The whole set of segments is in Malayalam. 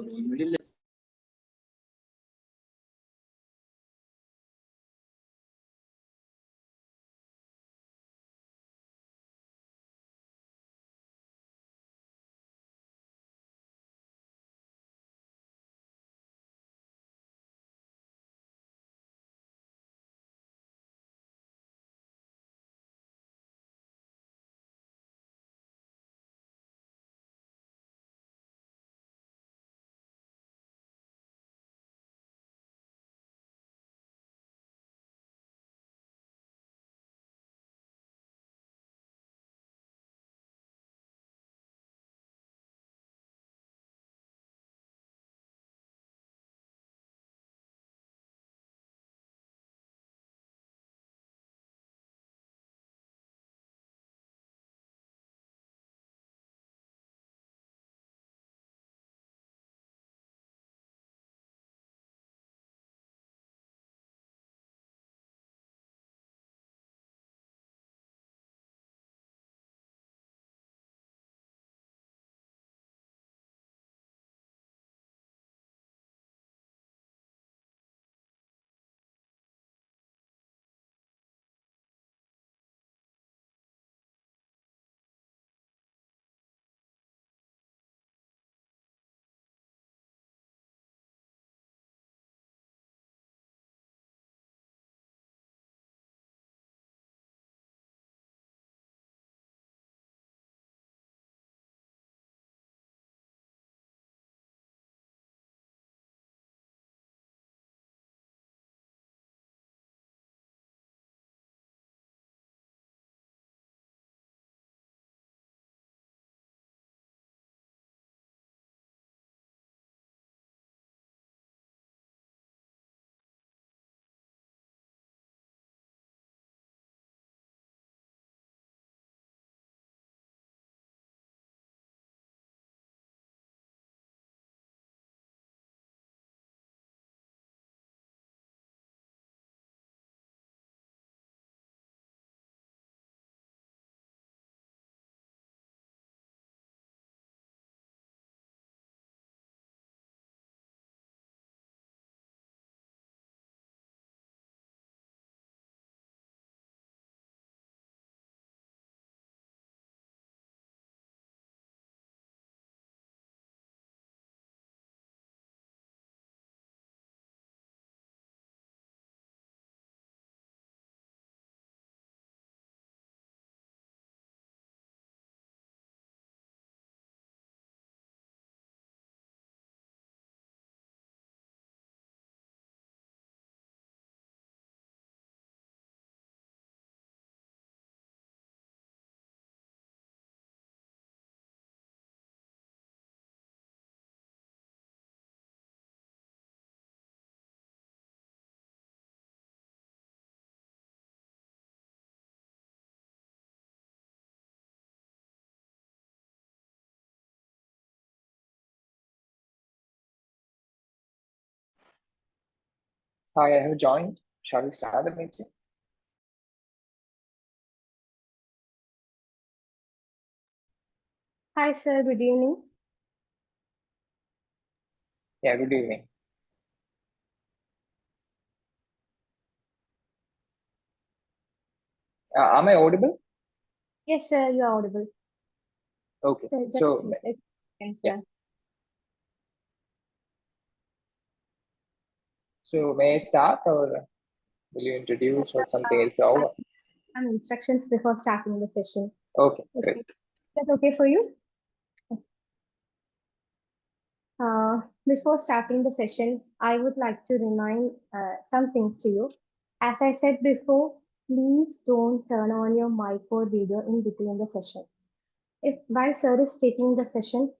middle. Hi, I have joined. Shall we start the meeting? Hi, sir. Good evening. Yeah, good evening. Am I audible? Yes, sir. You are audible. Okay. So, Yeah. sir. So may I start, or will you introduce, or something else over? Some instructions before starting the session. Okay, great. Is that okay for you? Before starting the session, I would like to remind some things to you. As I said before, please don't turn on your mic or video in between the session. If while sir is taking the session,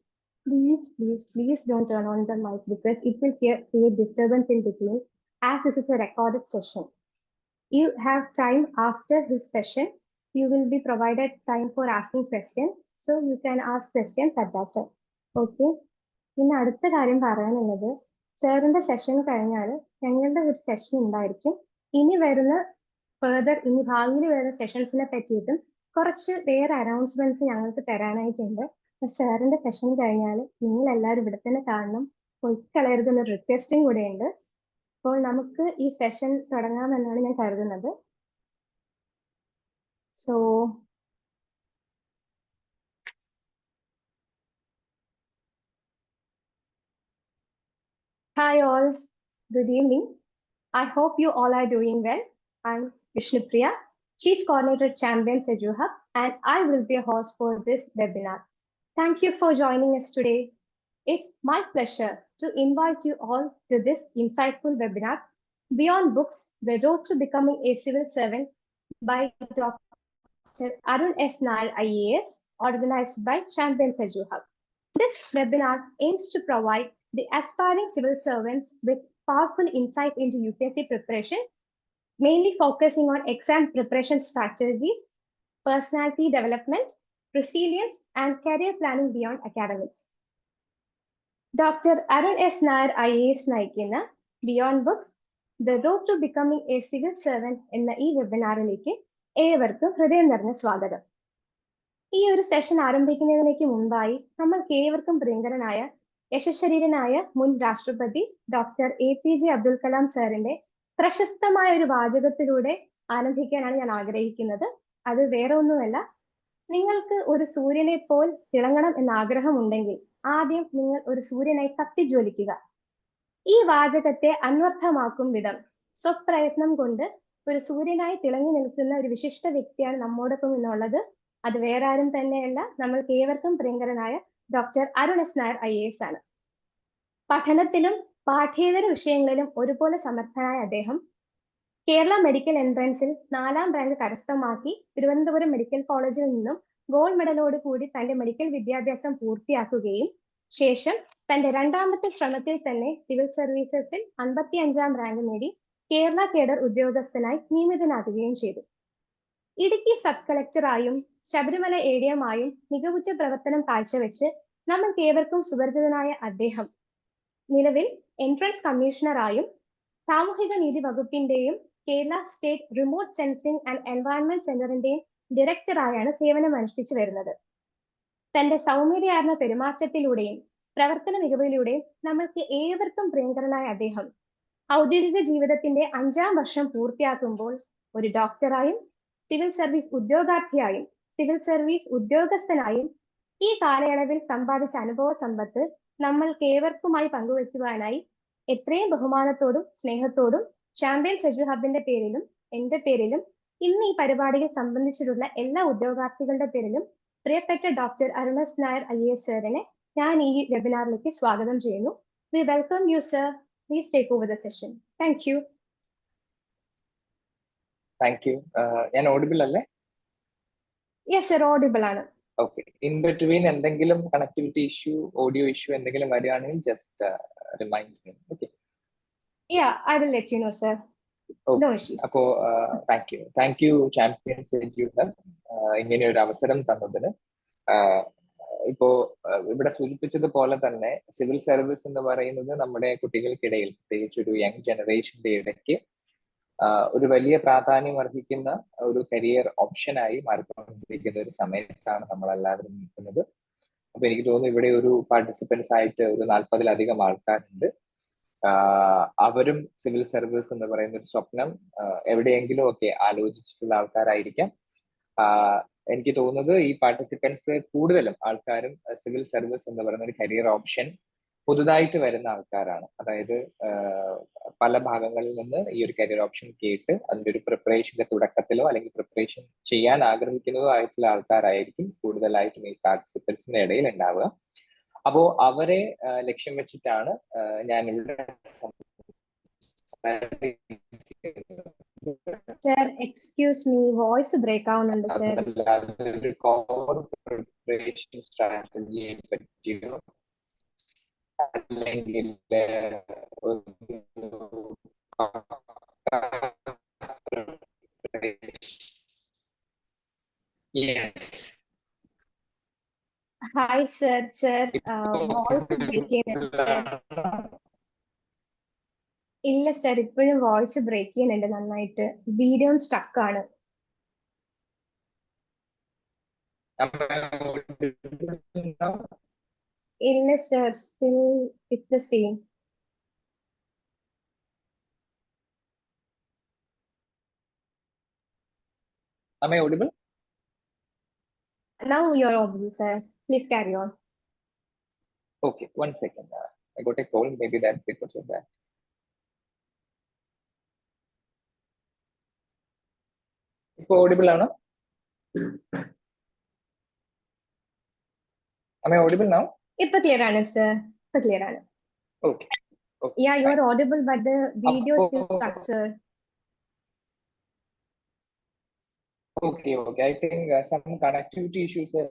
please don't turn on the mic because it will create disturbance in between, as this is a recorded session. You have time after his session. You will be provided time for asking questions. So you can ask questions at that time. Okay. പിന്നെ അടുത്ത കാര്യം പറയാനുള്ളത് സാറിന്റെ സെഷൻ കഴിഞ്ഞാൽ ഞങ്ങളുടെ ഒരു സെഷൻ ഉണ്ടായിരിക്കും. ഇനി വരുന്ന ഇനി ഭാവിയിൽ വരുന്ന സെഷൻസിനെ പറ്റിയിട്ടും കുറച്ച് വേറെ അനൗൺസ്മെന്റ്സ് ഞങ്ങൾക്ക് തരാനായിട്ടുണ്ട്. സാറിന്റെ സെഷൻ കഴിഞ്ഞാൽ നിങ്ങൾ എല്ലാവരും ഇവിടെ തന്നെ കാണണം. പൊയ്ക്കളയരുതെന്നൊരു റിക്വസ്റ്റും കൂടെയുണ്ട്. അപ്പോൾ നമുക്ക് ഈ സെഷൻ തുടങ്ങാമെന്നാണ് ഞാൻ കരുതുന്നത്. So hi all, good evening. I hope you all are doing well. I'm Vishnupriya, Chief Coordinator Champions EduHub, and I will be a host for this webinar. Thank you for joining us today. It's my pleasure to invite you all to this insightful webinar, Beyond Books, The Road to Becoming a Civil Servant by Dr. Arun S. Nair IAS, organized by Champions EduHub. This webinar aims to provide the aspiring civil servants with powerful insight into UPSC preparation, mainly focusing on exam preparation strategies, personality development, resilience, and career planning beyond academics. Dr. Arun S. Nair IAS നയിക്കുന്ന beyond books the road to becoming a civil servant എന്ന ഈ വെബിനാറിലേക്ക് ഏവർക്കും ഹൃദയം നിറഞ്ഞ സ്വാഗതം. ഈ ഒരു സെഷൻ ആരംഭിക്കുന്നതിലേക്ക് മുൻപായി നമ്മൾക്ക് ഏവർക്കും പ്രിയങ്കരനായ യശശരീരനായ മുൻ രാഷ്ട്രപതി ഡോക്ടർ APJ അബ്ദുൽ കലാം സാറിന്റെ പ്രശസ്തമായ ഒരു വാചകത്തിലൂടെ ആരംഭിക്കാനാണ് ഞാൻ ആഗ്രഹിക്കുന്നത്. അത് വേറെ ഒന്നുമല്ല, നിങ്ങൾക്ക് ഒരു സൂര്യനെ പോൽ തിളങ്ങണം എന്ന ആഗ്രഹമുണ്ടെങ്കിൽ ആദ്യം നിങ്ങൾ ഒരു സൂര്യനായി കത്തിജ്വലിക്കുക. ഈ വാചകത്തെ അന്വർത്ഥമാക്കും വിധം സ്വപ്രയത്നം കൊണ്ട് ഒരു സൂര്യനായി തിളങ്ങി നിൽക്കുന്ന ഒരു വിശിഷ്ട വ്യക്തിയാണ് നമ്മോടൊപ്പം ഇന്നുള്ളത്. അത് വേറെ ആരും തന്നെയല്ല, നമ്മൾക്ക് ഏവർക്കും പ്രിയങ്കരനായ doctor Arun S Nair IAS ആണ്. പഠനത്തിലും പാഠ്യേതര വിഷയങ്ങളിലും ഒരുപോലെ സമർത്ഥനായ അദ്ദേഹം കേരള മെഡിക്കൽ എൻട്രൻസിൽ 4ാം റാങ്ക് കരസ്ഥമാക്കി തിരുവനന്തപുരം മെഡിക്കൽ കോളേജിൽ നിന്നും ഗോൾഡ് മെഡലോട് കൂടി തന്റെ മെഡിക്കൽ വിദ്യാഭ്യാസം പൂർത്തിയാക്കുകയും ശേഷം തന്റെ 2ാമത്തെ ശ്രമത്തിൽ തന്നെ സിവിൽ സർവീസസിൽ 55ാം റാങ്ക് നേടി കേരള കേഡർ ഉദ്യോഗസ്ഥനായി നിയമിതനാകുകയും ചെയ്തു. ഇടുക്കി സബ് കളക്ടറായും ശബരിമല ADM-ആയും മികവുറ്റ പ്രവർത്തനം കാഴ്ചവെച്ച് നമ്മൾക്ക് ഏവർക്കും സുപരിചിതനായ അദ്ദേഹം നിലവിൽ എൻട്രൻസ് കമ്മീഷണറായും സാമൂഹിക നീതി വകുപ്പിന്റെയും Kerala state remote sensing and environment സെന്ററിന്റെയും ഡയറക്ടറായാണ് സേവനം അനുഷ്ഠിച്ചു വരുന്നത്. തന്റെ സൗമ്യതയാർന്ന പെരുമാറ്റത്തിലൂടെയും പ്രവർത്തന മികവിലൂടെയും നമ്മൾക്ക് ഏവർക്കും പ്രിയങ്കരനായ അദ്ദേഹം ഔദ്യോഗിക ജീവിതത്തിന്റെ 5ാം വർഷം പൂർത്തിയാക്കുമ്പോൾ ഒരു ഡോക്ടറായും സിവിൽ സർവീസ് ഉദ്യോഗാർത്ഥിയായും സിവിൽ സർവീസ് ഉദ്യോഗസ്ഥനായും ഈ കാലയളവിൽ സമ്പാദിച്ച അനുഭവ സമ്പത്ത് നമ്മൾക്ക് ഏവർക്കുമായി പങ്കുവയ്ക്കുവാനായി എത്രയും ബഹുമാനത്തോടും സ്നേഹത്തോടും ചാമ്പ്യൻസ് EduHubന്റെ പേരിലും എന്റെ പേരിലും ഇന്ന് ഈ പരിപാടിയിൽ സംബന്ധിച്ചിട്ടുള്ള എല്ലാ ഉദ്യോഗാർത്ഥികളുടെ പേരിലും പ്രിയപ്പെട്ട doctor Arun S Nair IAS സാറിനെ ഞാൻ ഈ വെബിനാറിലേക്ക് സ്വാഗതം ചെയ്യുന്നു. We welcome you sir. Please take over the session. Thank you. Thank you. ഞാൻ ഓഡിബിൾ അല്ലേ? യെസ് സർ, ഓഡിബിൾ ആണ്. ഓക്കെ. ഇൻ ബിറ്റ്വീൻ എന്തെങ്കിലും കണക്ടിവിറ്റി ഇഷ്യൂ, ഓഡിയോ ഇഷ്യൂ എന്തെങ്കിലും വരികയാണെങ്കിൽ just remind me. Okay. Yeah, I will let you know sir. No issues. അപ്പോ താങ്ക് യു ചാമ്പ്യൻസ് EduHub ഇങ്ങനെ ഒരു അവസരം തന്നതിന്. ഇപ്പോ ഇവിടെ സൂചിപ്പിച്ചതുപോലെ തന്നെ സിവിൽ സർവീസ് എന്ന് പറയുന്നത് നമ്മുടെ കുട്ടികൾക്കിടയിൽ, പ്രത്യേകിച്ച് ഒരു യങ് ജനറേഷന്റെ ഇടയ്ക്ക് ഒരു വലിയ പ്രാധാന്യം അർഹിക്കുന്ന ഒരു കരിയർ ഓപ്ഷനായി മാറിക്കൊണ്ടിരിക്കുന്ന ഒരു സമയത്താണ് നമ്മളെല്ലാവരും നിൽക്കുന്നത്. അപ്പൊ എനിക്ക് തോന്നുന്നു ഇവിടെ ഒരു പാർട്ടിസിപ്പൻസ് ആയിട്ട് ഒരു 40-ലധികം ആൾക്കാരുണ്ട്. അവരും സിവിൽ സർവീസ് എന്ന് പറയുന്ന ഒരു സ്വപ്നം എവിടെയെങ്കിലും ഒക്കെ ആലോചിച്ചിട്ടുള്ള ആൾക്കാരായിരിക്കാം. എനിക്ക് തോന്നുന്നത് ഈ പാർട്ടിസിപ്പൻസ് കൂടുതലും ആൾക്കാരും സിവിൽ സർവീസ് എന്ന് പറയുന്ന ഒരു കരിയർ ഓപ്ഷൻ പുതുതായിട്ട് വരുന്ന ആൾക്കാരാണ്. അതായത് പല ഭാഗങ്ങളിൽ നിന്ന് ഈ ഒരു കരിയർ ഓപ്ഷൻ കേട്ട് അതിന്റെ ഒരു പ്രിപ്പറേഷന്റെ തുടക്കത്തിലോ അല്ലെങ്കിൽ പ്രിപ്പറേഷൻ ചെയ്യാൻ ആഗ്രഹിക്കുന്നതോ ആയിട്ടുള്ള ആൾക്കാരായിരിക്കും കൂടുതലായിട്ടും ഈ പാർട്ടിസിപ്പൻസിന്റെ ഇടയിൽ ഉണ്ടാവുക. അപ്പോ അവരെ ലക്ഷ്യം വെച്ചിട്ടാണ് ഞാനിവിടെ sir, excuse me, voice break ആവുന്നുണ്ട് സർ. ഒരു കോർ പ്രിപ്പറേഷൻ സ്ട്രാറ്റജിയെ പറ്റിയോ അല്ലെങ്കിൽ hi sir. Sir, voice break ചെയ്യുന്നുണ്ട് സർ. ഇല്ല സർ, ഇപ്പോഴും വോയിസ് ബ്രേക്ക് ചെയ്യുന്നുണ്ട് നന്നായിട്ട്. വീഡിയോ സ്റ്റക്ക് ആണ്. ഇല്ല sir, still It's the same. Am I audible? Now you're audible, sir. Please carry on. Okay, 1 second. I got a call. Maybe that's because of that. ഇപ്പോൾ audible ആണോ? Am I audible now? ഇപ്പൊ ക്ലിയർ ആണ് sir. ഇപ്പൊ ക്ലിയർ ആണ്. Okay. Okay. Yeah, you're audible, but the video is still അപ്പോ stuck, sir. okay. I think some connectivity issues there.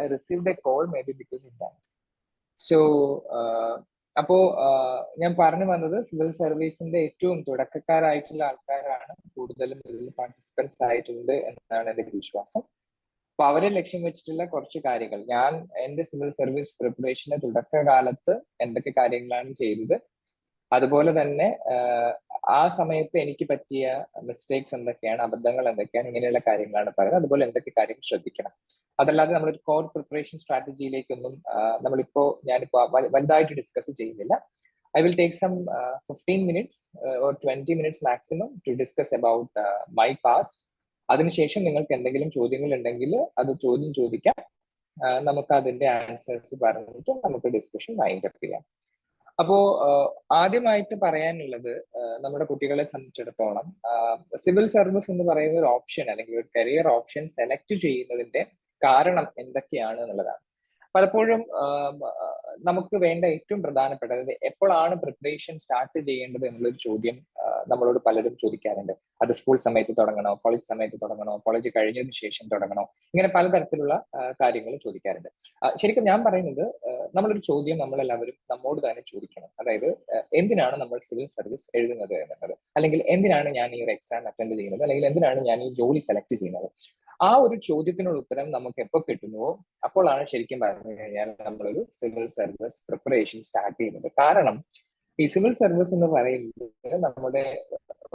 I received a call maybe because of that. So, അപ്പോ ഞാൻ പറഞ്ഞു വന്നത് സിവിൽ സർവീസിന്റെ ഏറ്റവും തുടക്കക്കാരായിട്ടുള്ള ആൾക്കാരാണ് കൂടുതലും ഇതിൽ പാർട്ടിസിപ്പൻസ് ആയിട്ടുണ്ട് എന്നാണ് എന്റെ വിശ്വാസം. അപ്പൊ അവരെ ലക്ഷ്യം വെച്ചിട്ടുള്ള കുറച്ച് കാര്യങ്ങൾ ഞാൻ എന്റെ സിവിൽ സർവീസ് പ്രിപ്പറേഷന്റെ തുടക്കകാലത്ത് എന്തൊക്കെ കാര്യങ്ങളാണ് ചെയ്തത്, അതുപോലെ തന്നെ ആ സമയത്ത് എനിക്ക് പറ്റിയ മിസ്റ്റേക്സ് എന്തൊക്കെയാണ്, അബദ്ധങ്ങൾ എന്തൊക്കെയാണ്, ഇങ്ങനെയുള്ള കാര്യങ്ങളാണ് പറയുന്നത്. അതുപോലെ എന്തൊക്കെ കാര്യങ്ങൾ ശ്രദ്ധിക്കണം. അതല്ലാതെ നമ്മളൊരു കോർ പ്രിപ്പറേഷൻ സ്ട്രാറ്റജിയിലേക്കൊന്നും ഞാനിപ്പോ വലുതായിട്ട് ഡിസ്കസ് ചെയ്യുന്നില്ല. I will take some 15 minutes or 20 minutes maximum to discuss about my past. അതിനുശേഷം നിങ്ങൾക്ക് എന്തെങ്കിലും ചോദ്യങ്ങൾ ഉണ്ടെങ്കിൽ അത് ചോദിക്കാം. നമുക്ക് അതിന്റെ ആൻസേഴ്സ് പറഞ്ഞിട്ട് നമുക്ക് ഡിസ്കഷൻ വൈൻഡ് അപ്പ് ചെയ്യാം. അപ്പോ ആദ്യമായിട്ട് പറയാനുള്ളത്, നമ്മുടെ കുട്ടികളെ സംബന്ധിച്ചിടത്തോളം സിവിൽ സർവീസ് എന്ന് പറയുന്ന ഒരു ഓപ്ഷൻ അല്ലെങ്കിൽ ഒരു കരിയർ ഓപ്ഷൻ സെലക്ട് ചെയ്യുന്നതിന്റെ കാരണം എന്തൊക്കെയാണ് എന്നുള്ളതാണ്. പലപ്പോഴും നമുക്ക് വേണ്ട ഏറ്റവും പ്രധാനപ്പെട്ടത് എപ്പോഴാണ് പ്രിപ്പറേഷൻ സ്റ്റാർട്ട് ചെയ്യേണ്ടത് എന്നുള്ളൊരു ചോദ്യം നമ്മളോട് പലരും ചോദിക്കാറുണ്ട്. അത് സ്കൂൾ സമയത്ത് തുടങ്ങണോ, കോളേജ് സമയത്ത് തുടങ്ങണോ, കോളേജ് കഴിഞ്ഞതിന് ശേഷം തുടങ്ങണോ, ഇങ്ങനെ പലതരത്തിലുള്ള കാര്യങ്ങൾ ചോദിക്കാറുണ്ട്. ശരിക്കും ഞാൻ പറയുന്നത്, നമ്മളൊരു ചോദ്യം നമ്മളെല്ലാവരും നമ്മോട് തന്നെ ചോദിക്കണം. അതായത് എന്തിനാണ് നമ്മൾ സിവിൽ സർവീസ് എഴുതുന്നത് എന്നുള്ളത്, അല്ലെങ്കിൽ എന്തിനാണ് ഞാൻ ഈ ഒരു എക്സാം അറ്റൻഡ് ചെയ്യുന്നത്, അല്ലെങ്കിൽ എന്തിനാണ് ഞാൻ ഈ ജോലി സെലക്ട് ചെയ്യുന്നത്. ആ ഒരു ചോദ്യത്തിനുള്ള ഉത്തരം നമുക്ക് എപ്പോൾ കിട്ടുന്നുവോ അപ്പോഴാണ് ശരിക്കും പറഞ്ഞു കഴിഞ്ഞാൽ നമ്മളൊരു സിവിൽ സർവീസ് പ്രിപ്പറേഷൻ സ്റ്റാർട്ട് ചെയ്യുന്നത്. കാരണം ഈ സിവിൽ സർവീസ് എന്ന് പറയുന്നത് നമ്മുടെ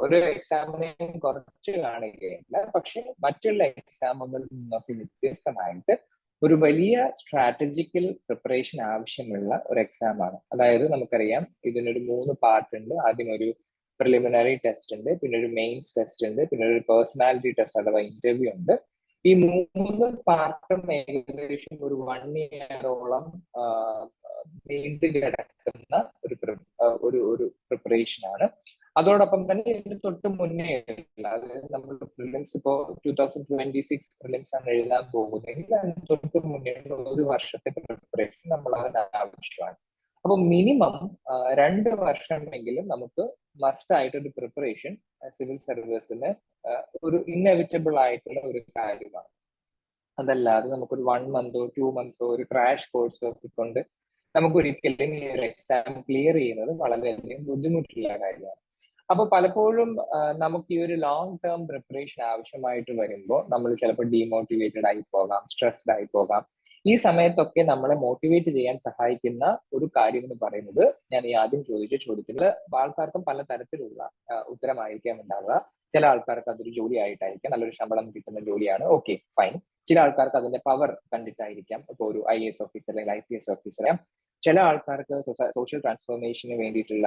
ഒരു എക്സാമിനെയും കുറച്ച് കാണുകയില്ല, പക്ഷെ മറ്റുള്ള എക്സാമുകളിൽ നിന്നൊക്കെ വ്യത്യസ്തമായിട്ട് ഒരു വലിയ സ്ട്രാറ്റജിക്കൽ പ്രിപ്പറേഷൻ ആവശ്യമുള്ള ഒരു എക്സാം ആണ്. അതായത് നമുക്കറിയാം ഇതിനൊരു 3 പാർട്ട് ഉണ്ട്. ആദ്യം ഒരു പ്രിലിമിനറി ടെസ്റ്റ് ഉണ്ട്, പിന്നെ ഒരു മെയിൻസ് ടെസ്റ്റ് ഉണ്ട്, പിന്നെ ഒരു പേഴ്സണാലിറ്റി ടെസ്റ്റ് അഥവാ ഇന്റർവ്യൂ ഉണ്ട്. ഈ 3 പാർട്ടും ഏകദേശം ഒരു 1 ഇയറോളം നീണ്ടു കിടക്കുന്ന ഒരു പ്രിപ്പറേഷൻ ആണ്. അതോടൊപ്പം തന്നെ ഇതിന് തൊട്ട് മുന്നേ അതായത് നമ്മൾ പ്രിലിംസ് ഇപ്പോ 2026 പ്രിലിംസ് ആണ് എഴുതാൻ പോകുന്നതെങ്കിൽ അതിന് തൊട്ട് മുന്നേ 1 വർഷത്തെ പ്രിപ്പറേഷൻ നമ്മൾ അതിന് ആവശ്യമാണ്. അപ്പൊ മിനിമം 2 വർഷമെങ്കിലും നമുക്ക് മസ്റ്റ് ആയിട്ടൊരു പ്രിപ്പറേഷൻ സിവിൽ സർവീസിന് ഒരു ഇന്നെവിറ്റബിൾ ആയിട്ടുള്ള ഒരു കാര്യമാണ്. അതല്ലാതെ നമുക്കൊരു 1 മന്തോ 2 മന്ത്സോ ഒരു ക്രാഷ് കോഴ്സോ ഒക്കെ കൊണ്ട് നമുക്ക് ഒരിക്കലും ഈ ഒരു എക്സാം ക്ലിയർ ചെയ്യുന്നത് വളരെയധികം ബുദ്ധിമുട്ടുള്ള കാര്യമാണ്. അപ്പൊ പലപ്പോഴും നമുക്ക് ഈ ഒരു ലോങ് ടേം പ്രിപ്പറേഷൻ ആവശ്യമായിട്ട് വരുമ്പോൾ നമ്മൾ ചിലപ്പോൾ ഡീമോട്ടിവേറ്റഡ് ആയി പോകാം, സ്ട്രെസ്ഡ് ആയി പോകാം. ഈ സമയത്തൊക്കെ നമ്മളെ മോട്ടിവേറ്റ് ചെയ്യാൻ സഹായിക്കുന്ന ഒരു കാര്യം എന്ന് പറയുന്നത്, ഞാൻ ഈ ആദ്യം ചോദിച്ച ചോദ്യത്തിൽ ആൾക്കാർക്കും പല തരത്തിലുള്ള ഉത്തരമായിരിക്കാം ഉണ്ടാവുക. ചില ആൾക്കാർക്ക് അതൊരു ജോലി ആയിട്ടായിരിക്കാം, നല്ലൊരു ശമ്പളം കിട്ടുന്ന ജോലിയാണ്, ഓക്കെ ഫൈൻ. ചില ആൾക്കാർക്ക് അതിന്റെ പവർ കണ്ടിട്ടായിരിക്കാം, ഇപ്പോൾ ഒരു IAS ഓഫീസർ അല്ലെങ്കിൽ IPS ഓഫീസർ. ചില ആൾക്കാർക്ക് സോഷ്യൽ ട്രാൻസ്ഫോർമേഷന് വേണ്ടിയിട്ടുള്ള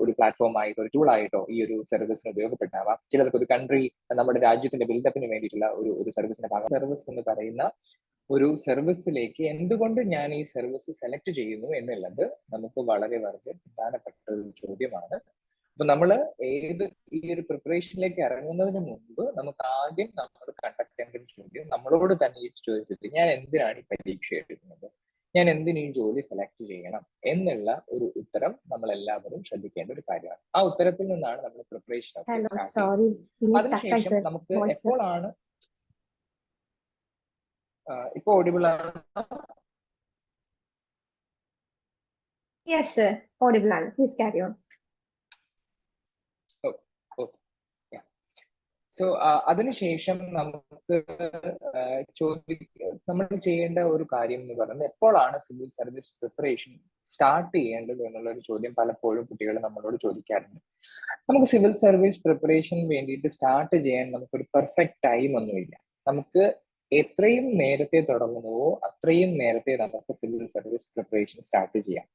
ഒരു പ്ലാറ്റ്ഫോം ആയിട്ടോ ഒരു ടൂൾ ആയിട്ടോ ഈ ഒരു സർവീസിന് ഉപയോഗപ്പെട്ടാവാം. ചിലർക്ക് ഒരു കൺട്രി, നമ്മുടെ രാജ്യത്തിന്റെ ബിൽഡപ്പിന് വേണ്ടിയിട്ടുള്ള ഒരു സർവീസിന്റെ ഭാഗം. സർവീസ് എന്ന് പറയുന്ന ഒരു സർവീസിലേക്ക് എന്തുകൊണ്ട് ഞാൻ ഈ സർവീസ് സെലക്ട് ചെയ്യുന്നു എന്നുള്ളത് നമുക്ക് വളരെ വളരെ പ്രധാനപ്പെട്ട ഒരു ചോദ്യമാണ്. അപ്പൊ നമ്മൾ ഈ ഒരു പ്രിപ്പറേഷനിലേക്ക് ഇറങ്ങുന്നതിന് മുമ്പ് നമുക്ക് ആദ്യം നമ്മൾ കണ്ടക്ട് ചെയ്യേണ്ട ഒരു ചോദ്യം നമ്മളോട് തന്നെ ചോദിച്ചിട്ട്, ഞാൻ എന്തിനാണ് ഈ പരീക്ഷ എഴുതുന്നത്, ഞാൻ എന്തിനു ഈ ജോലി സെലക്ട് ചെയ്യണം എന്നുള്ള ഒരു ഉത്തരം നമ്മൾ എല്ലാവരും ശ്രദ്ധിക്കേണ്ട ഒരു കാര്യമാണ്. ആ ഉത്തരത്തിൽ നിന്നാണ് നമ്മൾ പ്രിപ്പറേഷൻ അതിനുശേഷം നമുക്ക് എപ്പോഴാണ് ഇപ്പൊ ഓഡിബിൾ ആണ്? Yes, sir. Audible ആണ്. Please carry on. സോ അതിനുശേഷം നമുക്ക് നമ്മൾ ചെയ്യേണ്ട ഒരു കാര്യം എന്ന് പറയുന്നത്, എപ്പോഴാണ് സിവിൽ സർവീസ് പ്രിപ്പറേഷൻ സ്റ്റാർട്ട് ചെയ്യേണ്ടത് എന്നുള്ള ഒരു ചോദ്യം പലപ്പോഴും കുട്ടികൾ നമ്മളോട് ചോദിക്കാറുണ്ട്. നമുക്ക് സിവിൽ സർവീസ് പ്രിപ്പറേഷൻ വേണ്ടിയിട്ട് സ്റ്റാർട്ട് ചെയ്യാൻ നമുക്കൊരു പെർഫെക്റ്റ് ടൈം ഒന്നുമില്ല. നമുക്ക് എത്രയും നേരത്തെ തുടങ്ങുന്നുവോ അത്രയും നേരത്തെ നമുക്ക് സിവിൽ സർവീസ് പ്രിപ്പറേഷൻ സ്റ്റാർട്ട് ചെയ്യാം.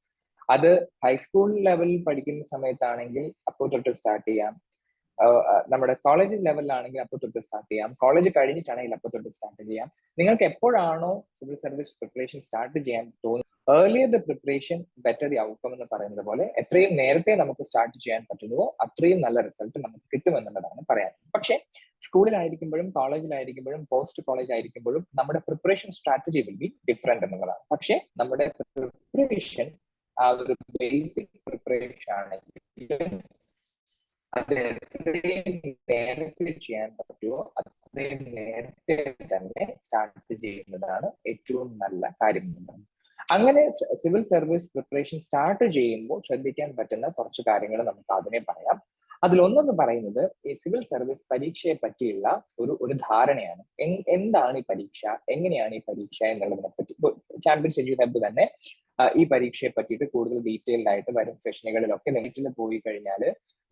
അത് ഹൈസ്കൂൾ ലെവലിൽ പഠിക്കുന്ന സമയത്താണെങ്കിൽ അപ്പോൾ തൊട്ട് സ്റ്റാർട്ട് ചെയ്യാം. നമ്മുടെ കോളേജ് ലെവലിലാണെങ്കിൽ അപ്പോൾ തൊട്ട് സ്റ്റാർട്ട് ചെയ്യാം. കോളേജ് കഴിഞ്ഞിട്ടാണെങ്കിൽ അപ്പോൾ തൊട്ട് സ്റ്റാർട്ട് ചെയ്യാം. നിങ്ങൾക്ക് എപ്പോഴാണോ സിവിൽ സർവീസ് പ്രിപ്പറേഷൻ സ്റ്റാർട്ട് ചെയ്യാൻ തോന്നുന്നത്, earlier the preparation better the outcome എന്ന് പറയുന്നത് പോലെ എത്രയും നേരത്തെ നമുക്ക് സ്റ്റാർട്ട് ചെയ്യാൻ പറ്റുന്നുവോ അത്രയും നല്ല റിസൾട്ട് നമുക്ക് കിട്ടുമെന്നുള്ളതാണ് പറയാൻ. പക്ഷേ സ്കൂളിലായിരിക്കുമ്പോഴും കോളേജിലായിരിക്കുമ്പോഴും പോസ്റ്റ് കോളേജ് ആയിരിക്കുമ്പോഴും നമ്മുടെ preparation strategy will be different എന്നുള്ളതാണ്. പക്ഷേ നമ്മുടെ പ്രിപ്പറേഷൻ ആ ഒരു ബേസിക് പ്രിപ്പറേഷൻ ആണെങ്കിൽ അത് എത്രയും നേരത്തെ ചെയ്യാൻ പറ്റുമോ അത്രയും നേരത്തെ തന്നെ സ്റ്റാർട്ട് ചെയ്യുന്നതാണ് ഏറ്റവും നല്ല കാര്യം. അങ്ങനെ സിവിൽ സർവീസ് പ്രിപ്പറേഷൻ സ്റ്റാർട്ട് ചെയ്യുമ്പോൾ ശ്രദ്ധിക്കാൻ പറ്റുന്ന കുറച്ച് കാര്യങ്ങൾ നമുക്ക് അതിനെ പറയാം. അതിലൊന്നെന്ന് പറയുന്നത് ഈ സിവിൽ സർവീസ് പരീക്ഷയെ പറ്റിയുള്ള ഒരു ധാരണയാണ്. എന്താണ് ഈ പരീക്ഷ, എങ്ങനെയാണ് ഈ പരീക്ഷ എന്നുള്ളതിനെ പറ്റി ചാമ്പ്യൻസ് എഡ്യൂ ഹബ് തന്നെ ഈ പരീക്ഷയെ പറ്റിയിട്ട് കൂടുതൽ ഡീറ്റെയിൽഡ് ആയിട്ട് വരും സെഷനുകളിലൊക്കെ നെറ്റിൽ പോയി കഴിഞ്ഞാൽ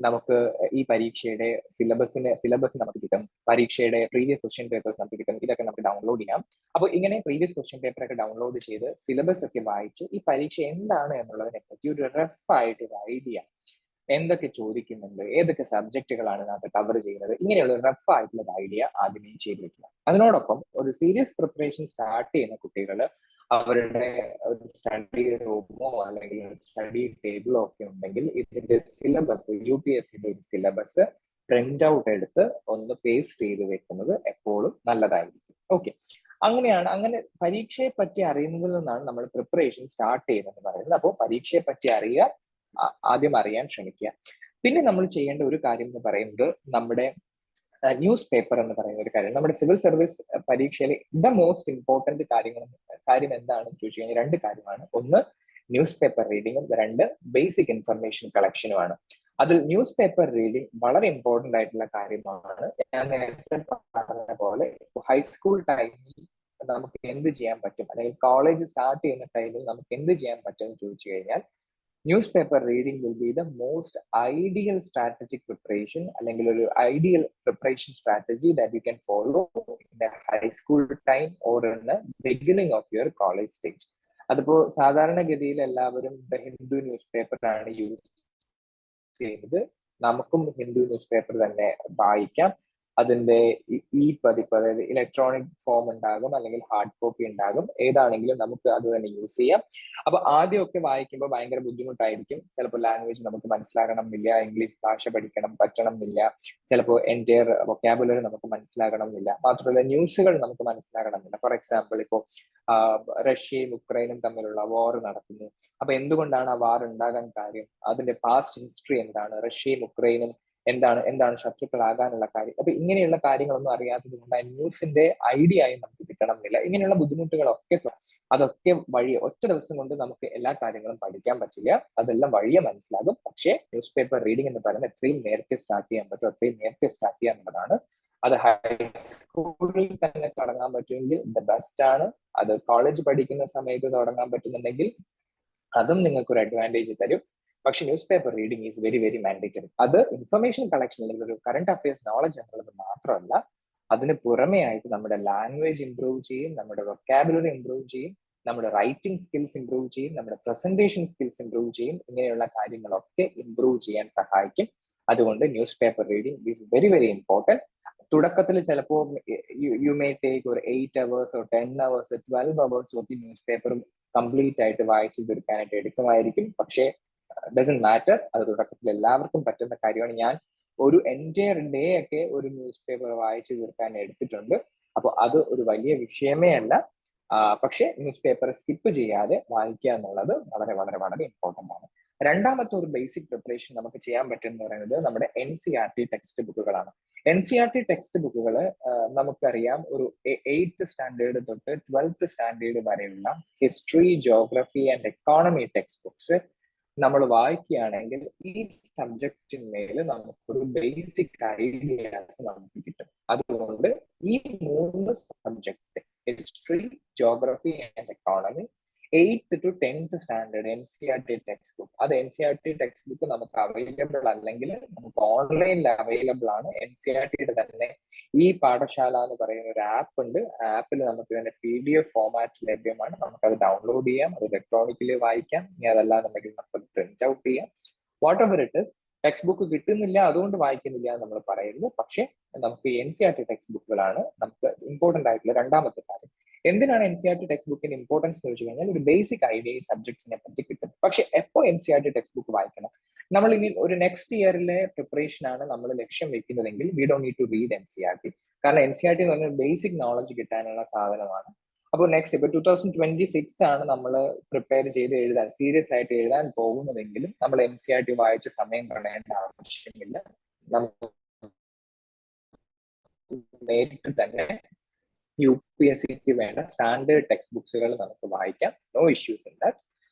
നമുക്ക് ഈ പരീക്ഷയുടെ സിലബസ് നമുക്ക് കിട്ടും, പരീക്ഷയുടെ പ്രീവിയസ് ക്വസ്റ്റ്യൻ പേപ്പേഴ്സ് നമുക്ക് കിട്ടും. ഇതൊക്കെ നമുക്ക് ഡൗൺലോഡ് ചെയ്യാം. അപ്പോൾ ഇങ്ങനെ പ്രീവിയസ് ക്വസ്റ്റ്യൻ പേപ്പർ ഒക്കെ ഡൗൺലോഡ് ചെയ്ത് സിലബസ് ഒക്കെ വായിച്ച് ഈ പരീക്ഷ എന്താണ് എന്നുള്ളതിനെ പറ്റി ഒരു റഫ് ആയിട്ട് ഒരു ഐഡിയ, എന്തൊക്കെ ചോദിക്കുന്നുണ്ട്, ഏതൊക്കെ സബ്ജക്റ്റുകളാണ് ഇതിനകത്ത് കവർ ചെയ്യുന്നത്, ഇങ്ങനെയുള്ള റഫ് ആയിട്ടുള്ള ഐഡിയ ആദ്യമേ ചെയ്ത് വെക്കുക. അതിനോടൊപ്പം ഒരു സീരിയസ് പ്രിപ്പറേഷൻ സ്റ്റാർട്ട് ചെയ്യുന്ന കുട്ടികൾ അവരുടെ ഒരു സ്റ്റഡി റൂമോ അല്ലെങ്കിൽ സ്റ്റഡി ടേബിളോ ഒക്കെ ഉണ്ടെങ്കിൽ ഇതിന്റെ സിലബസ്, UPSCയുടെ ഒരു സിലബസ് പ്രിന്റ് ഔട്ട് എടുത്ത് ഒന്ന് പേസ്റ്റ് ചെയ്ത് വെക്കുന്നത് എപ്പോഴും നല്ലതായിരിക്കും. ഓക്കെ, അങ്ങനെ പരീക്ഷയെ പറ്റി അറിയുന്നതിൽ നിന്നാണ് നമ്മൾ പ്രിപ്പറേഷൻ സ്റ്റാർട്ട് ചെയ്യുന്നത് പറയുന്നത്. അപ്പോൾ പരീക്ഷയെ പറ്റി ആദ്യം അറിയാൻ ശ്രമിക്കുക. പിന്നെ നമ്മൾ ചെയ്യേണ്ട ഒരു കാര്യം എന്ന് പറയുന്നത് നമ്മുടെ ന്യൂസ് പേപ്പർ എന്ന് പറയുന്ന ഒരു കാര്യം. നമ്മുടെ സിവിൽ സർവീസ് പരീക്ഷയിൽ ദ മോസ്റ്റ് ഇമ്പോർട്ടന്റ് കാര്യം എന്താണെന്ന് ചോദിച്ചു കഴിഞ്ഞാൽ രണ്ട് കാര്യമാണ്. ഒന്ന് ന്യൂസ് പേപ്പർ റീഡിങ്ങും, രണ്ട് ബേസിക് ഇൻഫർമേഷൻ കളക്ഷനുമാണ്. അതിൽ ന്യൂസ് പേപ്പർ റീഡിങ് വളരെ ഇമ്പോർട്ടന്റ് ആയിട്ടുള്ള കാര്യമാണ്. ഞാൻ നേരത്തെ പറഞ്ഞ പോലെ ഹൈസ്കൂൾ ടൈമിൽ നമുക്ക് എന്ത് ചെയ്യാൻ പറ്റും, അല്ലെങ്കിൽ കോളേജ് സ്റ്റാർട്ട് ചെയ്യുന്ന ടൈമിൽ നമുക്ക് എന്ത് ചെയ്യാൻ പറ്റും എന്ന് ചോദിച്ചു കഴിഞ്ഞാൽ newspaper reading will be the most ideal strategic preparation, അല്ലെങ്കിൽ ഒരു ideal preparation strategy that you can follow in the high school time or in the beginning of your college stage. അതിപ്പോ സാധാരണഗതിയിൽ എല്ലാവരും ഹിന്ദു ന്യൂസ് പേപ്പർ ആണ് യൂസ് ചെയ്യുന്നത്. നമുക്കും ഹിന്ദു ന്യൂസ് പേപ്പർ തന്നെ വായിക്കാം. അതിന്റെ ഈ പതിപ്പ്, അതായത് ഇലക്ട്രോണിക് ഫോം ഉണ്ടാകും അല്ലെങ്കിൽ ഹാർഡ് കോപ്പി ഉണ്ടാകും, ഏതാണെങ്കിലും നമുക്ക് അത് തന്നെ യൂസ് ചെയ്യാം. അപ്പൊ ആദ്യമൊക്കെ വായിക്കുമ്പോൾ ഭയങ്കര ബുദ്ധിമുട്ടായിരിക്കും. ചിലപ്പോൾ ലാംഗ്വേജ് നമുക്ക് മനസ്സിലാകണം എന്നില്ല, ഇംഗ്ലീഷ് ഭാഷ പറ്റണം എന്നില്ല, ചിലപ്പോൾ എൻറ്റയർ വൊക്കാബുലറി നമുക്ക് മനസ്സിലാകണം എന്നില്ല, മാത്രമല്ല ന്യൂസുകൾ നമുക്ക് മനസ്സിലാകണം എന്നില്ല. ഫോർ എക്സാമ്പിൾ, ഇപ്പോൾ റഷ്യയും ഉക്രൈനും തമ്മിലുള്ള വാർ നടക്കുന്നു. അപ്പൊ എന്തുകൊണ്ടാണ് ആ വാർ ഉണ്ടാകാൻ കാര്യം, അതിന്റെ പാസ്റ്റ് ഹിസ്റ്ററി എന്താണ്, റഷ്യയും ഉക്രൈനും എന്താണ് ശത്രുക്കളാകാനുള്ള കാര്യം. അപ്പൊ ഇങ്ങനെയുള്ള കാര്യങ്ങളൊന്നും അറിയാത്തത് കൊണ്ട് ന്യൂസിന്റെ ഐഡിയ ആയി നമുക്ക് കിട്ടണമെന്നില്ല. ഇങ്ങനെയുള്ള ബുദ്ധിമുട്ടുകളൊക്കെ അതൊക്കെ വഴിയെ ഒറ്റ ദിവസം കൊണ്ട് നമുക്ക് എല്ലാ കാര്യങ്ങളും പഠിക്കാൻ പറ്റില്ല. അതെല്ലാം വഴിയെ മനസ്സിലാകും. പക്ഷേ ന്യൂസ് പേപ്പർ റീഡിംഗ് എന്ന് പറയുന്നത് എത്രയും നേരത്തെ സ്റ്റാർട്ട് ചെയ്യാൻ പറ്റും അത്രയും നേരത്തെ സ്റ്റാർട്ട് ചെയ്യുക എന്നുള്ളതാണ്. അത് ഹൈസ്കൂളിൽ തന്നെ തുടങ്ങാൻ പറ്റുമെങ്കിൽ ദ ബെസ്റ്റ് ആണ്. അത് കോളേജ് പഠിക്കുന്ന സമയത്ത് തുടങ്ങാൻ പറ്റുന്നുണ്ടെങ്കിൽ അതും നിങ്ങൾക്ക് ഒരു അഡ്വാൻറ്റേജ് തരും. പക്ഷെ news paper reading is very very mandatory. അത് ഇൻഫർമേഷൻ കളക്ഷൻ അല്ലെങ്കിൽ ഒരു കറണ്ട് അഫയേഴ്സ് നോളജ് എന്നുള്ളത് മാത്രമല്ല, അതിന് പുറമെ ആയിട്ട് നമ്മുടെ ലാംഗ്വേജ് ഇംപ്രൂവ് ചെയ്യും, നമ്മുടെ വൊക്കാബുലറി ഇംപ്രൂവ് ചെയ്യും, നമ്മുടെ റൈറ്റിംഗ് സ്കിൽസ് ഇംപ്രൂവ് ചെയ്യും, നമ്മുടെ പ്രസന്റേഷൻ സ്കിൽസ് ഇംപ്രൂവ് ചെയ്യും. ഇങ്ങനെയുള്ള കാര്യങ്ങളൊക്കെ ഇംപ്രൂവ് ചെയ്യാൻ സഹായിക്കും. അതുകൊണ്ട് news paper reading is very very important. തുടക്കത്തിൽ ചിലപ്പോൾ യു മേ ടേക്ക് ഒരു 8 hours or 10 hours 12 hours ഒക്കെ ന്യൂസ് പേപ്പർ കംപ്ലീറ്റ് ആയിട്ട് വായിച്ചു തീർക്കാനായിട്ട് എടുക്കുമായിരിക്കും. പക്ഷേ ഡസന്റ് മാറ്റർ, അത് തുടക്കത്തിൽ എല്ലാവർക്കും പറ്റുന്ന കാര്യമാണ്. ഞാൻ ഒരു എൻറ്റയർ ഡേ ഒക്കെ ഒരു ന്യൂസ് പേപ്പർ വായിച്ചു തീർക്കാൻ എടുത്തിട്ടുണ്ട്. അപ്പോൾ അത് ഒരു വലിയ വിഷയമേ അല്ല. പക്ഷേ ന്യൂസ് പേപ്പർ സ്കിപ്പ് ചെയ്യാതെ വായിക്കുക എന്നുള്ളത് വളരെ വളരെ വളരെ ഇമ്പോർട്ടൻ്റ് ആണ്. രണ്ടാമത്തെ ഒരു ബേസിക് പ്രിപ്പറേഷൻ നമുക്ക് ചെയ്യാൻ പറ്റുമെന്ന് പറയുന്നത് നമ്മുടെ NCERT ടെക്സ്റ്റ് ബുക്കുകളാണ്. NCERT ടെക്സ്റ്റ് ബുക്കുകൾ നമുക്കറിയാം, ഒരു 8th സ്റ്റാൻഡേർഡ് തൊട്ട് 12th സ്റ്റാൻഡേർഡ് വരെയുള്ള history, geography and economy text books നമ്മൾ വായിക്കുകയാണെങ്കിൽ ഈ സബ്ജക്റ്റിന്മേൽ നമുക്കൊരു ബേസിക് ഐഡിയാസ് നമുക്ക് കിട്ടും. അതുകൊണ്ട് ഈ 3 subject, history, geography and economy, 8th to 10th standard NCERT text book, അത് NCERT ടെക്സ്റ്റ് ബുക്ക് നമുക്ക് അവൈലബിൾ അല്ലെങ്കിൽ നമുക്ക് ഓൺലൈനിൽ അവൈലബിൾ ആണ്. NCERTയുടെ തന്നെ ഈ പാഠശാല എന്ന് പറയുന്ന ഒരു ആപ്പ് ഉണ്ട്. ആപ്പിൽ നമുക്ക് ഇതിന്റെ PDF ഫോമാറ്റ് ലഭ്യമാണ്. നമുക്കത് ഡൗൺലോഡ് ചെയ്യാം, അത് ഇലക്ട്രോണിക്കലി വായിക്കാം. ഇനി അതല്ലാന്നുണ്ടെങ്കിൽ നമുക്ക് പ്രിന്റ് ഔട്ട് ചെയ്യാം. What ever it is, text book കിട്ടുന്നില്ല അതുകൊണ്ട് വായിക്കുന്നില്ല എന്ന് നമ്മൾ പറയുന്നത്. പക്ഷേ നമുക്ക് NCERT ടെക്സ്റ്റ് ബുക്കുകളാണ് നമുക്ക് ഇമ്പോർട്ടന്റ് ആയിട്ടുള്ള രണ്ടാമത്തെ കാര്യം. എന്തിനാണ് NCERT ടെക്സ്റ്റ് ബുക്കിന്റെ ഇമ്പോർട്ടൻസ് എന്ന് വെച്ച് കഴിഞ്ഞാൽ ഒരു ബേസിക് ഐഡിയ ഈ സബ്ജക്ട്സിനെ പറ്റി കിട്ടും. പക്ഷെ എപ്പോൾ NCERT ടെക്സ്റ്റ് ബുക്ക് വായിക്കണം? നമ്മൾ ഇനി ഒരു നെക്സ്റ്റ് ഇയറിലെ പ്രിപ്പറേഷൻ ആണ് നമ്മൾ ലക്ഷ്യം വെക്കുന്നതെങ്കിൽ we don't need to read NCERT. കാരണം NCERT എന്ന് പറഞ്ഞാൽ ബേസിക് നോളജ് കിട്ടാനുള്ള സാധനമാണ്. അപ്പോൾ നെക്സ്റ്റ് ഇപ്പൊ 2026 ആണ് നമ്മൾ പ്രിപ്പയർ ചെയ്ത് എഴുതാൻ, സീരിയസ് ആയിട്ട് എഴുതാൻ പോകുന്നതെങ്കിലും നമ്മൾ NCERT വായിച്ച സമയം കളയേണ്ട ആവശ്യമില്ല. നമുക്ക് നേരിട്ട് തന്നെ UPSCക്ക് വേണ്ട സ്റ്റാൻഡേർഡ് ടെക്സ്റ്റ് ബുക്സുകൾ നമുക്ക് വായിക്കാം. No issues in that.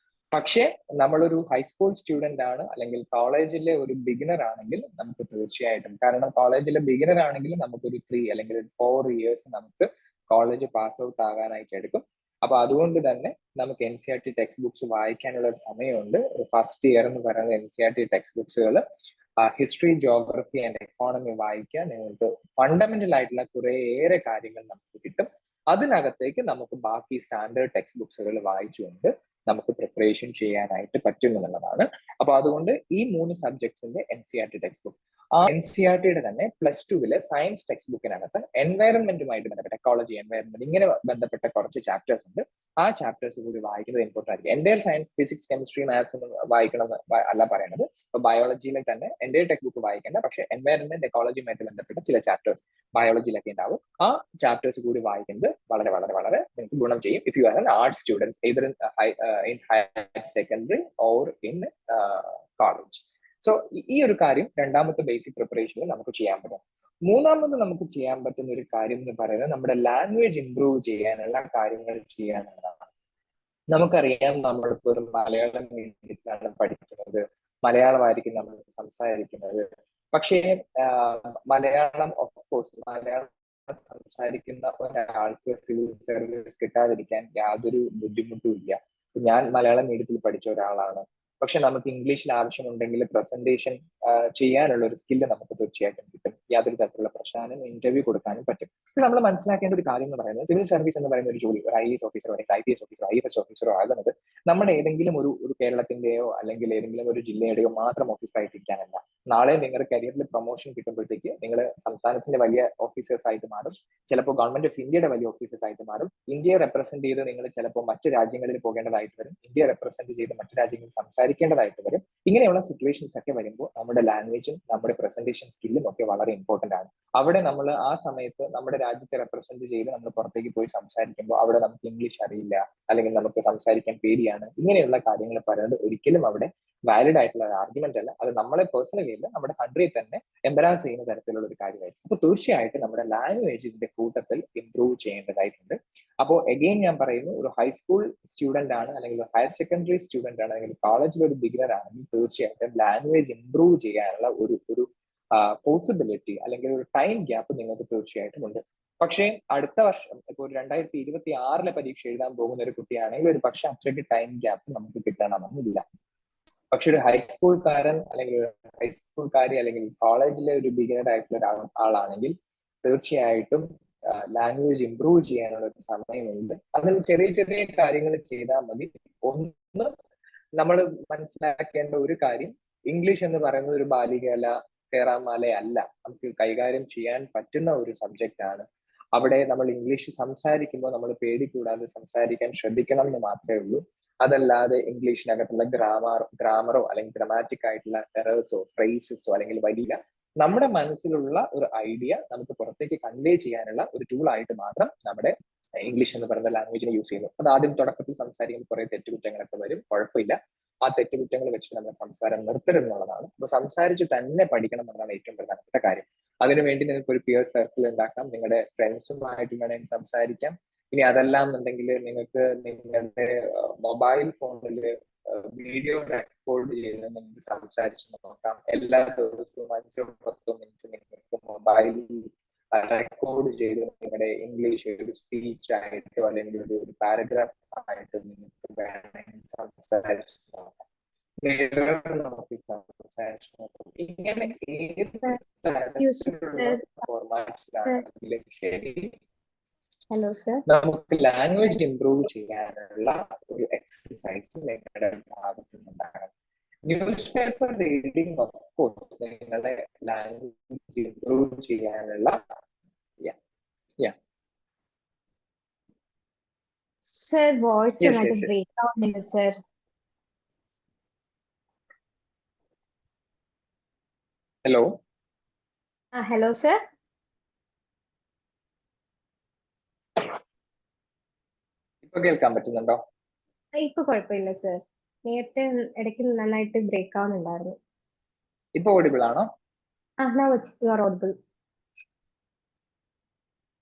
പക്ഷേ നമ്മളൊരു ഹൈസ്കൂൾ സ്റ്റുഡന്റ് ആണ് അല്ലെങ്കിൽ കോളേജിലെ ഒരു ബിഗിനർ ആണെങ്കിൽ നമുക്ക് തീർച്ചയായിട്ടും, കാരണം കോളേജിലെ ബിഗിനർ ആണെങ്കിൽ നമുക്കൊരു 3 അല്ലെങ്കിൽ 4 ഇയേഴ്സ് നമുക്ക് കോളേജ് പാസ് ഔട്ട് ആകാനായിട്ട് എടുക്കും. അപ്പൊ അതുകൊണ്ട് തന്നെ നമുക്ക് NCERT ടെക്സ്റ്റ് ബുക്സ് വായിക്കാനുള്ള ഒരു സമയമുണ്ട്. ഫസ്റ്റ് ഇയർ എന്ന് പറയുന്നത് NCERT ടെക്സ്റ്റ് ബുക്സുകൾ ഹിസ്റ്ററി, ജോഗ്രഫി ആൻഡ് എക്കോണമി വായിക്കാൻ നിങ്ങൾക്ക് ഫണ്ടമെന്റൽ ആയിട്ടുള്ള കുറേയേറെ കാര്യങ്ങൾ നമുക്ക് കിട്ടും. അതിനകത്തേക്ക് നമുക്ക് ബാക്കി സ്റ്റാൻഡേർഡ് ടെക്സ്റ്റ് ബുക്സുകൾ വായിച്ചുകൊണ്ട് നമുക്ക് പ്രിപ്പറേഷൻ ചെയ്യാനായിട്ട് പറ്റും എന്നുള്ളതാണ്. അപ്പൊ അതുകൊണ്ട് ഈ 3 സബ്ജക്ട്സിന്റെ NCERT ടെക്സ്റ്റ് ബുക്ക്, ആ NCERTയുടെ തന്നെ +2 സയൻസ് ടെക്സ്റ്റ് ബുക്കിനകത്ത് എൻവയറൺമെന്റുമായിട്ട് ബന്ധപ്പെട്ട എക്കോളജി, എൻവയറൺമെന്റ് ഇങ്ങനെ ബന്ധപ്പെട്ട കുറച്ച് ചാപ്റ്റേഴ്സ് ഉണ്ട്. ആ ചാപ്റ്റേഴ്സ് കൂടി വായിക്കുന്നത് ഇമ്പോർട്ടൻ്റ് ആയിരിക്കും. എൻ്റെ സയൻസ്, ഫിസിക്സ്, കെമിസ്ട്രി, മാത്സ് വായിക്കണം അല്ല പറയുന്നത്. ഇപ്പൊ ബയോളജിയിലെ തന്നെ എൻ്റെ ടെക്സ്റ്റ് ബുക്ക് വായിക്കേണ്ട, പക്ഷേ എൻവയറൺമെന്റ്, എക്കോളജിയുമായിട്ട് ബന്ധപ്പെട്ട ചില ചാപ്റ്റേഴ്സ് ബയോളജിയിലൊക്കെ ഉണ്ടാവും. ആ ചാപ്റ്റേഴ്സ് കൂടി വായിക്കുന്നത് വളരെ വളരെ വളരെ നിങ്ങൾക്ക് ഗുണം ചെയ്യും. If you are an arts students either in higher secondary or in college. So ഈ ഒരു കാര്യം രണ്ടാമത്തെ ബേസിക് പ്രിപ്പറേഷനിൽ നമുക്ക് ചെയ്യാൻ പറ്റും. മൂന്നാമത് നമുക്ക് ചെയ്യാൻ പറ്റുന്ന ഒരു കാര്യം എന്ന് പറയുന്നത് നമ്മുടെ ലാംഗ്വേജ് ഇംപ്രൂവ് ചെയ്യാനുള്ള കാര്യങ്ങൾ ചെയ്യാനുള്ളതാണ്. നമുക്കറിയാം, നമ്മളിപ്പോ ഒരു മലയാളം മീഡിയത്തിലാണ് പഠിക്കുന്നത്, മലയാളമായിരിക്കും നമ്മൾ സംസാരിക്കുന്നത്. പക്ഷേ മലയാളം ഓഫ്കോഴ്സ് മലയാളം സംസാരിക്കുന്ന ഒരാൾക്ക് സിവിൽ സർവീസ് കിട്ടാതിരിക്കാൻ യാതൊരു ബുദ്ധിമുട്ടും ഇല്ല. ഞാൻ മലയാളം മീഡിയത്തിൽ പഠിച്ച ഒരാളാണ്. പക്ഷെ നമുക്ക് ഇംഗ്ലീഷിൽ ആവശ്യമുണ്ടെങ്കിൽ പ്രസന്റേഷൻ ചെയ്യാനുള്ള ഒരു സ്കില്ല് നമുക്ക് തീർച്ചയായിട്ടും കിട്ടും. യാതൊരു തരത്തിലുള്ള പ്രശ്നവും ഇന്റർവ്യൂ കൊടുക്കാനും പറ്റും. നമ്മൾ മനസ്സിലാക്കേണ്ട ഒരു കാര്യം എന്ന് പറയുന്നത്, സിവിൽ സർവീസ് എന്ന് പറയുന്ന ഒരു ജോലി, ഒരു IAS ഓഫീസറോ അല്ലെങ്കിൽ IPS ഓഫീസറോ IFS ഓഫീസറോ ആകുന്നത് നമ്മുടെ ഏതെങ്കിലും ഒരു കേരളത്തിന്റെയോ അല്ലെങ്കിൽ ഏതെങ്കിലും ഒരു ജില്ലയുടെയോ മാത്രം ഓഫീസറായിട്ട് ഇരിക്കാനല്ല. നാളെ നിങ്ങളുടെ കരിയറിൽ പ്രൊമോഷൻ കിട്ടുമ്പോഴത്തേക്ക് നിങ്ങൾ സംസ്ഥാനത്തിന്റെ വലിയ ഓഫീസേഴ്സ് ആയിട്ട് മാറും, ചിലപ്പോൾ ഗവൺമെന്റ് ഓഫ് ഇന്ത്യയുടെ വലിയ ഓഫീസേഴ്സ് ആയിട്ട് മാറും. ഇന്ത്യയെ റെപ്രസെന്റ് ചെയ്ത് നിങ്ങൾ ചിലപ്പോൾ മറ്റു രാജ്യങ്ങളിൽ പോകേണ്ടതായിട്ട് വരും, ഇന്ത്യയെ റെപ്രസെന്റ് ചെയ്ത് മറ്റു രാജ്യങ്ങളിൽ സംസാരിക്കേണ്ടതായിട്ട് വരും. ഇങ്ങനെയുള്ള സിറ്റുവേഷൻസ് ഒക്കെ വരുമ്പോൾ നമ്മുടെ ലാംഗ്വേജും നമ്മുടെ പ്രസന്റേഷൻ സ്കില്ലും ഒക്കെ വളരെ ഇമ്പോർട്ടന്റ് ആണ്. അവിടെ നമ്മൾ ആ സമയത്ത് നമ്മുടെ രാജ്യത്തെ റെപ്രസെന്റ് ചെയ്ത് നമ്മൾ പുറത്തേക്ക് പോയി സംസാരിക്കുമ്പോൾ അവിടെ നമുക്ക് ഇംഗ്ലീഷ് അറിയില്ല, അല്ലെങ്കിൽ നമുക്ക് സംസാരിക്കാൻ പേടിയാണ്, ഇങ്ങനെയുള്ള കാര്യങ്ങൾ പറയുന്നത് ഒരിക്കലും അവിടെ വാലിഡ് ആയിട്ടുള്ള ഒരു ആർഗ്യുമെന്റ് അല്ല. അത് നമ്മളെ പേഴ്സണലി അല്ല, നമ്മുടെ കൺട്രിയിൽ തന്നെ എംബറാസ് ചെയ്യുന്ന തരത്തിലുള്ള ഒരു കാര്യമായിരിക്കും. അപ്പൊ തീർച്ചയായിട്ടും നമ്മുടെ ലാംഗ്വേജ് ഇതിന്റെ കൂട്ടത്തിൽ ഇംപ്രൂവ് ചെയ്യേണ്ടതായിട്ടുണ്ട്. അപ്പോൾ എഗെയിൻ ഞാൻ പറയുന്നു, ഒരു ഹൈസ്കൂൾ സ്റ്റുഡന്റ് ആണ് അല്ലെങ്കിൽ ഒരു ഹയർ സെക്കൻഡറി സ്റ്റുഡന്റ് ആണ് അല്ലെങ്കിൽ കോളേജിൽ ഒരു ബിഗിനർ ആണെങ്കിൽ തീർച്ചയായിട്ടും ലാംഗ്വേജ് ഇംപ്രൂവ് ചെയ്യാനുള്ള ഒരു പോസിബിലിറ്റി അല്ലെങ്കിൽ ഒരു ടൈം ഗ്യാപ്പ് നിങ്ങൾക്ക് തീർച്ചയായിട്ടും ഉണ്ട്. പക്ഷേ അടുത്ത വർഷം ഇപ്പോൾ 2026 പരീക്ഷ എഴുതാൻ പോകുന്ന ഒരു കുട്ടിയാണെങ്കിൽ ഒരു പക്ഷെ അത്രയ്ക്ക് ടൈം ഗ്യാപ്പ് നമുക്ക് കിട്ടണമെന്നില്ല. പക്ഷെ ഒരു ഹൈസ്കൂൾക്കാരൻ അല്ലെങ്കിൽ ഒരു ഹൈസ്കൂൾക്കാരി അല്ലെങ്കിൽ കോളേജിലെ ഒരു ബിഗിനർ ആയിട്ടുള്ള ആളാണെങ്കിൽ തീർച്ചയായിട്ടും ലാംഗ്വേജ് ഇംപ്രൂവ് ചെയ്യാനുള്ള ഒരു സമയമുണ്ട്. അതിന് ചെറിയ ചെറിയ കാര്യങ്ങൾ ചെയ്താൽ മതി. ഒന്ന്, നമ്മൾ മനസ്സിലാക്കേണ്ട ഒരു കാര്യം, ഇംഗ്ലീഷ് എന്ന് പറയുന്നത് ഒരു ബാലികല തേറാമാലയല്ല, നമുക്ക് കൈകാര്യം ചെയ്യാൻ പറ്റുന്ന ഒരു സബ്ജക്റ്റ് ആണ്. അവിടെ നമ്മൾ ഇംഗ്ലീഷ് സംസാരിക്കുമ്പോൾ നമ്മൾ പേടി കൂടാതെ സംസാരിക്കാൻ ശ്രദ്ധിക്കണം എന്ന് മാത്രമേ ഉള്ളൂ. അതല്ലാതെ ഇംഗ്ലീഷിനകത്തുള്ള ഗ്രാമറോ അല്ലെങ്കിൽ ഗ്രാമാറ്റിക് ആയിട്ടുള്ള എറേഴ്സോ ഫ്രേസസോ അല്ലെങ്കിൽ വലിയ നമ്മുടെ മനസ്സിലുള്ള ഒരു ഐഡിയ നമുക്ക് പുറത്തേക്ക് കൺവേ ചെയ്യാനുള്ള ഒരു ടൂൾ ആയിട്ട് മാത്രം നമ്മുടെ ഇംഗ്ലീഷ് എന്ന് പറയുന്ന ലാംഗ്വേജിനെ യൂസ് ചെയ്യുന്നു. അത് ആദ്യം തുടക്കത്തിൽ സംസാരിക്കുമ്പോൾ കുറെ തെറ്റുകുറ്റങ്ങളൊക്കെ വരും, കുഴപ്പമില്ല. ആ തെറ്റുകുറ്റങ്ങൾ വെച്ചിട്ട് നമ്മൾ സംസാരം നിർത്തരുന്നുള്ളതാണ്. അപ്പൊ സംസാരിച്ച് തന്നെ പഠിക്കണം എന്നതാണ് ഏറ്റവും പ്രധാനപ്പെട്ട കാര്യം. അതിനുവേണ്ടി നിങ്ങൾക്ക് ഒരു പിയർ സർക്കിൾ ഉണ്ടാക്കാം, നിങ്ങളുടെ ഫ്രണ്ട്സുമായിട്ട് വേണമെങ്കിൽ സംസാരിക്കാം. ഇനി അതെല്ലാം എന്നുണ്ടെങ്കിൽ നിങ്ങൾക്ക് നിങ്ങളുടെ മൊബൈൽ ഫോണിൽ വീഡിയോ റെക്കോർഡ് ചെയ്ത് നിങ്ങൾക്ക് സംസാരിച്ച് നോക്കാം. എല്ലാ ദിവസവും 5-10 മിനിറ്റ് നിങ്ങൾക്ക് മൊബൈലിൽ റെക്കോർഡ് ചെയ്ത് നിങ്ങളുടെ ഇംഗ്ലീഷ് ഒരു സ്പീച്ച് ആയിട്ടോ അല്ലെങ്കിൽ ഒരു പാരഗ്രാഫ് ആയിട്ട് നിങ്ങൾക്ക് വേണമെങ്കിൽ സംസാരിച്ചു നോക്കാം, മിറർ നോക്കി സംസാരിച്ചു നോക്കാം. ഇങ്ങനെ ഏത് തരത്തിലുള്ള ഫോർമാറ്റിലാണെങ്കിലും ശരി, ഹലോ സർ, നമുക്ക് ലാംഗ്വേജ് ഇംപ്രൂവ് ചെയ്യാനുള്ള ഒരു എക്സസൈസ് നിങ്ങളുടെ ഭാഗത്തു നിന്നുണ്ടാകണം. Newspaper reading of course നിങ്ങളുടെ ലാംഗ്വേജ് ഇംപ്രൂവ് ചെയ്യാനുള്ള സർ വോയിസ് നന്നായിട്ട് ബ്രേക്ക് ആവുന്നുണ്ട് സർ. Hello hello sir. ഇപ്പൊ കേൾക്കാൻ പറ്റുന്നുണ്ടോ? ഇപ്പൊ കുഴപ്പമില്ല സർ, നേരത്തെ ഇടയ്ക്ക് നന്നായിട്ട് ബ്രേക്ക് ആവുന്നുണ്ടായിരുന്നു. ഇപ്പൊ ഓഡിബിൾ ആണോ? now you are audible.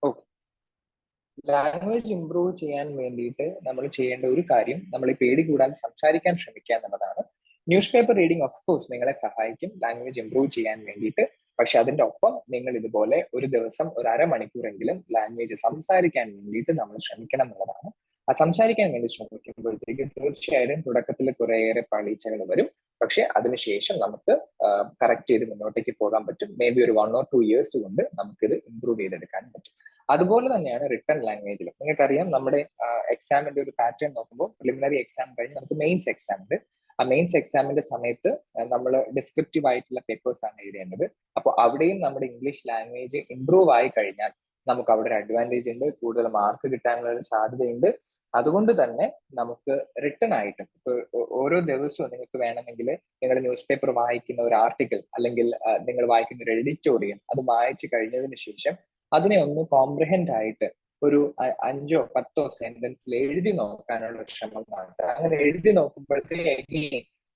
Okay. Language improve ചെയ്യാൻ വേണ്ടിയിട്ട് നമ്മൾ ചെയ്യേണ്ട ഒരു കാര്യം, നമ്മൾ ഈ പേടി കൂടാതെ സംസാരിക്കാൻ ശ്രമിക്കുക എന്നുള്ളതാണ്. News paper reading of course നിങ്ങളെ സഹായിക്കും ലാംഗ്വേജ് ഇംപ്രൂവ് ചെയ്യാൻ വേണ്ടിയിട്ട്. പക്ഷെ അതിന്റെ ഒപ്പം നിങ്ങൾ ഇതുപോലെ ഒരു ദിവസം ഒരു അരമണിക്കൂറെങ്കിലും ലാംഗ്വേജ് സംസാരിക്കാൻ വേണ്ടിയിട്ട് നമ്മൾ ശ്രമിക്കണം എന്നുള്ളതാണ്. ആ സംസാരിക്കാൻ വേണ്ടി ശ്രമിക്കുമ്പോഴത്തേക്ക് തീർച്ചയായും തുടക്കത്തിൽ കുറേയേറെ പാളിച്ചകൾ വരും. പക്ഷെ അതിനുശേഷം നമുക്ക് കറക്റ്റ് ചെയ്ത് മുന്നോട്ടേക്ക് പോകാൻ പറ്റും. മേ ബി ഒരു 1 or 2 years കൊണ്ട് നമുക്കിത് ഇംപ്രൂവ് ചെയ്തെടുക്കാൻ പറ്റും. അതുപോലെ തന്നെയാണ് റിട്ടൺ ലാംഗ്വേജിലും. നിങ്ങൾക്കറിയാം, നമ്മുടെ എക്സാമിന്റെ ഒരു പാറ്റേൺ നോക്കുമ്പോൾ പ്രിലിമിനറി എക്സാം കഴിഞ്ഞ് നമുക്ക് മെയിൻസ് എക്സാം ഉണ്ട്. ആ മെയിൻസ് എക്സാമിന്റെ സമയത്ത് നമ്മൾ ഡിസ്ക്രിപ്റ്റീവ് ആയിട്ടുള്ള പേപ്പേഴ്സ് ആണ് എഴുതേണ്ടത്. അപ്പോൾ അവിടെയും നമ്മുടെ ഇംഗ്ലീഷ് ലാംഗ്വേജ് ഇംപ്രൂവ് ആയി കഴിഞ്ഞാൽ നമുക്ക് അവിടെ ഒരു അഡ്വാൻറ്റേജ് ഉണ്ട്, കൂടുതൽ മാർക്ക് കിട്ടാനുള്ള ഒരു സാധ്യതയുണ്ട്. അതുകൊണ്ട് തന്നെ നമുക്ക് റിട്ടൺ ആയിട്ടും ഇപ്പൊ ഓരോ ദിവസവും നിങ്ങൾക്ക് വേണമെങ്കിൽ നിങ്ങൾ ന്യൂസ് പേപ്പർ വായിക്കുന്ന ഒരു ആർട്ടിക്കിൾ അല്ലെങ്കിൽ നിങ്ങൾ വായിക്കുന്ന ഒരു എഡിറ്റോറിയം അത് വായിച്ചു കഴിഞ്ഞതിന് ശേഷം അതിനെ ഒന്ന് കോംപ്രഹെൻഡ് ആയിട്ട് ഒരു 5 or 10 സെന്റൻസിൽ എഴുതി നോക്കാനുള്ള ഒരു ശ്രമം നടത്തുക. അങ്ങനെ എഴുതി നോക്കുമ്പോഴത്തേക്ക്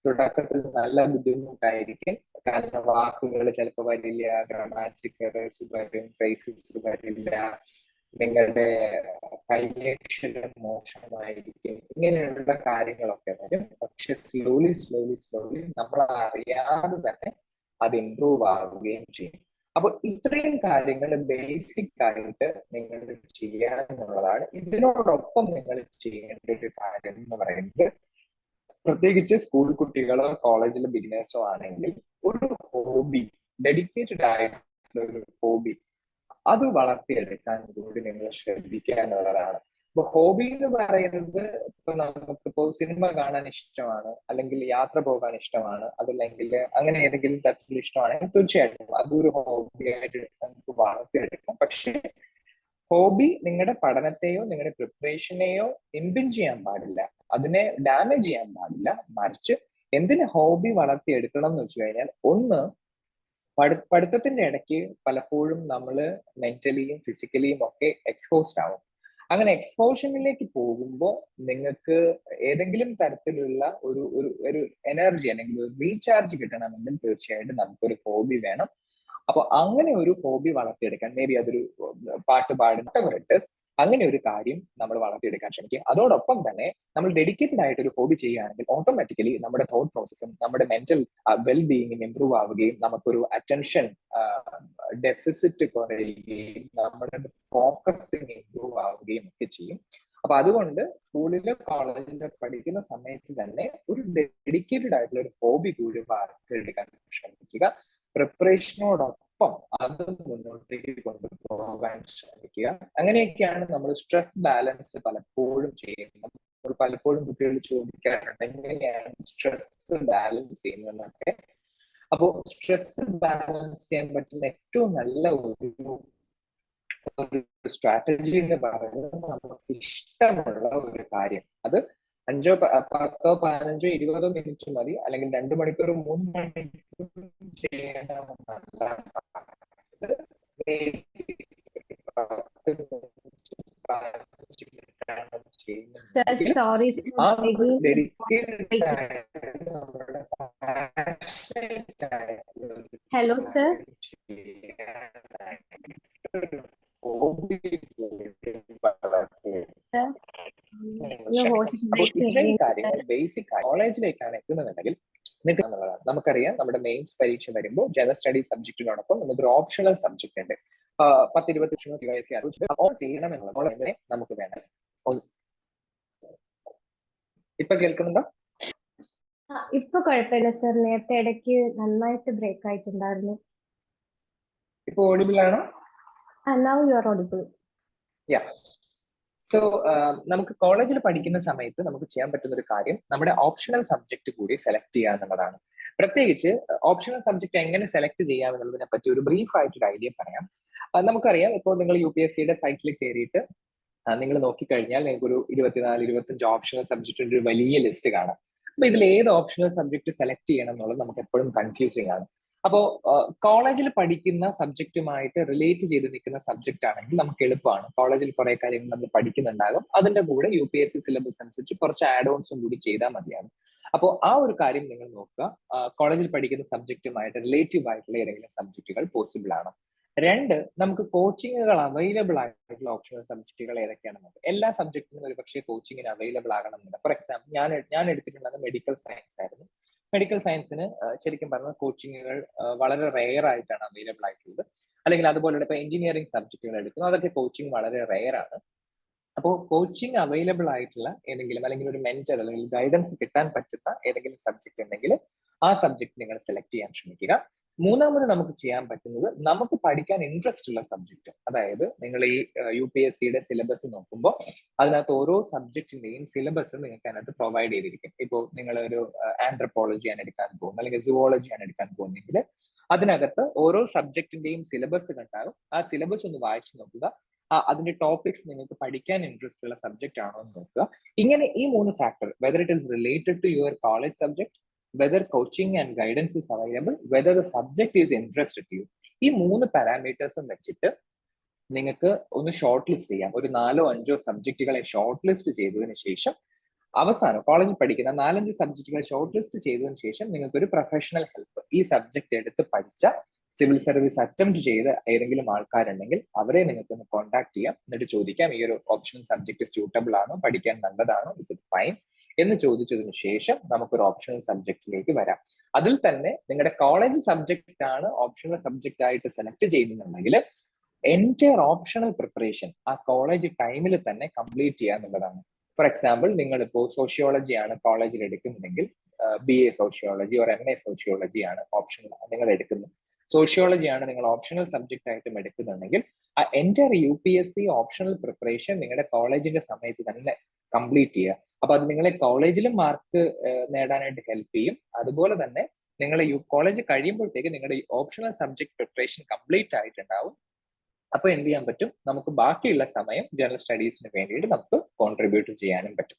തുടക്കത്തിൽ നല്ല ബുദ്ധിമുട്ടായിരിക്കും. കാരണം വാക്കുകൾ ചിലപ്പോൾ വരില്ല, ഗ്രാമാറ്റിക് എറേഴ്സ് വരും, ഫ്രേസസ് വരില്ല, നിങ്ങളുടെ കൈയക്ഷരം മോശമായിരിക്കും, ഇങ്ങനെയുള്ള കാര്യങ്ങളൊക്കെ വരും. പക്ഷെ സ്ലോലി നമ്മൾ അറിയാതെ തന്നെ അത് ഇംപ്രൂവ് ആവുകയും ചെയ്യും. അപ്പൊ ഇത്രയും കാര്യങ്ങൾ ബേസിക് ആയിട്ട് നിങ്ങൾ ചെയ്യാന്നുള്ളതാണ്. ഇതിനോടൊപ്പം നിങ്ങൾ ചെയ്യേണ്ട ഒരു കാര്യം എന്ന് പറയുന്നത്, പ്രത്യേകിച്ച് സ്കൂൾ കുട്ടികളോ കോളേജിലെ ബിഗിനേഴ്സോ ആണെങ്കിൽ ഒരു ഹോബി, ഡെഡിക്കേറ്റഡ് ആയിട്ടുള്ള ഒരു ഹോബി അത് വളർത്തിയെടുക്കാൻ കൂടി നിങ്ങൾ ശ്രദ്ധിക്കുക എന്നുള്ളതാണ്. ഇപ്പൊ ഹോബി എന്ന് പറയുന്നത്, ഇപ്പൊ നമുക്കിപ്പോ സിനിമ കാണാൻ ഇഷ്ടമാണ്, അല്ലെങ്കിൽ യാത്ര പോകാൻ ഇഷ്ടമാണ്, അതല്ലെങ്കിൽ അങ്ങനെ ഏതെങ്കിലും തരത്തിൽ ഇഷ്ടമാണെങ്കിൽ തീർച്ചയായിട്ടും അതൊരു ഹോബി ആയിട്ട് നമുക്ക് വളർത്തിയെടുക്കാം. പക്ഷേ ഹോബി നിങ്ങളുടെ പഠനത്തെയോ നിങ്ങളുടെ പ്രിപ്പറേഷനെയോ ഇംപിഞ്ച് ചെയ്യാൻ പാടില്ല, അതിനെ ഡാമേജ് ചെയ്യാൻ പാടില്ല. മറിച്ച് എന്തിന് ഹോബി വളർത്തിയെടുക്കണം എന്ന് വെച്ച് കഴിഞ്ഞാൽ, ഒന്ന്, പഠിത്തത്തിന്റെ ഇടയ്ക്ക് പലപ്പോഴും നമ്മൾ മെന്റലിയും ഫിസിക്കലിയും ഒക്കെ എക്സ്പോസ്ഡ് ആവും. അങ്ങനെ എക്സ്പോഷനിലേക്ക് പോകുമ്പോൾ നിങ്ങൾക്ക് ഏതെങ്കിലും തരത്തിലുള്ള ഒരു എനർജി അല്ലെങ്കിൽ ഒരു റീചാർജ് കിട്ടണമെങ്കിൽ തീർച്ചയായിട്ടും നമുക്കൊരു ഹോബി വേണം. അപ്പൊ അങ്ങനെ ഒരു ഹോബി വളർത്തിയെടുക്കാൻ, മേ ബി അതൊരു പാട്ട് പാടുന്ന, അങ്ങനെ ഒരു കാര്യം നമ്മൾ വളർത്തിയെടുക്കാൻ ശ്രമിക്കുക. അതോടൊപ്പം തന്നെ നമ്മൾ ഡെഡിക്കേറ്റഡ് ആയിട്ട് ഒരു ഹോബി ചെയ്യുകയാണെങ്കിൽ ഓട്ടോമാറ്റിക്കലി നമ്മുടെ തോട്ട് പ്രോസസ്സും നമ്മുടെ മെന്റൽ വെൽബീയിങ്ങും ഇംപ്രൂവ് ആവുകയും നമുക്കൊരു അറ്റൻഷൻ ഡെഫിസിറ്റ് കുറയുകയും നമ്മുടെ ഫോക്കസിങ് ഇംപ്രൂവ് ആവുകയും ഒക്കെ ചെയ്യും. അപ്പൊ അതുകൊണ്ട് സ്കൂളിലോ കോളേജിലോ പഠിക്കുന്ന സമയത്ത് തന്നെ ഒരു ഡെഡിക്കേറ്റഡ് ആയിട്ടുള്ള ഒരു ഹോബി കൂടി വളർത്തിയെടുക്കാൻ ശ്രമിക്കുക. പ്രിപ്പറേഷനോടൊപ്പം അത് മുന്നോട്ടേക്ക് കൊണ്ടുപോകാൻ ശ്രമിക്കുക. അങ്ങനെയൊക്കെയാണ് നമ്മൾ സ്ട്രെസ് ബാലൻസ് പലപ്പോഴും ചെയ്യുന്നത്. പലപ്പോഴും കുട്ടികൾ ചോദിക്കാറുണ്ട് എങ്ങനെയാണ് സ്ട്രെസ് ബാലൻസ് ചെയ്യുന്നതെന്നൊക്കെ. അപ്പോൾ സ്ട്രെസ് ബാലൻസ് ചെയ്യാൻ പറ്റുന്ന ഏറ്റവും നല്ല ഒരു സ്ട്രാറ്റജി എന്ന് പറയുന്നത്, നമുക്ക് ഇഷ്ടമുള്ള ഒരു കാര്യം, അത് 5, 10, 15, 20 മിനിറ്റ് മതി, അല്ലെങ്കിൽ 2 മണിക്കൂർ 3 മണിക്കൂർ ചെയ്യണമെന്നല്ല. Hello sir. ഇത്രയും കാര്യങ്ങൾ ബേസിക് കോളേജിലേക്കാണ് എത്തുന്നതെങ്കിൽ നമുക്കറിയാം, നമ്മുടെ മെയിൻസ് പരീക്ഷ വരുമ്പോൾ ജനറൽ സ്റ്റഡി സബ്ജക്റ്റിനോടൊപ്പം നമുക്കൊരു ഓപ്ഷണൽ സബ്ജക്ട് ഉണ്ട്. 10-20 ചെയ്യണമെന്നുള്ളത് നമുക്ക് വേണം. ഇപ്പൊ കേൾക്കുന്നുണ്ടോ? ഇപ്പൊ കുഴപ്പമില്ല സർ, നേരത്തെ ഇടയ്ക്ക് നന്നായിട്ട് ബ്രേക്ക് ആയിട്ടുണ്ടായിരുന്നു. ഇപ്പൊ ഓഡിബിൾ ആണോ? Now you are audible. Yeah. So നമുക്ക് കോളേജിൽ പഠിക്കുന്ന സമയത്ത് നമുക്ക് ചെയ്യാൻ പറ്റുന്ന ഒരു കാര്യം നമ്മുടെ ഓപ്ഷണൽ സബ്ജക്ട് കൂടി സെലക്ട് ചെയ്യുക എന്നുള്ളതാണ്. പ്രത്യേകിച്ച് ഓപ്ഷണൽ സബ്ജക്ട് എങ്ങനെ സെലക്ട് ചെയ്യാമെന്നുള്ളതിനെ പറ്റി ഒരു ബ്രീഫ് ആയിട്ടൊരു ഐഡിയ പറയാം. നമുക്കറിയാം, ഇപ്പോൾ നിങ്ങൾ UPSCയുടെ സൈറ്റിൽ കയറിയിട്ട് നിങ്ങൾ നോക്കിക്കഴിഞ്ഞാൽ നിങ്ങൾക്ക് ഒരു 24-25 ഓപ്ഷണൽ സബ്ജക്റ്റിന്റെ ഒരു വലിയ ലിസ്റ്റ് കാണാം. അപ്പൊ ഇതിൽ ഏത് ഓപ്ഷണൽ സബ്ജക്ട് സെലക്ട് ചെയ്യണം എന്നുള്ളത് നമുക്ക് എപ്പോഴും കൺഫ്യൂസിംഗ് ആണ്. അപ്പോ കോളേജിൽ പഠിക്കുന്ന സബ്ജക്റ്റുമായിട്ട് റിലേറ്റ് ചെയ്ത് നിൽക്കുന്ന സബ്ജക്റ്റ് ആണെങ്കിൽ നമുക്ക് എളുപ്പമാണ്. കോളേജിൽ കുറെ കാര്യങ്ങൾ നമ്മൾ പഠിക്കുന്നുണ്ടാകും, അതിന്റെ കൂടെ UPSC സിലബസ് അനുസരിച്ച് കുറച്ച് ആഡ് ഓൺസും കൂടി ചെയ്താൽ മതിയാണ്. അപ്പോൾ ആ ഒരു കാര്യം നിങ്ങൾ നോക്കുക, കോളേജിൽ പഠിക്കുന്ന സബ്ജക്റ്റുമായിട്ട് റിലേറ്റീവ് ആയിട്ടുള്ള ഏതെങ്കിലും സബ്ജക്റ്റുകൾ പോസിബിൾ ആണ്. രണ്ട്, നമുക്ക് കോച്ചിങ്ങുകൾ അവൈലബിൾ ആയിട്ടുള്ള ഓപ്ഷണൽ സബ്ജക്റ്റുകൾ ഏതൊക്കെയാണെന്ന്. എല്ലാ സബ്ജക്റ്റിനും ഒരു പക്ഷേ കോച്ചിങ്ങിന് അവൈലബിൾ ആകണമെന്നില്ല. ഫോർ എക്സാമ്പിൾ ഞാൻ എടുത്തിട്ടുള്ളത് മെഡിക്കൽ സയൻസ് ആയിരുന്നു. മെഡിക്കൽ സയൻസിന് ശരിക്കും പറഞ്ഞാൽ കോച്ചിങ്ങുകൾ വളരെ റെയർ ആയിട്ടാണ് അവൈലബിൾ ആയിട്ടുള്ളത്. അല്ലെങ്കിൽ അതുപോലെ ഇപ്പൊ എഞ്ചിനീയറിംഗ് സബ്ജക്റ്റുകൾ എടുക്കുന്നു, അതൊക്കെ കോച്ചിങ് വളരെ റെയർ ആണ്. അപ്പോൾ കോച്ചിങ് അവൈലബിൾ ആയിട്ടുള്ള ഏതെങ്കിലും, അല്ലെങ്കിൽ ഒരു മെന്റർ അല്ലെങ്കിൽ ഗൈഡൻസ് കിട്ടാൻ പറ്റുന്ന ഏതെങ്കിലും സബ്ജക്ട് ഉണ്ടെങ്കിൽ ആ സബ്ജക്ട് നിങ്ങൾ സെലക്ട് ചെയ്യാൻ ശ്രമിക്കുക. മൂന്നാമത് നമുക്ക് ചെയ്യാൻ പറ്റുന്നത് നമുക്ക് പഠിക്കാൻ ഇൻട്രസ്റ്റ് ഉള്ള സബ്ജക്ട്. അതായത് നിങ്ങൾ ഈ UPSCയുടെ സിലബസ് നോക്കുമ്പോൾ അതിനകത്ത് ഓരോ സബ്ജക്റ്റിന്റെയും സിലബസ് നിങ്ങൾക്ക് അതിനകത്ത് പ്രൊവൈഡ് ചെയ്തിരിക്കും. ഇപ്പോൾ നിങ്ങൾ ഒരു ആന്ത്രപ്പോളജി ആണ് എടുക്കാൻ പോകുന്നത്, അല്ലെങ്കിൽ സുവോളജി ആണ് എടുക്കാൻ പോകുന്നതെങ്കിൽ അതിനകത്ത് ഓരോ സബ്ജക്റ്റിന്റെയും സിലബസ് കണ്ടാകും. ആ സിലബസ് ഒന്ന് വായിച്ചു നോക്കുക, അതിന്റെ ടോപ്പിക്സ് നിങ്ങൾക്ക് പഠിക്കാൻ ഇൻട്രസ്റ്റ് ഉള്ള സബ്ജക്റ്റ് ആണോ എന്ന് നോക്കുക. ഇങ്ങനെ ഈ മൂന്ന് factor, whether it is related to your college subject, whether coaching and guidance is available, whether the subject is interested to you, ഈ മൂന്ന് പാരാമീറ്റേഴ്സും വെച്ചിട്ട് നിങ്ങൾക്ക് ഒന്ന് ഷോർട്ട് ലിസ്റ്റ് ചെയ്യാം. ഒരു 4-5 സബ്ജക്റ്റുകളെ ഷോർട്ട് ലിസ്റ്റ് ചെയ്തതിന് ശേഷം അവസാനം കോളേജിൽ പഠിക്കുന്ന 4-5 സബ്ജക്റ്റുകളെ ഷോർട്ട് ലിസ്റ്റ് ചെയ്തതിനു ശേഷം നിങ്ങൾക്ക് ഒരു പ്രൊഫഷണൽ ഹെൽപ്പ്, ഈ സബ്ജക്ട് എടുത്ത് പഠിച്ച സിവിൽ സർവീസ് അറ്റംപ്റ്റ് ചെയ്ത് ഏതെങ്കിലും ആൾക്കാരുണ്ടെങ്കിൽ അവരെ നിങ്ങൾക്ക് ഒന്ന് കോൺടാക്ട് ചെയ്യാം. എന്നിട്ട് ചോദിക്കാം, ഈ ഒരു ഓപ്ഷണൽ സബ്ജക്ട് സ്യൂട്ടബിൾ ആണോ, പഠിക്കാൻ നല്ലതാണോ, ഇസ് ഇറ്റ് ഫൈൻ എന്ന് ചോദിച്ചതിന് ശേഷം നമുക്കൊരു ഓപ്ഷണൽ സബ്ജക്റ്റിലേക്ക് വരാം. അതിൽ തന്നെ നിങ്ങളുടെ കോളേജ് സബ്ജക്റ്റ് ആണ് ഓപ്ഷണൽ സബ്ജക്റ്റ് ആയിട്ട് സെലക്ട് ചെയ്യുന്നുണ്ടെങ്കിൽ എൻറ്റയർ ഓപ്ഷണൽ പ്രിപ്പറേഷൻ ആ കോളേജ് ടൈമിൽ തന്നെ കംപ്ലീറ്റ് ചെയ്യുക എന്നുള്ളതാണ്. ഫോർ എക്സാമ്പിൾ, നിങ്ങളിപ്പോൾ സോഷ്യോളജി ആണ് കോളേജിൽ എടുക്കുന്നുണ്ടെങ്കിൽ BA sociology or MA sociology ആണ് ഓപ്ഷണൽ നിങ്ങൾ എടുക്കുന്നത്, സോഷ്യോളജി ആണ് നിങ്ങൾ ഓപ്ഷണൽ സബ്ജക്റ്റ് ആയിട്ടും എടുക്കുന്നുണ്ടെങ്കിൽ ആ എൻറ്റയർ UPSC ഓപ്ഷണൽ പ്രിപ്പറേഷൻ നിങ്ങളുടെ കോളേജിന്റെ സമയത്ത് തന്നെ കംപ്ലീറ്റ് ചെയ്യുക. അപ്പൊ അത് നിങ്ങളെ കോളേജിലും മാർക്ക് നേടാനായിട്ട് ഹെൽപ്പ് ചെയ്യും. അതുപോലെ തന്നെ നിങ്ങളെ കോളേജ് കഴിയുമ്പോഴത്തേക്ക് നിങ്ങളുടെ ഓപ്ഷണൽ സബ്ജക്ട് പ്രിപ്പറേഷൻ കംപ്ലീറ്റ് ആയിട്ടുണ്ടാവും. അപ്പൊ എന്ത് ചെയ്യാൻ പറ്റും, നമുക്ക് ബാക്കിയുള്ള സമയം ജനറൽ സ്റ്റഡീസിന് വേണ്ടിയിട്ട് നമുക്ക് കോൺട്രിബ്യൂട്ട് ചെയ്യാനും പറ്റും.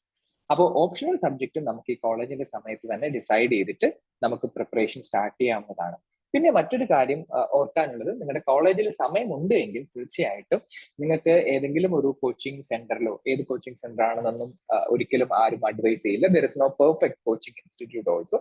അപ്പോൾ ഓപ്ഷണൽ സബ്ജക്റ്റ് നമുക്ക് ഈ കോളേജിന്റെ സമയത്ത് തന്നെ ഡിസൈഡ് ചെയ്തിട്ട് നമുക്ക് പ്രിപ്പറേഷൻ സ്റ്റാർട്ട് ചെയ്യാവുന്നതാണ്. പിന്നെ മറ്റൊരു കാര്യം ഓർക്കാനുള്ളത്, നിങ്ങളുടെ കോളേജിൽ സമയമുണ്ട് എങ്കിൽ തീർച്ചയായിട്ടും നിങ്ങൾക്ക് ഏതെങ്കിലും ഒരു കോച്ചിങ് സെന്ററിലോ, ഏത് കോച്ചിങ് സെന്റർ ആണെന്നൊന്നും ഒരിക്കലും ആരും അഡ്വൈസ് ചെയ്യില്ല. There is no perfect coaching institute also.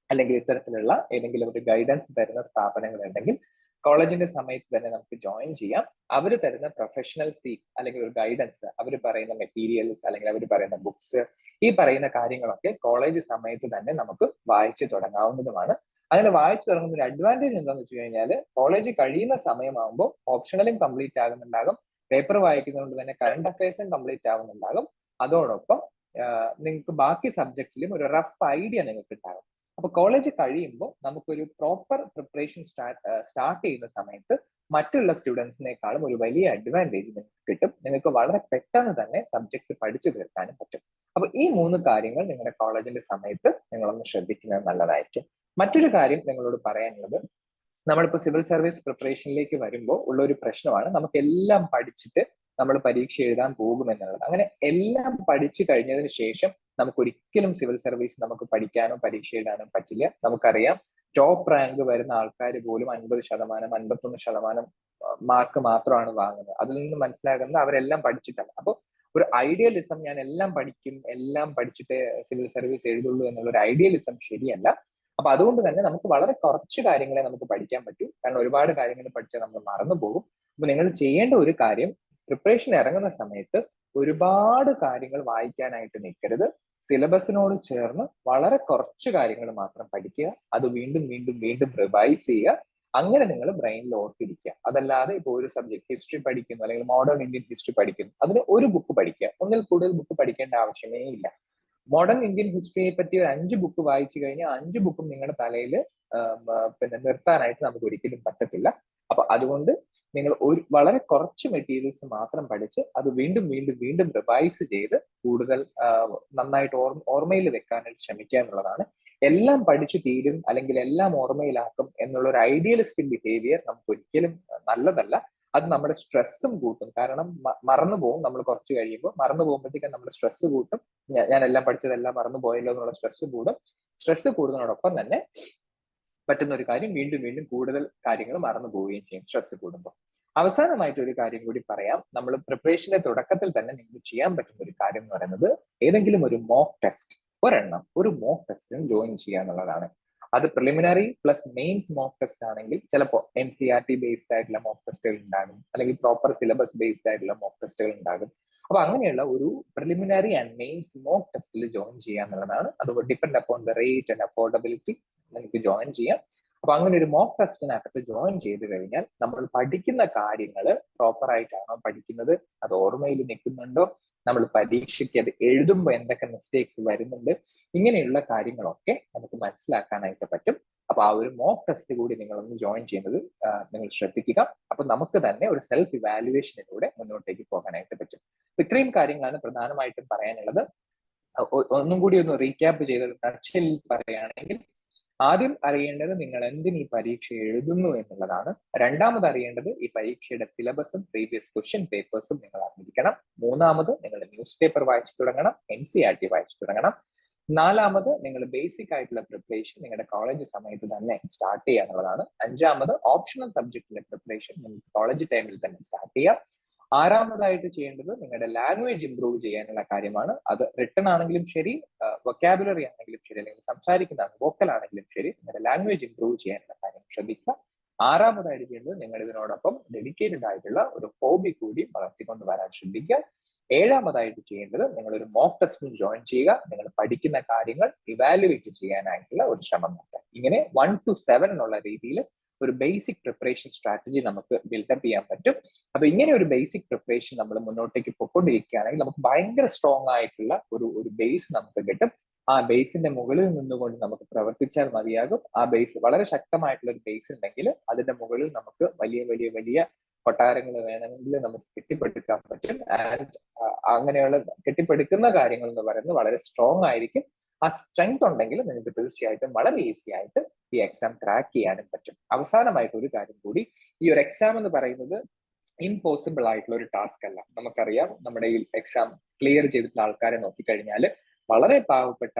അല്ലെങ്കിൽ ഇത്തരത്തിലുള്ള ഏതെങ്കിലും ഒരു ഗൈഡൻസ് തരുന്ന സ്ഥാപനങ്ങൾ ഉണ്ടെങ്കിൽ കോളേജിന്റെ സമയത്ത് തന്നെ നമുക്ക് ജോയിൻ ചെയ്യാം. അവർ തരുന്ന പ്രൊഫഷണൽ സീറ്റ് അല്ലെങ്കിൽ ഒരു ഗൈഡൻസ്, അവർ പറയുന്ന മെറ്റീരിയൽസ് അല്ലെങ്കിൽ അവർ പറയുന്ന ബുക്സ്, ഈ പറയുന്ന കാര്യങ്ങളൊക്കെ കോളേജ് സമയത്ത് തന്നെ നമുക്ക് വായിച്ചു തുടങ്ങാവുന്നതുമാണ്. അങ്ങനെ വായിച്ചു തുടങ്ങുന്ന ഒരു അഡ്വാൻറ്റേജ് എന്താണെന്ന് വെച്ച് കഴിഞ്ഞാൽ, കോളേജ് കഴിയുന്ന സമയമാകുമ്പോൾ ഓപ്ഷണലും കംപ്ലീറ്റ് ആകുന്നുണ്ടാകും, പേപ്പർ വായിക്കുന്നതുകൊണ്ട് തന്നെ കറണ്ട് അഫയേഴ്സും കംപ്ലീറ്റ് ആവുന്നുണ്ടാകും. അതോടൊപ്പം നിങ്ങൾക്ക് ബാക്കി സബ്ജക്റ്റിലും ഒരു റഫ് ഐഡിയ നിങ്ങൾക്ക് ഉണ്ടാകും. അപ്പൊ കോളേജ് കഴിയുമ്പോൾ നമുക്കൊരു പ്രോപ്പർ പ്രിപ്പറേഷൻ സ്റ്റാർട്ട് ചെയ്യുന്ന സമയത്ത് മറ്റുള്ള സ്റ്റുഡൻസിനേക്കാളും ഒരു വലിയ അഡ്വാൻറ്റേജ് നിങ്ങൾക്ക് കിട്ടും. നിങ്ങൾക്ക് വളരെ പെട്ടെന്ന് തന്നെ സബ്ജക്ട്സ് പഠിച്ചു തീർക്കാനും പറ്റും. അപ്പൊ ഈ മൂന്ന് കാര്യങ്ങൾ നിങ്ങളുടെ കോളേജിന്റെ സമയത്ത് നിങ്ങളൊന്ന് ശ്രദ്ധിക്കുന്നത് നല്ലതായിരിക്കും. മറ്റൊരു കാര്യം നിങ്ങളോട് പറയാനുള്ളത്, നമ്മളിപ്പോൾ സിവിൽ സർവീസ് പ്രിപ്പറേഷനിലേക്ക് വരുമ്പോൾ ഉള്ള ഒരു പ്രശ്നമാണ്, നമുക്ക് എല്ലാം പഠിച്ചിട്ട് നമ്മൾ പരീക്ഷ എഴുതാൻ പോകുമെന്നുള്ളത്. അങ്ങനെ എല്ലാം പഠിച്ചു കഴിഞ്ഞതിന് ശേഷം നമുക്ക് ഒരിക്കലും സിവിൽ സർവീസ് നമുക്ക് പഠിക്കാനോ പരീക്ഷ എഴുതാനോ പറ്റില്ല. നമുക്കറിയാം, ടോപ്പ് റാങ്ക് വരുന്ന ആൾക്കാർ പോലും 50%, 51% മാർക്ക് മാത്രമാണ് വാങ്ങുന്നത്. അതിൽ നിന്ന് മനസ്സിലാകുന്നത് അവരെല്ലാം പഠിച്ചിട്ടല്ല. അപ്പോൾ ഒരു ഐഡിയലിസം, ഞാൻ എല്ലാം പഠിക്കും, എല്ലാം പഠിച്ചിട്ട് സിവിൽ സർവീസ് എഴുതുള്ളൂ എന്നുള്ള ഒരു ഐഡിയലിസം ശരിയല്ല. അപ്പൊ അതുകൊണ്ട് തന്നെ നമുക്ക് വളരെ കുറച്ച് കാര്യങ്ങളെ നമുക്ക് പഠിക്കാൻ പറ്റൂ. കാരണം ഒരുപാട് കാര്യങ്ങൾ പഠിച്ചാൽ നമ്മൾ മറന്നു പോകും. അപ്പൊ നിങ്ങൾ ചെയ്യേണ്ട ഒരു കാര്യം, പ്രിപ്പറേഷൻ ഇറങ്ങുന്ന സമയത്ത് ഒരുപാട് കാര്യങ്ങൾ വായിക്കാനായിട്ട് നിൽക്കരുത്. സിലബസിനോട് ചേർന്ന് വളരെ കുറച്ച് കാര്യങ്ങൾ മാത്രം പഠിക്കുക. അത് വീണ്ടും വീണ്ടും വീണ്ടും റിവൈസ് ചെയ്യുക. അങ്ങനെ നിങ്ങൾ ബ്രെയിനിൽ ഓർത്തിരിക്കുക. അതല്ലാതെ ഇപ്പോൾ ഒരു സബ്ജക്ട് ഹിസ്റ്ററി പഠിക്കുന്നു, അല്ലെങ്കിൽ മോഡേൺ ഇന്ത്യൻ ഹിസ്റ്ററി പഠിക്കുന്നു, അതിന് ഒരു ബുക്ക് പഠിക്കുക, ഒന്നിൽ കൂടുതൽ ബുക്ക് പഠിക്കേണ്ട ആവശ്യമേ ഇല്ല. മോഡേൺ ഇന്ത്യൻ ഹിസ്റ്ററിയെ പറ്റി ഒരു 5 ബുക്ക് വായിച്ചു കഴിഞ്ഞാൽ 5 ബുക്കും നിങ്ങളുടെ തലയിൽ പിന്നെ നിർത്താനായിട്ട് നമുക്ക് ഒരിക്കലും പറ്റത്തില്ല. അപ്പൊ അതുകൊണ്ട് നിങ്ങൾ വളരെ കുറച്ച് മെറ്റീരിയൽസ് മാത്രം പഠിച്ച് അത് വീണ്ടും വീണ്ടും വീണ്ടും റിവൈസ് ചെയ്ത് കൂടുതൽ നന്നായിട്ട് ഓർമ്മയിൽ വെക്കാനായിട്ട് ശ്രമിക്കുക എന്നുള്ളതാണ്. എല്ലാം പഠിച്ചു തീരും അല്ലെങ്കിൽ എല്ലാം ഓർമ്മയിലാക്കും എന്നുള്ള ഒരു ഐഡിയലിസ്റ്റിക് ബിഹേവിയർ നമുക്ക് ഒരിക്കലും നല്ലതല്ല. അത് നമ്മുടെ സ്ട്രെസ്സും കൂട്ടും. കാരണം മറന്നു പോകും. നമ്മൾ കുറച്ച് കഴിയുമ്പോൾ മറന്നു പോകുമ്പോഴത്തേക്കും നമ്മുടെ സ്ട്രെസ് കൂട്ടും. ഞാൻ എല്ലാം പഠിച്ചതെല്ലാം മറന്നു പോയല്ലോ എന്നുള്ള സ്ട്രെസ് കൂടും. സ്ട്രെസ് കൂടുന്നതിനോടൊപ്പം തന്നെ പറ്റുന്ന ഒരു കാര്യം വീണ്ടും വീണ്ടും കൂടുതൽ കാര്യങ്ങൾ മറന്നു പോവുകയും ചെയ്യും സ്ട്രെസ് കൂടുമ്പോൾ. അവസാനമായിട്ട് ഒരു കാര്യം കൂടി പറയാം. നമ്മൾ പ്രിപ്പറേഷന്റെ തുടക്കത്തിൽ തന്നെ നിങ്ങൾക്ക് ചെയ്യാൻ പറ്റുന്ന ഒരു കാര്യം എന്ന് പറയുന്നത് ഏതെങ്കിലും ഒരു മോക്ക് ടെസ്റ്റ്, ഒരു മോക്ക് ടെസ്റ്റിന് ജോയിൻ ചെയ്യുക എന്നുള്ളതാണ്. അത് preliminary plus mains mock test ആണെങ്കിൽ ചിലപ്പോൾ NCERT ബേസ്ഡ് ആയിട്ടുള്ള മോക്ക് ടെസ്റ്റുകൾ ഉണ്ടാകും, അല്ലെങ്കിൽ പ്രോപ്പർ സിലബസ് ബേസ്ഡ് ആയിട്ടുള്ള മോക്ക് ടെസ്റ്റുകൾ ഉണ്ടാകും. അപ്പൊ അങ്ങനെയുള്ള ഒരു പ്രിലിമിനറി ആൻഡ് മെയിൻസ് മോക്ക് ടെസ്റ്റിൽ ജോയിൻ ചെയ്യുക എന്നുള്ളതാണ്. അത് depend upon the rate and affordability നിങ്ങൾക്ക് ജോയിൻ ചെയ്യാം. അപ്പൊ അങ്ങനെ ഒരു മോക്ക് ടെസ്റ്റിനകത്ത് ജോയിൻ ചെയ്ത് കഴിഞ്ഞാൽ നമ്മൾ പഠിക്കുന്ന കാര്യങ്ങൾ പ്രോപ്പർ ആയിട്ടാണോ പഠിക്കുന്നത്, അത് ഓർമ്മയിൽ നിൽക്കുന്നുണ്ടോ, നമ്മൾ പരീക്ഷയ്ക്ക് അത് എഴുതുമ്പോൾ എന്തൊക്കെ മിസ്റ്റേക്സ് വരുന്നുണ്ട്, ഇങ്ങനെയുള്ള കാര്യങ്ങളൊക്കെ നമുക്ക് മനസ്സിലാക്കാനായിട്ട് പറ്റും. അപ്പൊ ആ ഒരു മോക്ക് ടെസ്റ്റ് കൂടി നിങ്ങളൊന്ന് ജോയിൻ ചെയ്യുന്നത് നിങ്ങൾ ശ്രദ്ധിക്കുക. അപ്പൊ നമുക്ക് തന്നെ ഒരു സെൽഫ് ഇവാലുവേഷനിലൂടെ മുന്നോട്ടേക്ക് പോകാനായിട്ട് പറ്റും. ഇത്രയും കാര്യങ്ങളാണ് പ്രധാനമായിട്ടും പറയാനുള്ളത്. ഒന്നും കൂടി ഒന്ന് റീക്യാപ്പ് ചെയ്ത് ടച്ചിൽ പറയുകയാണെങ്കിൽ, ആദ്യം അറിയേണ്ടത് നിങ്ങൾ എന്തിന് ഈ പരീക്ഷ എഴുതുന്നു എന്നുള്ളതാണ്. രണ്ടാമത് അറിയേണ്ടത് ഈ പരീക്ഷയുടെ സിലബസും പ്രീവിയസ് ക്വസ്റ്റ്യൻ പേപ്പേഴ്സും നിങ്ങൾ അറിഞ്ഞിരിക്കണം. മൂന്നാമത് നിങ്ങൾ ന്യൂസ് പേപ്പർ വായിച്ചു തുടങ്ങണം, NCERT വായിച്ചു തുടങ്ങണം. നാലാമത് നിങ്ങൾ ബേസിക് ആയിട്ടുള്ള പ്രിപ്പറേഷൻ നിങ്ങളുടെ കോളേജ് സമയത്ത് തന്നെ സ്റ്റാർട്ട് ചെയ്യുക എന്നുള്ളതാണ്. അഞ്ചാമത് ഓപ്ഷണൽ സബ്ജക്റ്റിലെ പ്രിപ്പറേഷൻ നിങ്ങൾക്ക് കോളേജ് ടൈമിൽ തന്നെ സ്റ്റാർട്ട് ചെയ്യാം. ആറാമതായിട്ട് ചെയ്യേണ്ടത് നിങ്ങളുടെ ലാംഗ്വേജ് ഇംപ്രൂവ് ചെയ്യാനുള്ള കാര്യമാണ്. അത് റിട്ടൺ ആണെങ്കിലും ശരി, വൊക്കാബുലറി ആണെങ്കിലും ശരി, അല്ലെങ്കിൽ സംസാരിക്കുന്ന വോക്കൽ ആണെങ്കിലും ശരി, നിങ്ങളുടെ ലാംഗ്വേജ് ഇംപ്രൂവ് ചെയ്യാനുള്ള കാര്യം ശ്രദ്ധിക്കുക. ആറാമതായിട്ട് ചെയ്യേണ്ടത് നിങ്ങൾ ഇതിനോടൊപ്പം ഡെഡിക്കേറ്റഡ് ആയിട്ടുള്ള ഒരു ഹോബി കൂടി വളർത്തിക്കൊണ്ട് വരാൻ ശ്രദ്ധിക്കുക. ഏഴാമതായിട്ട് ചെയ്യേണ്ടത് നിങ്ങൾ ഒരു മോക്ക് ടെസ്റ്റിൽ ജോയിൻ ചെയ്യുക. നിങ്ങൾ പഠിക്കുന്ന കാര്യങ്ങൾ ഇവാലുവേറ്റ് ചെയ്യാനായിട്ടുള്ള ഒരു ശ്രമം നടത്തുക. ഇങ്ങനെ 1 to 7 എന്നുള്ള രീതിയിൽ ഒരു ബേസിക് പ്രിപ്പറേഷൻ സ്ട്രാറ്റജി നമുക്ക് ബിൽഡപ്പ് ചെയ്യാൻ പറ്റും. അപ്പൊ ഇങ്ങനെ ഒരു ബേസിക് പ്രിപ്പറേഷൻ നമ്മൾ മുന്നോട്ടേക്ക് പൊയ്ക്കൊണ്ടിരിക്കുകയാണെങ്കിൽ നമുക്ക് ഭയങ്കര സ്ട്രോങ് ആയിട്ടുള്ള ഒരു ബേസ് നമുക്ക് കിട്ടും. ആ ബേസിന്റെ മുകളിൽ നിന്നുകൊണ്ട് നമുക്ക് പ്രവർത്തിച്ചാൽ മതിയാകും. ആ ബേസ് വളരെ ശക്തമായിട്ടുള്ള ഒരു ബേസ് ഉണ്ടെങ്കിൽ അതിന്റെ മുകളിൽ നമുക്ക് വലിയ വലിയ വലിയ കൊട്ടാരങ്ങൾ വേണമെങ്കിൽ നമുക്ക് കെട്ടിപ്പടുക്കാൻ പറ്റും. ആൻഡ് അങ്ങനെയുള്ള കെട്ടിപ്പടുക്കുന്ന കാര്യങ്ങൾ എന്ന് പറയുന്നത് വളരെ സ്ട്രോങ് ആയിരിക്കും. ആ സ്ട്രെങ്ത് ഉണ്ടെങ്കിൽ നിങ്ങൾക്ക് തീർച്ചയായിട്ടും വളരെ ഈസി ആയിട്ട് ഈ എക്സാം ക്രാക്ക് ചെയ്യാനും പറ്റും. അവസാനമായിട്ട് ഒരു കാര്യം കൂടി, ഈ ഒരു എക്സാം എന്ന് പറയുന്നത് ഇംപോസിബിൾ ആയിട്ടുള്ള ഒരു ടാസ്ക് അല്ല. നമുക്കറിയാം, നമ്മുടെ ഈ എക്സാം ക്ലിയർ ചെയ്തിട്ടുള്ള ആൾക്കാരെ നോക്കിക്കഴിഞ്ഞാൽ വളരെ പാവപ്പെട്ട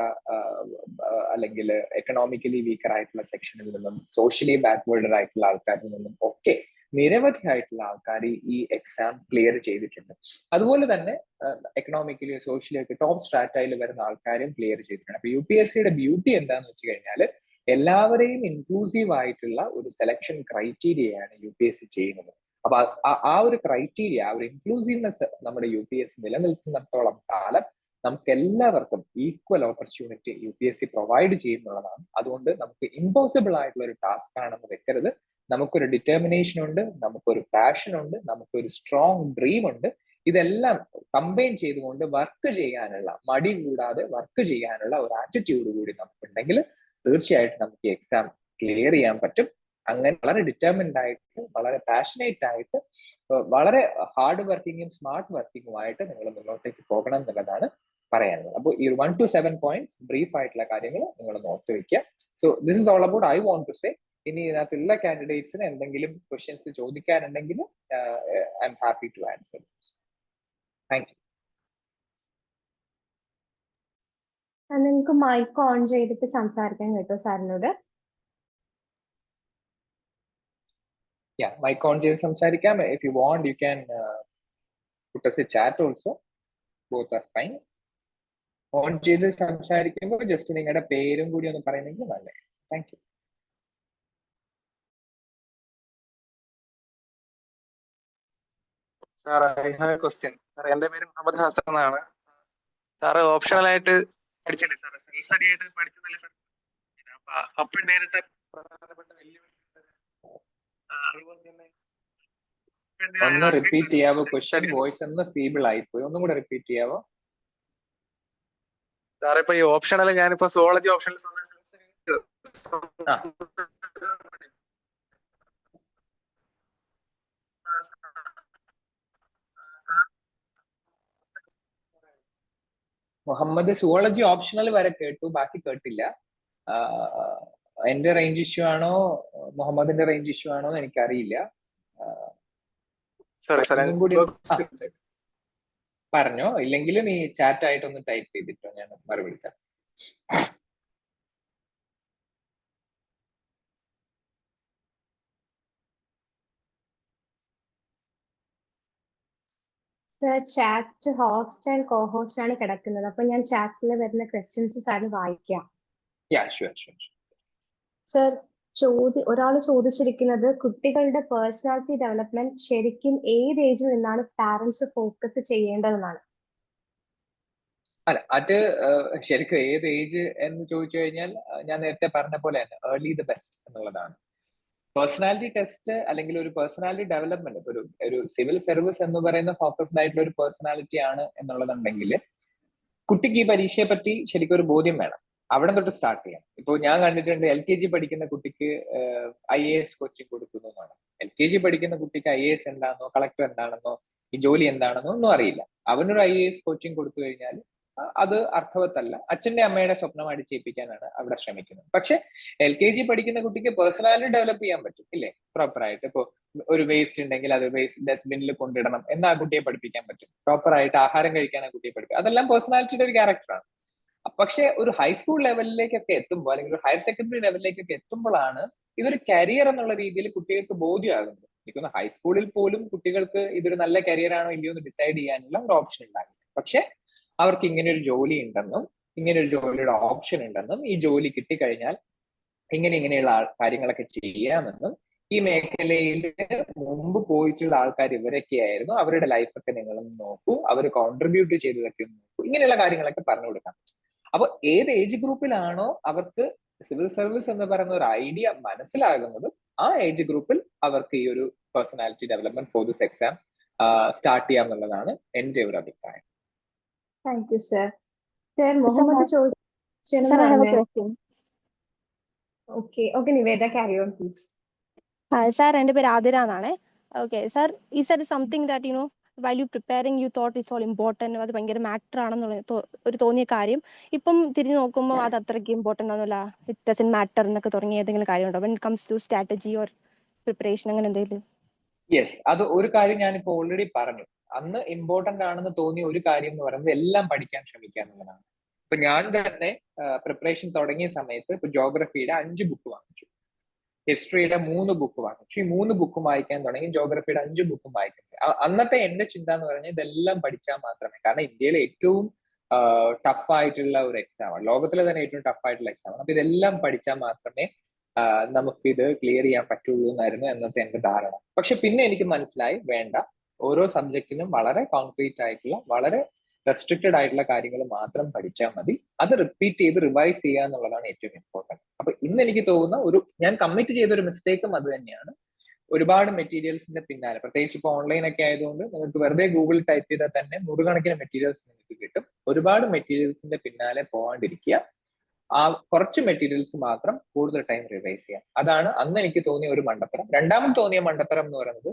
അല്ലെങ്കിൽ എക്കണോമിക്കലി വീക്കർ ആയിട്ടുള്ള സെക്ഷനിൽ നിന്നും സോഷ്യലി ബാക്ക്വേർഡ് ആയിട്ടുള്ള ആൾക്കാരിൽ നിന്നും ഒക്കെ നിരവധി ആയിട്ടുള്ള ആൾക്കാർ ഈ എക്സാം ക്ലിയർ ചെയ്തിട്ടുണ്ട്. അതുപോലെ തന്നെ എക്കണോമിക്കലി സോഷ്യലി ഒക്കെ ടോപ്പ് സ്ട്രാറ്റയിൽ വരുന്ന ആൾക്കാരും ക്ലിയർ ചെയ്തിട്ടുണ്ട്. അപ്പൊ UPSCയുടെ ബ്യൂട്ടി എന്താന്ന് വെച്ച് കഴിഞ്ഞാൽ എല്ലാവരെയും ഇൻക്ലൂസീവ് ആയിട്ടുള്ള ഒരു സെലക്ഷൻ ക്രൈറ്റീരിയയാണ് UPSC ചെയ്യുന്നത്. അപ്പൊ ആ ഒരു ക്രൈറ്റീരിയ, ആ ഒരു ഇൻക്ലൂസീവ്നെസ് നമ്മുടെ UPSC നിലനിൽക്കുന്നിടത്തോളം കാലം നമുക്ക് എല്ലാവർക്കും ഈക്വൽ ഓപ്പർച്യൂണിറ്റി UPSC പ്രൊവൈഡ് ചെയ്യുന്നുള്ളതാണ്. അതുകൊണ്ട് നമുക്ക് ഇമ്പോസിബിൾ ആയിട്ടുള്ള ഒരു ടാസ്ക് ആണെന്ന് വെക്കരുത്. നമുക്കൊരു ഡിറ്റർമിനേഷൻ ഉണ്ട്, നമുക്കൊരു പാഷൻ ഉണ്ട്, നമുക്കൊരു സ്ട്രോങ് ഡ്രീം ഉണ്ട്. ഇതെല്ലാം കമ്പൈൻ ചെയ്തുകൊണ്ട് വർക്ക് ചെയ്യാനുള്ള, മടി കൂടാതെ വർക്ക് ചെയ്യാനുള്ള ഒരു ആറ്റിറ്റ്യൂഡ് കൂടി നമുക്കുണ്ടെങ്കിൽ തീർച്ചയായിട്ടും നമുക്ക് എക്സാം ക്ലിയർ ചെയ്യാൻ പറ്റും. അങ്ങനെ വളരെ ഡിറ്റർമിൻഡ് ആയിട്ട്, വളരെ പാഷനേറ്റ് ആയിട്ട്, വളരെ ഹാർഡ് വർക്കിങ്ങും സ്മാർട്ട് വർക്കിങ്ങുമായിട്ട് നിങ്ങൾ മുന്നോട്ടേക്ക് പോകണം എന്നുള്ളതാണ് പറയാനുള്ളത്. അപ്പോൾ ഈ 1 to 7 പോയിന്റ്സ് ബ്രീഫ് ആയിട്ടുള്ള കാര്യങ്ങൾ നിങ്ങൾ ഓർത്ത് വെക്കുക. So this is all about I want to say. ഇനി ഇതിനകത്തുള്ള കാൻഡിഡേറ്റ്സിന് എന്തെങ്കിലും ക്വസ്റ്റ്യൻസ് ചോദിക്കാനുണ്ടെങ്കിൽ I am happy to answer. Thank you. നിങ്ങൾക്ക് മൈക്ക് ഓൺ ചെയ്തിട്ട് സംസാരിക്കാൻ കേട്ടോ സാറിനോട്. മൈക്ക് ഓൺ ചെയ്ത് സംസാരിക്കാം. If you want you can put us a chat also. Both are fine. On ചെയ്ത് സംസാരിക്കുമ്പോൾ ജസ്റ്റ് നിങ്ങളുടെ പേരും കൂടി ഒന്ന് പറയുന്നെങ്കിൽ നല്ലത്. Thank you. Sir, I have a question. Sir, എന്റെ പേര് മുഹമ്മദ് ഹസൻ എന്നാണ്. സാറ് ഓപ്ഷണൽ ആയിട്ട് പഠിച്ചില്ലേ സാർ? സെൽഫ് സ്റ്റഡി ആയിട്ട് പഠിച്ചതല്ലേ സാർ? അപ്പൊ നേരിട്ട പ്രധാനപ്പെട്ട വെല്ലുവിളി അതുപോലെ തന്നെ ഒന്ന് റിപ്പീറ്റ് ചെയ്യാവോ ക്വസ്റ്റ്യൻ? വോയിസ് ഒന്ന് ഫീബിൾ ആയിപ്പോയി. ഒന്നും കൂടെ റിപ്പീറ്റ് ചെയ്യാവോ? സാറേ ഇപ്പൊ ഈ ഓപ്ഷണൽ ഞാനിപ്പോ സുവോളജി ഓപ്ഷണൽ ആ. മുഹമ്മദ് സുവോളജി ഓപ്ഷണൽ വരെ കേട്ടു, ബാക്കി കേട്ടില്ല. എന്റെ റേഞ്ച് ഇഷ്യൂ ആണോ മുഹമ്മദിന്റെ റേഞ്ച് ഇഷ്യൂ ആണോ എന്ന് എനിക്കറിയില്ല. ഒന്നും കൂടി പറഞ്ഞോ, ഇല്ലെങ്കിൽ നീ ചാറ്റ് ആയിട്ടൊന്ന് ടൈപ്പ് ചെയ്തിട്ടോ, ഞാൻ മറുപടി തരാം. Chat host and co host ആണ് കിടക്കുന്നത്. അപ്പൊ ഞാൻ ചാറ്റിൽ വരുന്ന ക്വസ്റ്റ്യൻസ് സാറിന് വായിക്കാം. സർ, ഒരാൾ ചോദിച്ചിരിക്കുന്നത് കുട്ടികളുടെ പേഴ്സണാലിറ്റി ഡെവലപ്മെന്റ് ശരിക്കും ഏത് ഏജിൽ നിന്നാണ് പാരന്റ്സ് ഫോക്കസ് ചെയ്യേണ്ടതെന്നാണ്. അല്ല, അത് ശരിക്കും ഏത് ഏജ് എന്ന് ചോദിച്ചു കഴിഞ്ഞാൽ ഞാൻ നേരത്തെ പറഞ്ഞ പോലെ തന്നെ ഏർലി ദ ബെസ്റ്റ് എന്നുള്ളതാണ്. പേഴ്സണാലിറ്റി ടെസ്റ്റ് അല്ലെങ്കിൽ ഒരു പേഴ്സണാലിറ്റി ഡെവലപ്മെന്റ്, ഒരു സിവിൽ സർവീസ് എന്ന് പറയുന്ന ഫോക്കസ്ഡ് ആയിട്ടുള്ള ഒരു പേഴ്സണാലിറ്റി ആണ് എന്നുള്ളതുണ്ടെങ്കിൽ കുട്ടിക്ക് ഈ പരീക്ഷയെ പറ്റി ശരിക്കും ഒരു ബോധ്യം വേണം. അവിടെ തൊട്ട് സ്റ്റാർട്ട് ചെയ്യാം. ഇപ്പോൾ ഞാൻ കണ്ടിട്ടുണ്ട് LKG പഠിക്കുന്ന കുട്ടിക്ക് IAS കോച്ചിങ് കൊടുക്കുന്നു എന്നാണ്. LKG പഠിക്കുന്ന കുട്ടിക്ക് IAS എന്താണെന്നോ കളക്ടർ എന്താണെന്നോ ഈ ജോലി എന്താണെന്നോ ഒന്നും അറിയില്ല. അവനൊരു IAS കോച്ചിങ് കൊടുത്തു കഴിഞ്ഞാൽ അത് അർത്ഥവത്തല്ല. അച്ഛന്റെ അമ്മയുടെ സ്വപ്നം അടിച്ചേൽപ്പിക്കാനാണ് അവിടെ ശ്രമിക്കുന്നത്. പക്ഷെ LKG പഠിക്കുന്ന കുട്ടിക്ക് പേഴ്സണാലിറ്റി ഡെവലപ്പ് ചെയ്യാൻ പറ്റും, ഇല്ലേ? പ്രോപ്പറായിട്ട് ഇപ്പൊ ഒരു വേസ്റ്റ് ഉണ്ടെങ്കിൽ അത് വേസ്റ്റ് ഡസ്റ്റ്ബിന്നിൽ കൊണ്ടിടണം എന്ന് ആ കുട്ടിയെ പഠിപ്പിക്കാൻ പറ്റും. പ്രോപ്പറായിട്ട് ആഹാരം കഴിക്കാൻ ആ കുട്ടിയെ പഠിപ്പിക്കും. അതെല്ലാം പേഴ്സണാലിറ്റിയുടെ ഒരു ക്യാരക്ടറാണ്. പക്ഷെ ഒരു ഹൈസ്കൂൾ ലെവലിലേക്കൊക്കെ എത്തുമ്പോൾ അല്ലെങ്കിൽ ഒരു ഹയർ സെക്കൻഡറി ലെവലിലേക്കൊക്കെ എത്തുമ്പോഴാണ് ഇതൊരു കരിയർ എന്നുള്ള രീതിയിൽ കുട്ടികൾക്ക് ബോധ്യമാകുന്നത്. എനിക്കൊന്ന് ഹൈസ്കൂളിൽ പോലും കുട്ടികൾക്ക് ഇതൊരു നല്ല കരിയർ ആണോ ഇല്ലയോ എന്ന് ഡിസൈഡ് ചെയ്യാനുള്ള ഒരു ഓപ്ഷൻ ഉണ്ടാകില്ല. പക്ഷെ അവർക്ക് ഇങ്ങനെ ഒരു ജോലി ഉണ്ടെന്നും ഇങ്ങനെ ഒരു ജോലിയുടെ ഓപ്ഷൻ ഉണ്ടെന്നും ഈ ജോലി കിട്ടിക്കഴിഞ്ഞാൽ ഇങ്ങനെയുള്ള കാര്യങ്ങളൊക്കെ ചെയ്യാമെന്നും ഈ മേഖലയിൽ മുമ്പ് പോയിട്ടുള്ള ആൾക്കാർ ഇവരൊക്കെ ആയിരുന്നു, അവരുടെ ലൈഫൊക്കെ നിങ്ങളൊന്ന് നോക്കൂ, അവർ കോൺട്രിബ്യൂട്ട് ചെയ്തതൊക്കെ ഒന്ന് നോക്കൂ, ഇങ്ങനെയുള്ള കാര്യങ്ങളൊക്കെ പറഞ്ഞു കൊടുക്കാം. അപ്പൊ ഏത് ഏജ് ഗ്രൂപ്പിലാണോ അവർക്ക് സിവിൽ സർവീസ് എന്ന് പറയുന്ന ഒരു ഐഡിയ മനസ്സിലാകുന്നത് ആ ഏജ് ഗ്രൂപ്പിൽ അവർക്ക് ഈ ഒരു personality development for this exam start ചെയ്യാമെന്നുള്ളതാണ് എന്റെ ഒരു അഭിപ്രായം. Thank you sir. Sir, Muhammad Niveda, carry on please. Sir, എൻ്റെ പേര് ആതിര എന്നാണ്. ഓക്കെ സാർ, ഈ sir something that while you preparing you thought it's all important, അത് ഭയങ്കര മാറ്റർ ആണെന്നുള്ള ഒരു തോന്നിയ കാര്യം ഇപ്പം തിരിഞ്ഞു നോക്കുമ്പോൾ അത് അത്രയ്ക്ക് ഇമ്പോർട്ടൻ്റ് ഒന്നുമില്ല, ഇറ്റ് ഡസന്റ് മാറ്റർ എന്നൊക്കെ തുടങ്ങിയ ഏതെങ്കിലും കാര്യമുണ്ടോ when it comes to strategy or preparation, അങ്ങനെ എന്തെങ്കിലും? യെസ്, അത് ഒരു കാര്യം ഞാനിപ്പോ ഓൾറെഡി പറഞ്ഞു. അന്ന് ഇമ്പോർട്ടന്റ് ആണെന്ന് തോന്നിയ ഒരു കാര്യം എന്ന് പറയുന്നത് എല്ലാം പഠിക്കാൻ ശ്രമിക്കുക എന്നുള്ളതാണ്. ഇപ്പൊ ഞാൻ തന്നെ പ്രിപ്പറേഷൻ തുടങ്ങിയ സമയത്ത് ഇപ്പൊ ജോഗ്രഫിയുടെ 5 ബുക്ക് വാങ്ങിച്ചു, ഹിസ്റ്ററിയുടെ 3 ബുക്ക് വാങ്ങിച്ചു. ഈ 3 ബുക്കും വായിക്കാൻ തുടങ്ങി, ജോഗ്രഫിയുടെ 5 ബുക്കും വായിക്കാൻ. അന്നത്തെ എന്റെ ചിന്ത എന്ന് പറഞ്ഞാൽ ഇതെല്ലാം പഠിച്ചാൽ മാത്രമേ, കാരണം ഇന്ത്യയിലെ ഏറ്റവും ടഫായിട്ടുള്ള ഒരു എക്സാമാണ്, ലോകത്തിലെ തന്നെ ഏറ്റവും ടഫായിട്ടുള്ള എക്സാമാണ്. അപ്പൊ ഇതെല്ലാം പഠിച്ചാൽ മാത്രമേ നമുക്കിത് ക്ലിയർ ചെയ്യാൻ പറ്റുള്ളൂ എന്നായിരുന്നു എന്നത്തെ എന്റെ ധാരണ. പക്ഷെ പിന്നെ എനിക്ക് മനസ്സിലായി, വേണ്ട, ഓരോ സബ്ജക്റ്റിനും വളരെ കോൺക്രീറ്റ് ആയിട്ടുള്ള വളരെ റെസ്ട്രിക്റ്റഡ് ആയിട്ടുള്ള കാര്യങ്ങൾ മാത്രം പഠിച്ചാൽ മതി. അത് റിപ്പീറ്റ് ചെയ്ത് റിവൈസ് ചെയ്യുക എന്നുള്ളതാണ് ഏറ്റവും ഇമ്പോർട്ടൻറ്റ്. അപ്പൊ ഇന്ന് എനിക്ക് തോന്നുന്ന ഞാൻ കമ്മിറ്റ് ചെയ്ത ഒരു മിസ്റ്റേക്കും അത് തന്നെയാണ്. ഒരുപാട് മെറ്റീരിയൽസിന്റെ പിന്നാലെ, പ്രത്യേകിച്ച് ഇപ്പോൾ ഓൺലൈൻ ഒക്കെ ആയതുകൊണ്ട് നിങ്ങൾക്ക് വെറുതെ ഗൂഗിൾ ടൈപ്പ് ചെയ്താൽ തന്നെ നൂറുകണക്കിന് മെറ്റീരിയൽസ് നിങ്ങൾക്ക് കിട്ടും. ഒരുപാട് മെറ്റീരിയൽസിന്റെ പിന്നാലെ പോകാണ്ടിരിക്കുക, ആ കുറച്ച് മെറ്റീരിയൽസ് മാത്രം കൂടുതൽ ടൈം റിവൈസ് ചെയ്യാം. അതാണ് അന്ന് എനിക്ക് തോന്നിയ ഒരു മണ്ടത്തരം. രണ്ടാമത് തോന്നിയ മണ്ടത്തരം എന്ന് പറയുന്നത്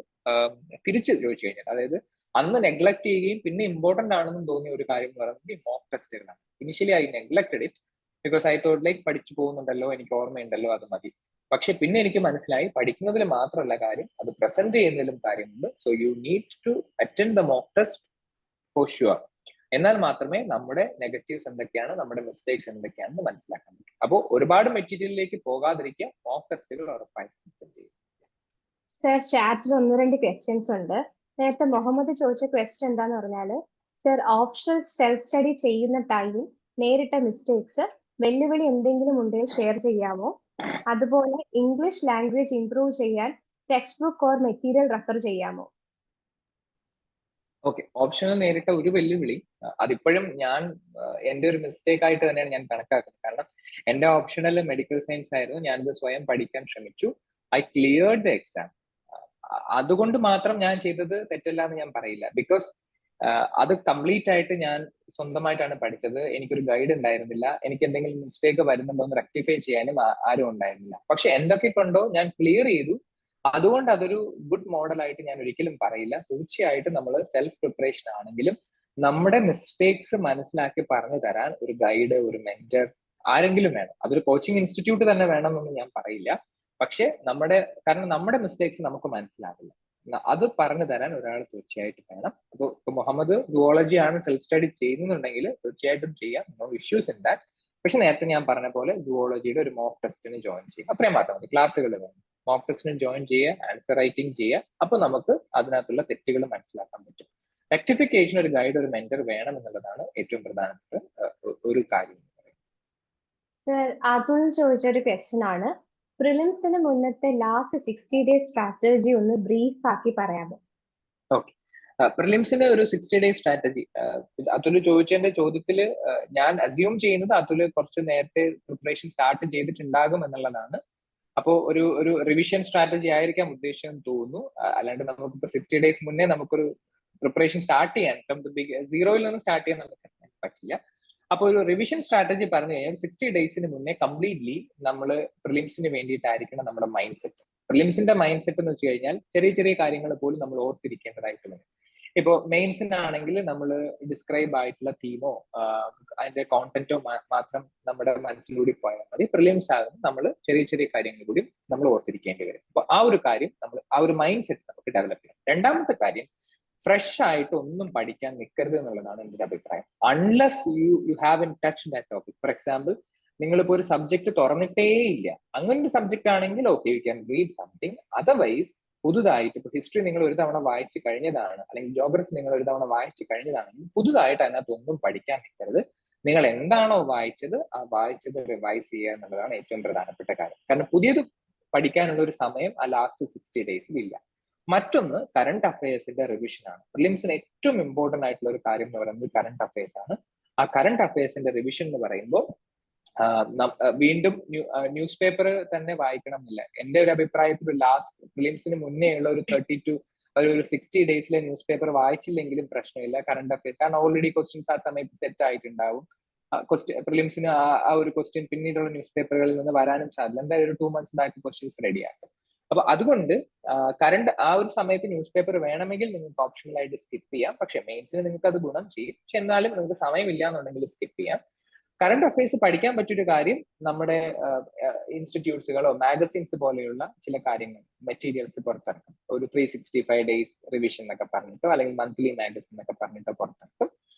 തിരിച്ച് ചോദിച്ചു കഴിഞ്ഞാൽ, അതായത് അന്ന് നെഗ്ലക്ട് ചെയ്യുകയും പിന്നെ ഇമ്പോർട്ടന്റ് ആണെന്നും തോന്നിയ ഒരു കാര്യം എന്ന് പറയുന്നത് ഈ മോക്ക് ടെസ്റ്റുകളാണ്. Initially I neglected it because I thought like പഠിച്ചു പോകുന്നുണ്ടല്ലോ, എനിക്ക് ഓർമ്മയുണ്ടല്ലോ, അത് മതി. പക്ഷെ പിന്നെ എനിക്ക് മനസ്സിലായി പഠിക്കുന്നതിൽ മാത്രമല്ല കാര്യം, അത് പ്രസന്റ് ചെയ്യുന്നതിലും കാര്യമുണ്ട്. So you need to attend the mock test for sure. എന്നാൽ മാത്രമേ നമ്മുടെ നെഗറ്റീവ്സ് എന്തൊക്കെയാണ്, നമ്മുടെ മിസ്റ്റേക്സ് എന്തൊക്കെയാണെന്ന് മനസ്സിലാക്കാൻ പറ്റും. അപ്പോൾ ഒരുപാട് മെറ്റീരിയലിലേക്ക് പോകാതിരിക്കുക, മോക്ക് ടെസ്റ്റുകൾ ഉറപ്പായിട്ടും ചെയ്യും. സർ, ചാറ്റിൽ 1-2 ക്വസ്റ്റ്യൻസ് ഉണ്ട്. നേരത്തെ മുഹമ്മദ് ചോദിച്ച ക്വസ്റ്റ്യൻ എന്താന്ന് പറഞ്ഞാല്, സർ ഓപ്ഷണൽ സെൽഫ് സ്റ്റഡി ചെയ്യുന്ന ടൈമിൽ നേരിട്ട മിസ്റ്റേക്സ്, വെല്ലുവിളി എന്തെങ്കിലും ഉണ്ടെങ്കിൽ ഷെയർ ചെയ്യാമോ? അതുപോലെ ഇംഗ്ലീഷ് ലാംഗ്വേജ് ഇംപ്രൂവ് ചെയ്യാൻ text book or material refer ചെയ്യാമോ? ഓക്കെ, ഓപ്ഷണൽ നേരിട്ട ഒരു വെല്ലുവിളി അതിപ്പോഴും ഞാൻ എൻ്റെ ഒരു മിസ്റ്റേക്ക് ആയിട്ട് തന്നെയാണ് ഞാൻ കണക്കാക്കുന്നത്. കാരണം എൻ്റെ ഓപ്ഷണൽ മെഡിക്കൽ സയൻസ് ആയിരുന്നു, ഞാനിത് സ്വയം പഠിക്കാൻ ശ്രമിച്ചു, ഐ ക്ലിയർഡ് ദ എക്സാം. അതുകൊണ്ട് മാത്രം ഞാൻ ചെയ്തത് തെറ്റല്ല എന്ന് ഞാൻ പറയില്ല. ബിക്കോസ് അത് കംപ്ലീറ്റ് ആയിട്ട് ഞാൻ സ്വന്തമായിട്ടാണ് പഠിച്ചത്. എനിക്കൊരു ഗൈഡ് ഉണ്ടായിരുന്നില്ല. എനിക്ക് എന്തെങ്കിലും മിസ്റ്റേക്ക് വരുന്നുണ്ടോ എന്ന് റെക്ടിഫൈ ചെയ്യാനും ആരും ഉണ്ടായിരുന്നില്ല. പക്ഷെ എന്തൊക്കെ കൊണ്ടോ ഞാൻ ക്ലിയർ ചെയ്തു. അതുകൊണ്ട് അതൊരു ഗുഡ് മോഡലായിട്ട് ഞാൻ ഒരിക്കലും പറയില്ല. തീർച്ചയായിട്ടും നമ്മൾ സെൽഫ് പ്രിപ്പറേഷൻ ആണെങ്കിലും നമ്മുടെ മിസ്റ്റേക്സ് മനസ്സിലാക്കി പറഞ്ഞു തരാൻ ഒരു ഗൈഡ്, ഒരു മെന്റർ ആരെങ്കിലും വേണം. അതൊരു കോച്ചിങ് ഇൻസ്റ്റിറ്റ്യൂട്ട് തന്നെ വേണമെന്നൊന്നും ഞാൻ പറയില്ല. പക്ഷെ കാരണം നമ്മുടെ മിസ്റ്റേക്സ് നമുക്ക് മനസ്സിലാവില്ല. അത് പറഞ്ഞു തരാൻ ഒരാൾ തീർച്ചയായിട്ടും വേണം. അപ്പോൾ മുഹമ്മദ് സുവോളജി ആണ് സെൽഫ് സ്റ്റഡി ചെയ്യുന്നുണ്ടെങ്കിൽ തീർച്ചയായിട്ടും ചെയ്യാം, നോ ഇഷ്യൂസ് ഇൻ ദാറ്റ്. പക്ഷെ നേരത്തെ ഞാൻ പറഞ്ഞ പോലെ സുവോളജിയുടെ ഒരു മോക്ക് ടെസ്റ്റിന് ജോയിൻ ചെയ്യും, അത്രയും മാത്രം മതി. ക്ലാസ്സുകൾ വേണം, മോക്ക് ടെസ്റ്റിന് ജോയിൻ ചെയ്യുക, ആൻസർ റൈറ്റിംഗ് ചെയ്യുക. അപ്പൊ നമുക്ക് അതിനകത്തുള്ള തെറ്റുകൾ മനസ്സിലാക്കാൻ പറ്റും. റെക്ടിഫിക്കേഷൻ ഒരു ഗൈഡ്, ഒരു മെന്റർ വേണം എന്നുള്ളതാണ് ഏറ്റവും പ്രധാനപ്പെട്ട ഒരു കാര്യം. സർ, അതുൽ ചോദിച്ചൊരു ക്വസ്റ്റ്യൻ ആണ്, പ്രിലിംസിന് മുന്നത്തെ ലാസ്റ്റ് 60 ഡേയ്സ് സ്ട്രാറ്റജി ഒന്ന് ബ്രീഫ് ആക്കി പറയാമോ? ഓക്കെ, പ്രിലിംസിന് ഒരു 60 ഡേയ്സ് സ്ട്രാറ്റജി അതുൽ ചോദിച്ചതിന്റെ ചോദ്യത്തില് ഞാൻ അസ്യൂം ചെയ്യുന്നത് അതുൽ കുറച്ച് നേരത്തെ പ്രിപ്പറേഷൻ സ്റ്റാർട്ട് ചെയ്തിട്ടുണ്ടാകും എന്നുള്ളതാണ്. അപ്പോൾ ഒരു റിവിഷൻ സ്ട്രാറ്റജി ആയിരിക്കാം ഉദ്ദേശിച്ചെന്ന് തോന്നുന്നു. അല്ലാണ്ട് നമുക്കിപ്പോ 60 ഡേയ്സ് മുന്നേ നമുക്കൊരു പ്രിപ്പറേഷൻ സ്റ്റാർട്ട് ചെയ്യാൻ സീറോയിൽ നിന്ന് സ്റ്റാർട്ട് ചെയ്യാൻ നമുക്ക് പറ്റില്ല. അപ്പോൾ ഒരു റിവിഷൻ സ്ട്രാറ്റജി പറഞ്ഞു കഴിഞ്ഞാൽ 60 ഡേയ്സിന് മുന്നേ കംപ്ലീറ്റ്ലി നമ്മൾ പ്രിലിംസിന് വേണ്ടിയിട്ടായിരിക്കണം നമ്മുടെ മൈൻഡ് സെറ്റ്. പ്രിലിംസിന്റെ മൈൻഡ് സെറ്റ് എന്ന് വെച്ച് കഴിഞ്ഞാൽ ചെറിയ ചെറിയ കാര്യങ്ങൾ പോലും നമ്മൾ ഓർത്തിരിക്കേണ്ടതായിട്ട് വരും. ഇപ്പോൾ മെയിൻസിനാണെങ്കിൽ നമ്മൾ ഡിസ്ക്രൈബ് ആയിട്ടുള്ള തീമോ അതിന്റെ കോണ്ടന്റോ മാത്രം നമ്മുടെ മനസ്സിലൂടെ പോയാൽ മതി. പ്രിലിംസ് ആകുമ്പോൾ നമ്മൾ ചെറിയ ചെറിയ കാര്യങ്ങൾ കൂടി നമ്മൾ ഓർത്തിരിക്കേണ്ടി വരും. അപ്പോൾ ആ ഒരു കാര്യം ആ ഒരു മൈൻഡ് സെറ്റ് നമുക്ക് ഡെവലപ്പ് ചെയ്യണം. രണ്ടാമത്തെ കാര്യം, ഫ്രഷ് ആയിട്ട് ഒന്നും പഠിക്കാൻ നിൽക്കരുത് എന്നുള്ളതാണ് എൻ്റെ ഒരു അഭിപ്രായം. Unless you have in touch that topic. For example, നിങ്ങളിപ്പോൾ ഒരു സബ്ജക്ട് തുറന്നിട്ടേ ഇല്ല, അങ്ങനെ ഒരു സബ്ജക്ട് ആണെങ്കിൽ okay, you can read something. Otherwise പുതുതായിട്ട് ഇപ്പൊ ഹിസ്റ്ററി നിങ്ങൾ ഒരു തവണ വായിച്ചു കഴിഞ്ഞതാണ്, അല്ലെങ്കിൽ ജോഗ്രഫി നിങ്ങൾ ഒരു തവണ വായിച്ചു കഴിഞ്ഞതാണെങ്കിൽ പുതുതായിട്ട് അതിനകത്ത് ഒന്നും പഠിക്കാൻ നിൽക്കരുത്. നിങ്ങൾ എന്താണോ വായിച്ചത് ആ വായിച്ചത് റിവൈസ് ചെയ്യുക എന്നുള്ളതാണ് ഏറ്റവും പ്രധാനപ്പെട്ട കാര്യം. കാരണം പുതിയത് പഠിക്കാനുള്ള ഒരു സമയം ആ ലാസ്റ്റ് 60 ഡേയ്സിൽ ഇല്ല. മറ്റൊന്ന് കറണ്ട് അഫയേഴ്സിന്റെ റിവിഷൻ ആണ്. പ്രിലിംസിന് ഏറ്റവും ഇമ്പോർട്ടന്റ് ആയിട്ടുള്ള ഒരു കാര്യം എന്ന് പറയുന്നത് കറണ്ട് അഫയേഴ്സ് ആണ്. ആ കറണ്ട് അഫയേഴ്സിന്റെ റിവിഷൻ എന്ന് പറയുമ്പോൾ വീണ്ടും ന്യൂസ് പേപ്പർ തന്നെ വായിക്കണം എന്നില്ല. എന്റെ ഒരു അഭിപ്രായത്തിൽ ലാസ്റ്റ് പ്രിലിംസിന് മുന്നേ ഉള്ള ഒരു 60 ഡേയ്സിലെ ന്യൂസ് പേപ്പർ വായിച്ചില്ലെങ്കിലും പ്രശ്നമില്ല കറണ്ട് അഫയേഴ്സ്. കാരണം ഓൾറെഡി ക്വസ്റ്റ്യൻസ് ആ സമയത്ത് സെറ്റ് ആയിട്ടുണ്ടാവും. പ്രിലിംസിന് ആ ഒരു ക്വസ്റ്റ്യൻ പിന്നീടുള്ള ന്യൂസ് പേപ്പറുകളിൽ നിന്ന് വരാനും സാധ്യത. എന്തായാലും ഒരു 2 months ബാക്ക് ക്വസ്റ്റ്യൻസ് റെഡിയാക്കും. അപ്പൊ അതുകൊണ്ട് ആ ഒരു സമയത്ത് ന്യൂസ് പേപ്പർ വേണമെങ്കിൽ നിങ്ങൾക്ക് ഓപ്ഷണൽ ആയിട്ട് സ്കിപ്പ് ചെയ്യാം. പക്ഷെ മെയിൻസിന് നിങ്ങൾക്ക് അത് ഗുണം ചെയ്യും. പക്ഷെ എന്നാലും നിങ്ങൾക്ക് സമയമില്ല എന്നുണ്ടെങ്കിൽ സ്കിപ്പ് ചെയ്യാം. കറണ്ട് അഫയേഴ്സ് പഠിക്കാൻ പറ്റിയൊരു കാര്യം, നമ്മുടെ ഇൻസ്റ്റിറ്റ്യൂട്ട്സുകളോ മാഗസിൻസ് പോലെയുള്ള ചില കാര്യങ്ങൾ മെറ്റീരിയൽസ് പുറത്തിറക്കും. ഒരു 365 ഡേയ്സ് റിവിഷൻ എന്നൊക്കെ പറഞ്ഞിട്ടോ അല്ലെങ്കിൽ മന്ത്ലി മാഗസിൻ എന്നൊക്കെ പറഞ്ഞിട്ടോ പുറത്തിറക്കും.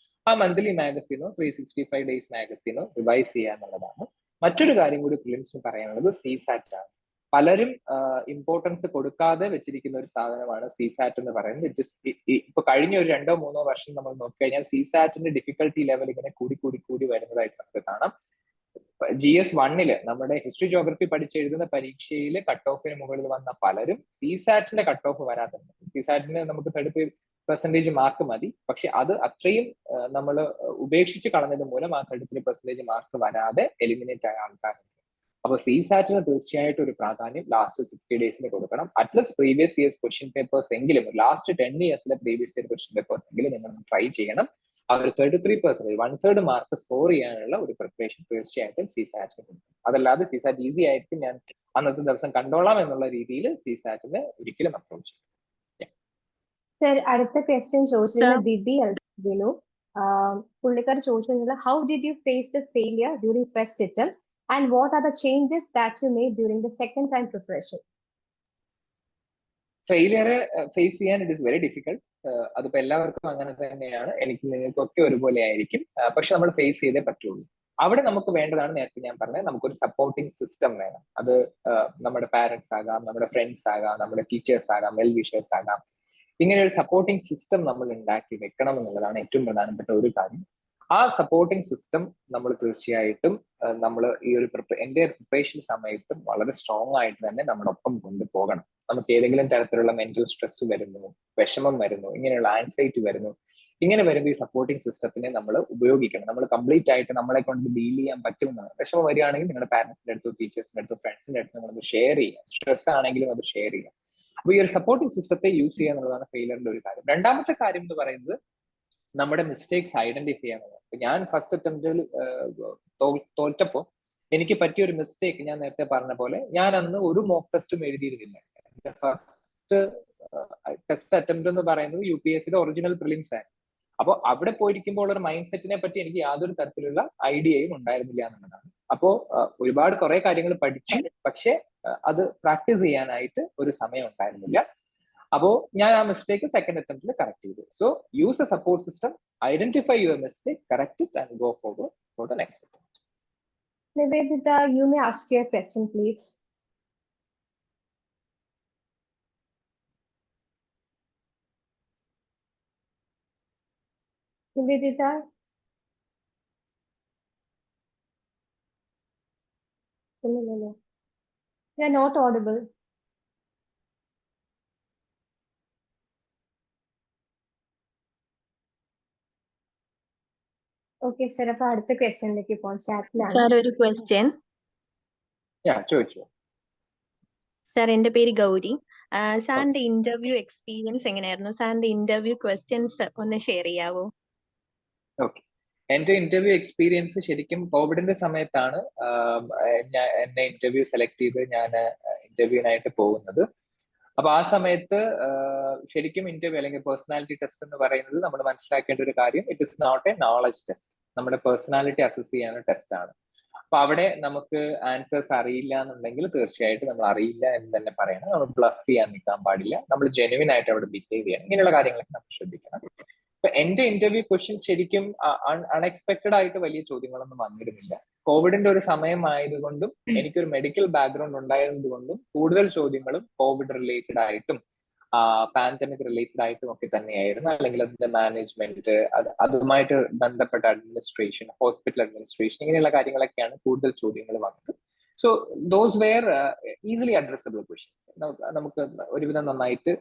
ആ മന്ത്ലി മാഗസിനോ 365 ഡേയ്സ് മാഗസിനോ റിവൈസ് ചെയ്യുക എന്നുള്ളതാണ്. മറ്റൊരു കാര്യം കൂടി പ്രിലിംസിന് പറയാനുള്ളത് CSAT ആണ്. പലരും ഇമ്പോർട്ടൻസ് കൊടുക്കാതെ വെച്ചിരിക്കുന്ന ഒരു സാധനമാണ് CSAT എന്ന് പറയുന്നത്. ഇപ്പൊ കഴിഞ്ഞ ഒരു 2-3 വർഷം നമ്മൾ നോക്കിക്കഴിഞ്ഞാൽ CSATന്റെ ഡിഫിക്കൽട്ടി ലെവൽ ഇങ്ങനെ കൂടി വരുന്നതായിട്ട് നമുക്ക് കാണാം. GS 1 നമ്മുടെ ഹിസ്റ്ററി ജോഗ്രഫി പഠിച്ചെഴുതുന്ന പരീക്ഷയിൽ കട്ട് ഓഫിന് മുകളിൽ വന്ന പലരും CSATന്റെ കട്ട് ഓഫ് വരാത്തുണ്ട്. CSATന് നമുക്ക് 30% മാർക്ക് മതി. പക്ഷെ അത് അത്രയും നമ്മൾ ഉപേക്ഷിച്ച് കളഞ്ഞത് മൂലം ആ 33% മാർക്ക് വരാതെ എലിമിനേറ്റ് ആയ ആൾക്കാരുണ്ട്. അപ്പോൾ CSATന് തീർച്ചയായിട്ടും ഒരു പ്രാധാന്യം ലാസ്റ്റ് 60 ഡേയ്സിന് കൊടുക്കണം. At least previous years question papers എങ്കിലും, ലാസ്റ്റ് 10 ഇയേഴ്സിലെ പ്രീവിയസ് ഇയർ ക്വസ്റ്റ്യൻ പേപ്പേഴ്സ് എങ്കിലും നിങ്ങൾ ട്രൈ ചെയ്യണം. ആ ഒരു 33%, 1/3 മാർക്ക് സ്കോർ ചെയ്യാനുള്ള ഒരു പ്രിപ്പറേഷൻ തീർച്ചയായിട്ടും CSATന് കൊടുക്കണം. അതല്ലാതെ CSAT ഈസി ആയിരിക്കും, ഞാൻ അന്നത്തെ ദിവസം കണ്ടോളാം എന്നുള്ള രീതിയിൽ CSATന് ഒരിക്കലും അപ്രോച്ച് ചെയ്യും. സർ, അടുത്ത ക്വസ്റ്റ്യൻ ചോദിച്ചിരുന്നത് ബിബി അൽബിനു. പുള്ളിക്കാർ ചോദിച്ചിരുന്നത്, how did you face the failure during first attempt and what are the changes that you made during the second time preparation? Failure face ചെയ്യാൻ ഇറ്റ് ഇസ് വെരി ഡിഫിക്കൽട്ട്. അതിപ്പോ എല്ലാവർക്കും അങ്ങനെ തന്നെയാണ്, എനിക്ക് നിങ്ങൾക്കൊക്കെ ഒരുപോലെ ആയിരിക്കും. പക്ഷെ നമ്മൾ ഫേസ് ചെയ്തേ പറ്റുള്ളൂ. അവിടെ നമുക്ക് വേണ്ടതാണ് നേരത്തെ ഞാൻ പറഞ്ഞത്, നമുക്കൊരു സപ്പോർട്ടിങ് സിസ്റ്റം വേണം. അത് നമ്മുടെ പാരന്റ്സ് ആകാം, നമ്മുടെ ഫ്രണ്ട്സ് ആകാം, നമ്മുടെ ടീച്ചേഴ്സ് ആകാം, വെൽ വിഷേഴ്സ് ആകാം. ഇങ്ങനെ ഒരു സപ്പോർട്ടിങ് സിസ്റ്റം നമ്മൾ ഉണ്ടാക്കി വെക്കണം എന്നുള്ളതാണ് ഏറ്റവും പ്രധാനപ്പെട്ട ഒരു കാര്യം. ആ സപ്പോർട്ടിങ് സിസ്റ്റം നമ്മൾ തീർച്ചയായിട്ടും നമ്മൾ ഈ ഒരു എൻ്റെ പ്രിപ്പറേഷൻ സമയത്തും വളരെ സ്ട്രോങ് ആയിട്ട് തന്നെ നമ്മളൊപ്പം കൊണ്ടുപോകണം. നമുക്ക് ഏതെങ്കിലും തരത്തിലുള്ള മെന്റൽ സ്ട്രെസ് വരുന്നു, വിഷമം വരുന്നു, ഇങ്ങനെയുള്ള ആൻസൈറ്റി വരുന്നു, ഇങ്ങനെ വരുമ്പോൾ ഈ സപ്പോർട്ടിങ് സിസ്റ്റത്തിനെ നമ്മൾ ഉപയോഗിക്കണം. നമ്മൾ കംപ്ലീറ്റ് ആയിട്ട് നമ്മളെ കൊണ്ട് ഡീൽ ചെയ്യാൻ പറ്റുമെന്നാണ്. വിഷമം വരികയാണെങ്കിൽ നിങ്ങളുടെ പാരന്റ്സിന്റെ അടുത്തോ ടീച്ചേഴ്സിന്റെ അടുത്തോ ഫ്രണ്ട്സിന്റെ അടുത്തോ നിങ്ങളത് ഷെയർ ചെയ്യുക. സ്ട്രെസ് ആണെങ്കിലും അത് ഷെയർ ചെയ്യുക. അപ്പൊ ഈ ഒരു സപ്പോർട്ടിങ് സിസ്റ്റത്തെ യൂസ് ചെയ്യുക എന്നുള്ളതാണ് ഫെയിലിയറിന്റെ ഒരു കാര്യം. രണ്ടാമത്തെ കാര്യം എന്ന് പറയുന്നത്, നമ്മുടെ മിസ്റ്റേക്സ് ഐഡന്റിഫൈ ചെയ്യാനുള്ളത്. ഞാൻ ഫസ്റ്റ് അറ്റംപ്റ്റിൽ തോറ്റപ്പോ എനിക്ക് പറ്റിയ ഒരു മിസ്റ്റേക്ക് ഞാൻ നേരത്തെ പറഞ്ഞ പോലെ, ഞാൻ അന്ന് ഒരു മോക്ക് ടെസ്റ്റും എഴുതിയിരുന്നില്ല. ഫസ്റ്റ് ടെസ്റ്റ് അറ്റംപ്റ്റ് എന്ന് പറയുന്നത് UPSCയുടെ ഒറിജിനൽ പ്രിലിംസ് ആണ്. അപ്പോൾ അവിടെ പോയിരിക്കുമ്പോൾ ഒരു മൈൻഡ് സെറ്റിനെ പറ്റി എനിക്ക് യാതൊരു തരത്തിലുള്ള ഐഡിയയും ഉണ്ടായിരുന്നില്ല എന്നുള്ളതാണ്. അപ്പോ ഒരുപാട് കുറെ കാര്യങ്ങൾ പഠിച്ചു, പക്ഷെ അത് പ്രാക്ടീസ് ചെയ്യാനായിട്ട് ഒരു സമയം ഉണ്ടായിരുന്നില്ല. അപ്പോ ഞാൻ ആ മിസ്റ്റേക്ക് സെക്കൻഡ് അറ്റംപ്റ്റിൽ കറക്റ്റ് ചെയ്തു. So use A support system, identify your mistake, correct it and go forward for the next attempt. Nivedita, you may ask your question, please. Nivedita? No. You are not audible. Okay, sir. അപ്പൊ അടുത്ത ക്വസ്റ്റ്യനിലേക്ക് പോകാം. ചാറ്റിലാണ്. സാർ ഒരു ക്വസ്റ്റ്യൻ. ചോദിച്ചു. സാർ എന്റെ പേര് ഗൗരി. സാറിന്റെ ഇന്റർവ്യൂ എക്സ്പീരിയൻസ് എങ്ങനെയായിരുന്നു? സാറിന്റെ ഇന്റർവ്യൂ ക്വസ്റ്റ്യൻസ് ഒന്ന് ഷെയർ ചെയ്യാവോ? ഓക്കെ, എന്റെ ഇന്റർവ്യൂ എക്സ്പീരിയൻസ് ശരിക്കും കോവിഡിന്റെ സമയത്താണ് എന്നെ ഇന്റർവ്യൂ സെലക്ട് ചെയ്ത് ഞാൻ ഇന്റർവ്യൂവിനായിട്ട് പോകുന്നത്. അപ്പൊ ആ സമയത്ത് ശരിക്കും ഇന്റർവ്യൂ അല്ലെങ്കിൽ പേഴ്സണാലിറ്റി ടെസ്റ്റ് എന്ന് പറയുന്നത് നമ്മൾ മനസ്സിലാക്കേണ്ട ഒരു കാര്യം, it is not a knowledge test. നമ്മുടെ പേഴ്സണാലിറ്റി അസസ് ചെയ്യാനുള്ള ടെസ്റ്റ് ആണ്. അപ്പൊ അവിടെ നമുക്ക് ആൻസേഴ്സ് അറിയില്ല എന്നുണ്ടെങ്കിൽ തീർച്ചയായിട്ടും നമ്മൾ അറിയില്ല എന്ന് തന്നെ പറയണം. നമ്മൾ ബ്ലഫ് ചെയ്യാൻ നിൽക്കാൻ പാടില്ല. നമ്മൾ ജെനുവിൻ ആയിട്ട് അവിടെ ബിഹേവ് ചെയ്യണം. ഇങ്ങനെയുള്ള കാര്യങ്ങളൊക്കെ നമ്മൾ ശ്രദ്ധിക്കണം. അപ്പൊ എന്റെ ഇന്റർവ്യൂ ക്വസ്റ്റ്യൻസ് ശരിക്കും അൺഎക്സ്പെക്ടഡ് ആയിട്ട് വലിയ ചോദ്യങ്ങളൊന്നും വന്നിരുന്നില്ല. കോവിഡിന്റെ ഒരു സമയമായതുകൊണ്ടും എനിക്കൊരു മെഡിക്കൽ ബാക്ക്ഗ്രൗണ്ട് ഉണ്ടായിരുന്നത് കൊണ്ടും കൂടുതൽ ചോദ്യങ്ങളും കോവിഡ് റിലേറ്റഡ് ആയിട്ടും പാൻഡമിക് റിലേറ്റഡ് ആയിട്ടും ഒക്കെ തന്നെയായിരുന്നു. അല്ലെങ്കിൽ അതിന്റെ മാനേജ്മെന്റ്, അതുമായിട്ട് ബന്ധപ്പെട്ട അഡ്മിനിസ്ട്രേഷൻ, ഹോസ്പിറ്റൽ അഡ്മിനിസ്ട്രേഷൻ, ഇങ്ങനെയുള്ള കാര്യങ്ങളൊക്കെയാണ് കൂടുതൽ ചോദ്യങ്ങൾ വന്നത്. So those were easily addressable questions. നമുക്ക് ഒരുവിധം നന്നായിട്ട്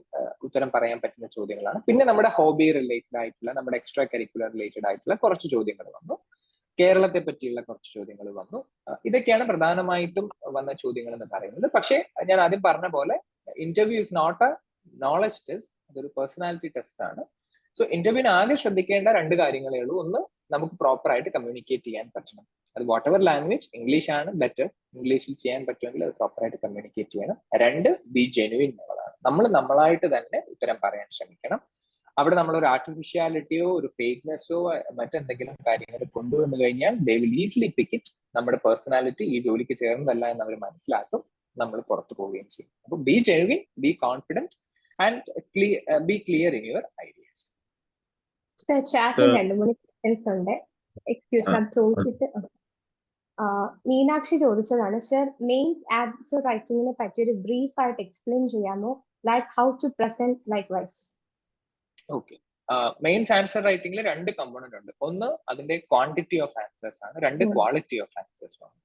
ഉത്തരം പറയാൻ പറ്റുന്ന ചോദ്യങ്ങളാണ്. പിന്നെ നമ്മുടെ ഹോബി റിലേറ്റഡ് ആയിട്ടുള്ള, നമ്മുടെ എക്സ്ട്രാ കരിക്കുലർ റിലേറ്റഡ് ആയിട്ടുള്ള കുറച്ച് ചോദ്യങ്ങൾ വന്നു. കേരളത്തെ പറ്റിയുള്ള കുറച്ച് ചോദ്യങ്ങൾ വന്നു. ഇതൊക്കെയാണ് പ്രധാനമായിട്ടും വന്ന ചോദ്യങ്ങൾ എന്ന് പറയുന്നത്. പക്ഷേ ഞാൻ ആദ്യം പറഞ്ഞ പോലെ interview is not a knowledge test, അതൊരു പേഴ്സണാലിറ്റി ടെസ്റ്റ് ആണ്. സോ ഇന്റർവ്യൂവിന് ആകെ ശ്രദ്ധിക്കേണ്ട രണ്ട് കാര്യങ്ങളേ ഉള്ളൂ. ഒന്ന്, നമുക്ക് പ്രോപ്പർ ആയിട്ട് കമ്മ്യൂണിക്കേറ്റ് ചെയ്യാൻ പറ്റണം. അത് വാട്ട് എവർ ലാംഗ്വേജ്, ഇംഗ്ലീഷ് ആണ് ബെറ്റർ, ഇംഗ്ലീഷിൽ ചെയ്യാൻ പറ്റുമെങ്കിൽ അത് പ്രോപ്പർ ആയിട്ട് കമ്മ്യൂണിക്കേറ്റ് ചെയ്യണം. രണ്ട്, ബി ജെനുവിൻ എന്നുള്ളതാണ്. നമ്മൾ നമ്മളായിട്ട് തന്നെ ഉത്തരം പറയാൻ ശ്രമിക്കണം. അവിടെ നമ്മളൊരു ആർട്ടിഫിഷ്യാലിറ്റിയോ ഒരു ഫേക്ക്നെസ്സോ മറ്റെന്തെങ്കിലും കാര്യങ്ങൾ കൊണ്ടുവന്നു കഴിഞ്ഞാൽ they will easily pick it. നമ്മുടെ പേഴ്സണാലിറ്റി ഈ ജോലിക്ക് ചേർന്നതല്ല എന്ന് അവർ മനസ്സിലാക്കും, നമ്മൾ പുറത്തു പോവുകയും ചെയ്യും. അപ്പൊ be genuine, be confident and be clear in your ideas. ചാറ്റിൽ 2-3 ക്വസ്റ്റ്യൻസ് ഉണ്ട്. എക്സ്ക്യൂസ് മാം, ചോദിച്ചിട്ട് മീനാക്ഷി ചോദിച്ചതാണ്, സർ മെയിൻസ് ആൻസർ റൈറ്റിംഗിനെ പറ്റി ഒരു ബ്രീഫ് ആയിട്ട് എക്സ്പ്ലെയിൻ ചെയ്യാമോ? Like how to present likewise. Okay, mains answer റൈറ്റിംഗിൽ രണ്ട് കമ്പോണന്റ് ഉണ്ട്. ഒന്ന് അതിന്റെ ക്വാണ്ടിറ്റി ഓഫ് ആൻസേഴ്സ് ആണ്, രണ്ട് ക്വാളിറ്റി ഓഫ് ആൻസേഴ്സ് ആണ്.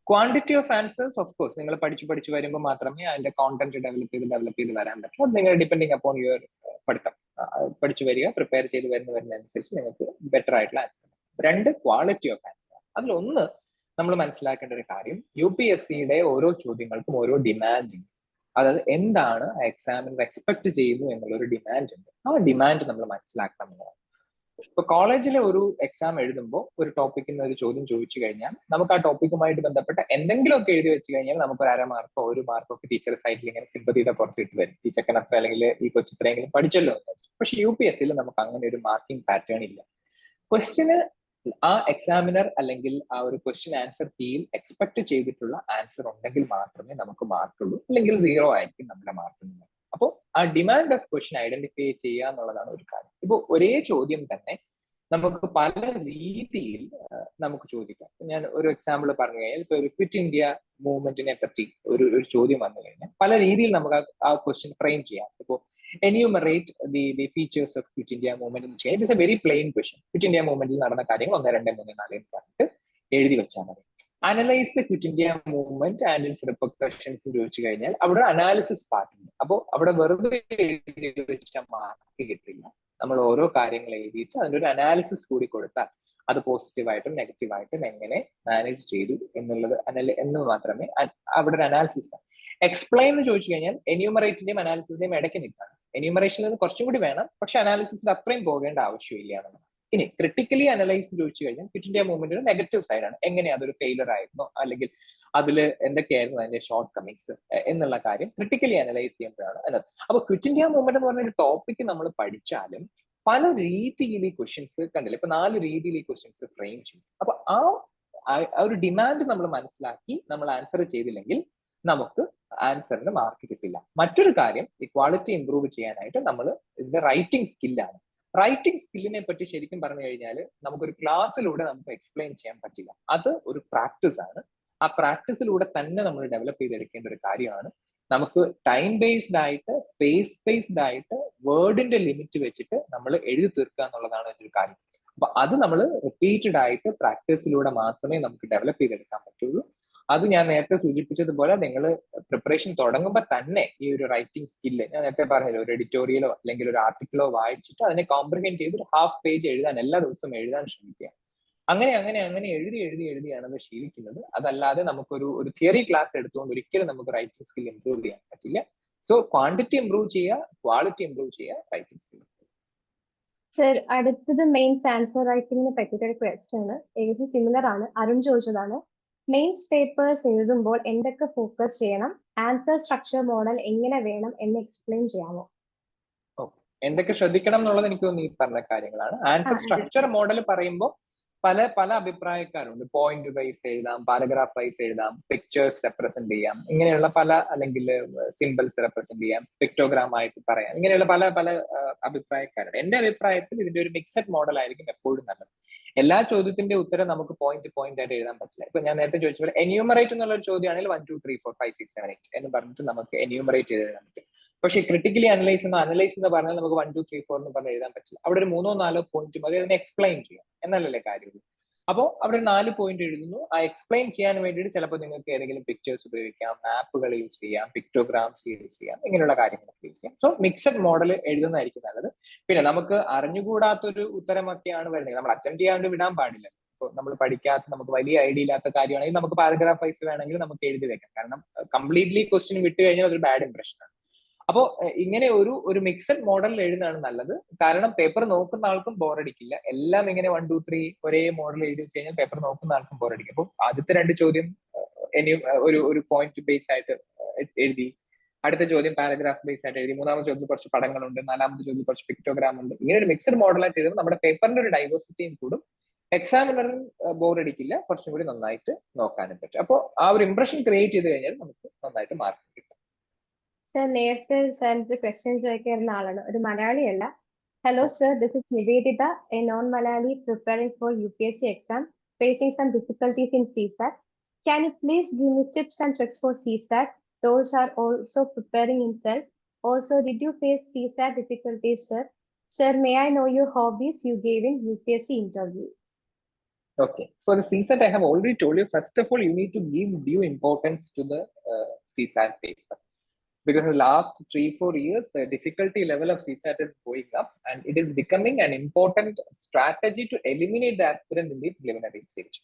Quantity of answers of course നിങ്ങൾ പഠിച്ചു വരുമ്പോൾ മാത്രമേ അതിന്റെ കോണ്ടന്റ് ഡെവലപ്പ് ചെയ്ത് വരാൻ പറ്റൂ. അത് നിങ്ങൾ ഡിപ്പെൻഡിങ് അപ്പോൺ യുവർ പഠിത്തം പഠിച്ചു വരിക, പ്രിപ്പയർ ചെയ്ത് വരുന്നതിനനുസരിച്ച് നിങ്ങൾക്ക് ബെറ്റർ ആയിട്ടുള്ള ആൻസർ. രണ്ട്, ക്വാളിറ്റി ഓഫ് ആൻസർ. അതിലൊന്ന് നമ്മൾ മനസ്സിലാക്കേണ്ട ഒരു കാര്യം, UPSCയുടെ ഓരോ ചോദ്യങ്ങൾക്കും ഓരോ ഡിമാൻഡ് ഉണ്ട്. അതായത് എന്താണ് എക്സാമിനർ എക്സ്പെക്ട് ചെയ്യുന്നു എന്നുള്ള ഒരു ഡിമാൻഡ് ഉണ്ട്. ആ ഡിമാൻഡ് നമ്മൾ മനസ്സിലാക്കണം എന്നുള്ളതാണ്. ഇപ്പൊ കോളേജിലെ ഒരു എക്സാം എഴുതുമ്പോൾ ഒരു ടോപ്പിക്കിൽ നിന്ന് ഒരു ചോദ്യം ചോദിച്ചു കഴിഞ്ഞാൽ നമുക്ക് ആ ടോപ്പിക്കുമായിട്ട് ബന്ധപ്പെട്ട എന്തെങ്കിലുമൊക്കെ എഴുതി വെച്ച് കഴിഞ്ഞാൽ നമുക്ക് ഒരു 1/2 മാർക്കോ 1 മാർക്കോ ഒക്കെ ടീച്ചർ സൈഡിൽ ഇങ്ങനെ സിമ്പതിയുടെ പുറത്തിട്ട് വരും. ഈ ചെക്കനത്ര അല്ലെങ്കിൽ ഈ കൊച്ചിത്രയെങ്കിലും പഠിച്ചല്ലോ എന്ന് വെച്ചു. പക്ഷെ UPSCയിൽ നമുക്ക് അങ്ങനെ ഒരു മാർക്കിംഗ് പാറ്റേൺ ഇല്ല. ക്വസ്റ്റ്യന് ആ എക്സാമിനർ അല്ലെങ്കിൽ ആ ഒരു ക്വസ്റ്റ്യൻ ആൻസർ കീയിൽ എക്സ്പെക്ട് ചെയ്തിട്ടുള്ള ആൻസർ ഉണ്ടെങ്കിൽ മാത്രമേ നമുക്ക് മാർക്കുള്ളൂ, അല്ലെങ്കിൽ 0 ആയിരിക്കും നമ്മുടെ മാർക്ക്. അപ്പോൾ ആ ഡിമാൻഡ് ഓഫ് ക്വസ്റ്റ്യൻ ഐഡന്റിഫൈ ചെയ്യുക എന്നുള്ളതാണ് ഒരു കാര്യം. ഇപ്പോൾ ഒരേ ചോദ്യം തന്നെ നമുക്ക് പല രീതിയിൽ നമുക്ക് ചോദിക്കാം. ഞാൻ ഒരു എക്സാമ്പിൾ പറഞ്ഞു കഴിഞ്ഞാൽ, ഇപ്പൊ ഒരു ക്വിറ്റ് ഇന്ത്യ മൂവ്മെന്റിനെ പറ്റി ഒരു ചോദ്യം വന്നു കഴിഞ്ഞാൽ പല രീതിയിൽ നമുക്ക് ആ ക്വസ്റ്റ്യൻ ഫ്രെയിം ചെയ്യാം. ഇപ്പോൾ enumerate the features of Quit India movement എന്ന് വെച്ചാൽ it is a very plain question. Quit India മൂവ്മെന്റിൽ നടന്ന കാര്യങ്ങൾ 1, 2, 3, 4 പറഞ്ഞിട്ട് എഴുതി വെച്ചാൽ മതി. Analyse the quit India movement and it's repercussions ചോദിച്ചു കഴിഞ്ഞാൽ അവിടെ അനാലിസിസ് പാർട്ട് ഉണ്ട്. അപ്പോൾ അവിടെ വെറുതെ എഴുതി വെച്ച മാർക്ക് കിട്ടില്ല. നമ്മൾ ഓരോ കാര്യങ്ങൾ എഴുതിയിട്ട് അതിന്റെ ഒരു അനാലിസിസ് കൂടി കൊടുത്താൽ അത് പോസിറ്റീവായിട്ടും നെഗറ്റീവായിട്ടും എങ്ങനെ മാനേജ് ചെയ്തു എന്നുള്ളത് എന്ന് മാത്രമേ അവിടെ ഒരു അനാലിസിസ്. എക്സ്പ്ലെയിൻ എന്ന് ചോദിച്ചു കഴിഞ്ഞാൽ എന്യൂമറേറ്റിന്റെയും അനാലിസിന്റെയും ഇടയ്ക്ക് നിൽക്കുകയാണ്. എന്യൂമറേഷനിൽ നിന്ന് കുറച്ചും കൂടി വേണം, പക്ഷെ അനാലിസിസിൽ അത്രയും പോകേണ്ട ആവശ്യമില്ല എന്നുള്ളത്. ഇനി ക്രിട്ടിക്കലി അനലൈസ് ചോദിച്ചു കഴിഞ്ഞാൽ ക്വിറ്റ് ഇന്ത്യ മൂവ്മെന്റ് ഒരു നെഗറ്റീവ് സൈഡാണ്. എങ്ങനെ അതൊരു ഫെയിലർ ആയിരുന്നോ അല്ലെങ്കിൽ അതിൽ എന്തൊക്കെയായിരുന്നു അതിന്റെ ഷോർട്ട് കമ്മിങ്സ് എന്നുള്ള കാര്യം ക്രിട്ടിക്കലി അനലൈസ് ചെയ്യുമ്പോഴാണ് അതിനകത്ത്. അപ്പൊ ക്വിറ്റ് ഇന്ത്യ മൂവ്മെന്റ് എന്ന് പറഞ്ഞ ഒരു ടോപ്പിക് നമ്മൾ പഠിച്ചാലും പല രീതിയിൽ ഈ ക്വസ്റ്റ്യൻസ് കണ്ടില്ല, ഇപ്പൊ 4 രീതിയിൽ ഈ ക്വസ്റ്റ്യൻസ് ഫ്രെയിം ചെയ്യും. അപ്പൊ ആ ഒരു ഡിമാൻഡ് നമ്മൾ മനസ്സിലാക്കി നമ്മൾ ആൻസർ ചെയ്തില്ലെങ്കിൽ നമുക്ക് ആൻസറിന് മാർക്ക് കിട്ടില്ല. മറ്റൊരു കാര്യം, ഈ ക്വാളിറ്റി ഇംപ്രൂവ് ചെയ്യാനായിട്ട് നമ്മൾ ഇതിന്റെ റൈറ്റിംഗ് സ്കില്ലാണ്. റൈറ്റിംഗ് സ്കില്ലിനെ പറ്റി ശരിക്കും പറഞ്ഞു കഴിഞ്ഞാൽ നമുക്കൊരു ക്ലാസ്സിലൂടെ നമുക്ക് എക്സ്പ്ലെയിൻ ചെയ്യാൻ പറ്റില്ല. അത് ഒരു പ്രാക്ടീസ് ആണ്. ആ പ്രാക്ടീസിലൂടെ തന്നെ നമ്മൾ ഡെവലപ്പ് ചെയ്തെടുക്കേണ്ട ഒരു കാര്യമാണ്. നമുക്ക് ടൈം ബേസ്ഡ് ആയിട്ട് സ്പേസ് ബേസ്ഡ് ആയിട്ട് വേർഡിന്റെ ലിമിറ്റ് വെച്ചിട്ട് നമ്മൾ എഴുതി തീർക്കുക എന്നുള്ളതാണ് ഒരു കാര്യം. അപ്പൊ അത് നമ്മൾ റിപ്പീറ്റഡ് ആയിട്ട് പ്രാക്ടീസിലൂടെ മാത്രമേ നമുക്ക് ഡെവലപ്പ് ചെയ്തെടുക്കാൻ പറ്റുള്ളൂ. അത് ഞാൻ നേരത്തെ സൂചിപ്പിച്ചതുപോലെ നിങ്ങൾ പ്രിപ്പറേഷൻ തുടങ്ങുമ്പോൾ തന്നെ ഈ ഒരു റൈറ്റിംഗ് സ്കില്ല്, ഞാൻ നേരത്തെ പറഞ്ഞല്ലോ, ഒരു എഡിറ്റോറിയലോ അല്ലെങ്കിൽ ഒരു ആർട്ടിക്കിളോ വായിച്ചിട്ട് അതിനെ കോംപ്രിഹെൻഡ് ചെയ്ത് ഒരു ഹാഫ് പേജ് എഴുതാൻ എല്ലാ ദിവസവും എഴുതാൻ ശ്രമിക്കുക. അങ്ങനെ എഴുതിയാണ് അത് ശീലിക്കുന്നത്. അതല്ലാതെ നമുക്കൊരു തിയറി ക്ലാസ് എടുത്തുകൊണ്ട് ഒരിക്കലും നമുക്ക് റൈറ്റിംഗ് സ്കിൽ ഇംപ്രൂവ് ചെയ്യാൻ പറ്റില്ല. സോ ക്വാണ്ടിറ്റി ഇംപ്രൂവ് ചെയ്യുക, ക്വാളിറ്റി ഇംപ്രൂവ് ചെയ്യുക, റൈറ്റിംഗ് സ്കിൽ. സർ, അടുത്തത് മെയിൻസ് ആൻസർ റൈറ്റിംഗിനെ പറ്റിയിട്ടൊരു ക്വസ്റ്റ്യൻ ആണ്. ഏകദേശം സിമിലർ ആണ്, അരുൺ ചോദിച്ചതാണ്. മെയിൻസ് പേപ്പേഴ്സ് എഴുതുമ്പോൾ എന്തൊക്കെ ഫോക്കസ് ചെയ്യണം, ആൻസർ സ്ട്രക്ചർ മോഡൽ എങ്ങനെ വേണം എന്ന് എക്സ്പ്ലെയിൻ ചെയ്യാമോ? എന്തൊക്കെ ശ്രദ്ധിക്കണം എന്നുള്ളത് എനിക്ക് തോന്നുന്നു ഈ പറഞ്ഞ കാര്യങ്ങളാണ്. ആൻസർ സ്ട്രക്ചർ മോഡൽ പറയുമ്പോൾ പല അഭിപ്രായക്കാരുണ്ട്. പോയിന്റ് വൈസ് എഴുതാം, പാരഗ്രാഫ് വൈസ് എഴുതാം, പിക്ചേഴ്സ് റെപ്രസെന്റ് ചെയ്യാം, ഇങ്ങനെയുള്ള അല്ലെങ്കിൽ സിമ്പിൾസ് റെപ്രസെന്റ് ചെയ്യാം, പിക്ടോഗ്രാം ആയിട്ട് പറയാം, ഇങ്ങനെയുള്ള പല അഭിപ്രായക്കാരുണ്ട്. എന്റെ അഭിപ്രായത്തിൽ ഇതിന്റെ ഒരു മിക്സഡ് മോഡൽ ആയിരിക്കും എപ്പോഴും നല്ലത്. എല്ലാ ചോദ്യത്തിന്റെ ഉത്തരം നമുക്ക് പോയിന്റ് ആയിട്ട് എഴുതാൻ പറ്റില്ല. ഇപ്പൊ ഞാൻ നേരത്തെ ചോദിച്ച പോലെ എന്യൂമറേറ്റ് എന്നുള്ള ഒരു ചോദ്യമാണെങ്കിൽ 1 2 3 4 5 6 7 8 എന്ന് പറഞ്ഞിട്ട് നമുക്ക് എന്യൂമറേറ്റ് ചെയ്ത് എഴുതാൻ പറ്റും. പക്ഷേ ക്രിട്ടിക്കലി അനലൈസ് എന്ന് പറഞ്ഞാൽ നമുക്ക് 1 2 3 4 എന്ന് പറഞ്ഞ് എഴുതാൻ പറ്റില്ല. അവിടെ ഒരു 3 4 പോയിന്റ് മതി അതിനെ എക്സ്പ്ലെയിൻ ചെയ്യാം എന്നല്ലേ കാര്യമുള്ളൂ. അപ്പോൾ അവിടെ 4 പോയിന്റ് എഴുതുന്നു. ആ എക്സ്പ്ലെയിൻ ചെയ്യാൻ വേണ്ടിയിട്ട് ചിലപ്പോൾ നിങ്ങൾക്ക് ഏതെങ്കിലും പിക്ചേഴ്സ് ഉപയോഗിക്കാം, മാപ്പുകൾ യൂസ് ചെയ്യാം, പിക്ടോഗ്രാംസ് യൂസ് ചെയ്യാം, ഇങ്ങനെയുള്ള കാര്യങ്ങളൊക്കെ യൂസ് ചെയ്യാം. സോ മിക്സഡ് മോഡൽ എഴുതുന്നതായിരിക്കും നല്ലത്. പിന്നെ നമുക്ക് അറിഞ്ഞുകൂടാത്തൊരു ഉത്തരമൊക്കെയാണ് വരുന്നത്, നമ്മൾ അറ്റംപ്റ്റ് ചെയ്യാണ്ട് വിടാൻ പാടില്ല. ഇപ്പോൾ നമ്മൾ പഠിക്കാത്ത, നമുക്ക് വലിയ ഐഡിയ ഇല്ലാത്ത കാര്യമാണെങ്കിൽ നമുക്ക് പാരഗ്രാഫ് വൈസ് വേണമെങ്കിൽ നമുക്ക് എഴുതി വെക്കാം. കാരണം കംപ്ലീറ്റ്ലി ക്വസ്റ്റ്യൻ വിട്ട് കഴിഞ്ഞാൽ അതൊരു ബാഡ് ഇംപ്രഷൻ ആണ്. അപ്പോൾ ഇങ്ങനെ ഒരു മിക്സഡ് മോഡലിൽ എഴുതാണ് നല്ലത്. കാരണം പേപ്പർ നോക്കുന്ന ആൾക്കും ബോറടിക്കില്ല. എല്ലാം ഇങ്ങനെ 1 2 3 ഒരേ മോഡൽ എഴുതി വെച്ച് കഴിഞ്ഞാൽ പേപ്പർ നോക്കുന്ന ആൾക്കും ബോറടിക്കും. അപ്പോൾ ആദ്യത്തെ 2 ചോദ്യം ഒരു പോയിന്റ് ബേസ് ആയിട്ട് എഴുതി, അടുത്ത ചോദ്യം പാരഗ്രാഫ് ബേസ് ആയിട്ട് എഴുതി, മൂന്നാമത്തെ ചോദ്യം കുറച്ച് പടങ്ങളുണ്ട്, നാലാമത്തെ ചോദ്യം കുറച്ച് പിക്ടോഗ്രാം ഉണ്ട്. ഇങ്ങനെ ഒരു മിക്സഡ് മോഡലായിട്ട് എഴുതുമ്പോൾ നമ്മുടെ പേപ്പറിന്റെ ഒരു ഡൈവേഴ്സിറ്റിയും കൂടും, എക്സാമിനറും ബോറടിക്കില്ല, കുറച്ചും കൂടി നന്നായിട്ട് നോക്കാനും പറ്റും. അപ്പോൾ ആ ഒരു ഇംപ്രഷൻ ക്രിയേറ്റ് ചെയ്ത് കഴിഞ്ഞാൽ നമുക്ക് നന്നായിട്ട് മാർക്ക് കിട്ടും. സർ, നേരത്തെ സാറിന്റെ ക്വസ്റ്റ്യൻ ചോദിക്കാറുള്ള ആളാണ്, ഒരു മലയാളിയല്ല. Hello sir, this is Nivedita, a non Malayali preparing for UPSC exam, facing some difficulties in CSAT. Can you please give me tips and tricks for CSAT? Those are also preparing himself. Also, did you face CSAT difficulties, sir? Sir, may I know your hobbies you gave in UPSC interview? Okay, for the CSAT, I have already told you, first of all, you need to give due importance to the CSAT paper. Because in the last 3-4 years, the difficulty level of CSAT is going up and it is becoming an important strategy to eliminate the aspirant in the preliminary stage.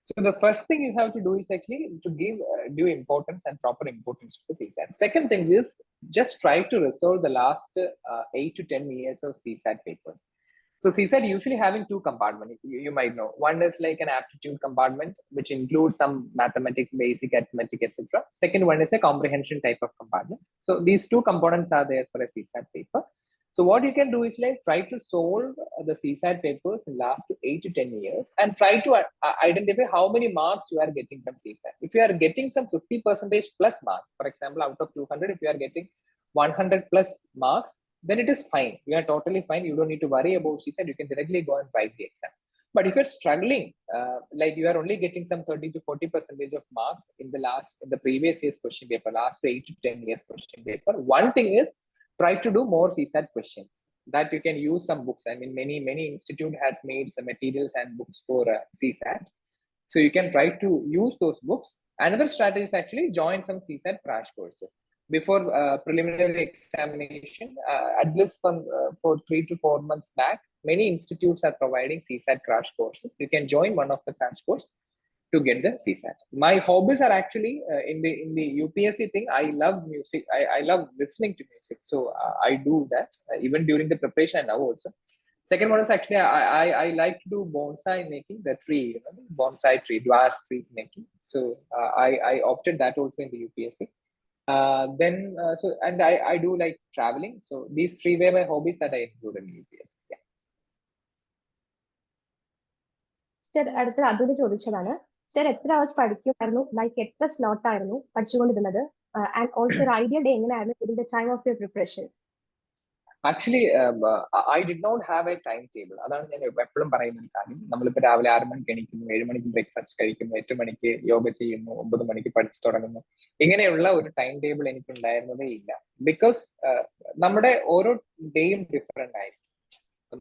So the first thing you have to do is actually to give due importance and proper importance to the CSAT. Second thing is just try to resolve the last 8 to 10 years of CSAT papers. So CSAT usually having 2 compartments, you might know. One is like an aptitude compartment, which includes some mathematics, basic arithmetic, etc. Second one is a comprehension type of compartment. So these 2 components are there for a CSAT paper. So what you can do is like try to solve the CSAT papers in last 8 to 10 years and try to identify how many marks you are getting from CSAT. If you are getting some 50% plus marks, for example, out of 200, if you are getting 100 plus marks, then it is fine. You are totally fine. You don't need to worry about CSAT. You can directly go and write the exam. But if you're struggling, like you are only getting some 30 to 40% of marks in the previous year's question paper, last 8 to 10 years question paper, one thing is try to do more CSAT questions. That you can use some books. I mean, many institute has made some materials and books for CSAT. So you can try to use those books. Another strategy is actually join some CSAT crash courses. Before preliminary examination, at least for 3 to 4 months back, many institutes are providing CSAT crash courses. You can join one of the crash courses to get the CSAT. My hobbies are actually in the UPSC thing. I love music. I love listening to music, so I do that even during the preparation and now also. Second one is actually I like to do bonsai making, the tree, bonsai tree, dwarf trees making. So I opted that also in the UPSC. Then so and I do like traveling. So these three were my hobbies that I included in UPSC. Yeah. Sir അടുത്ത അതുകൊണ്ട് ചോദിച്ചതാണ്. സർ എത്ര അവേഴ്സ് പഠിക്കുമായിരുന്നു, ലൈക്ക് എത്ര സ്ലോട്ട് ആയിരുന്നു പഠിച്ചുകൊണ്ടിരുന്നത്, ആൻഡ് ഓൾസോ ഒരു ഐഡിയൽ ഡേ എങ്ങനെയായിരുന്നു in the time of your preparation? Actually I did not have a time table. അതാണ് ഞാൻ എപ്പോഴും പറയുന്ന ഒരു കാര്യം. നമ്മളിപ്പോൾ രാവിലെ 6 മണിക്ക് എണീക്കുന്നു, 7 മണിക്ക് ബ്രേക്ക്ഫാസ്റ്റ് കഴിക്കുന്നു, 8 മണിക്ക് യോഗ ചെയ്യുന്നു, 9 മണിക്ക് പഠിച്ചു തുടങ്ങുന്നു. ഇങ്ങനെയുള്ള ഒരു ടൈം ടേബിൾ എനിക്ക് ഉണ്ടായിരുന്നതേ ഇല്ല. ബിക്കോസ് നമ്മുടെ ഓരോ ഡേയും ഡിഫറെന്റ് ആയിരിക്കും.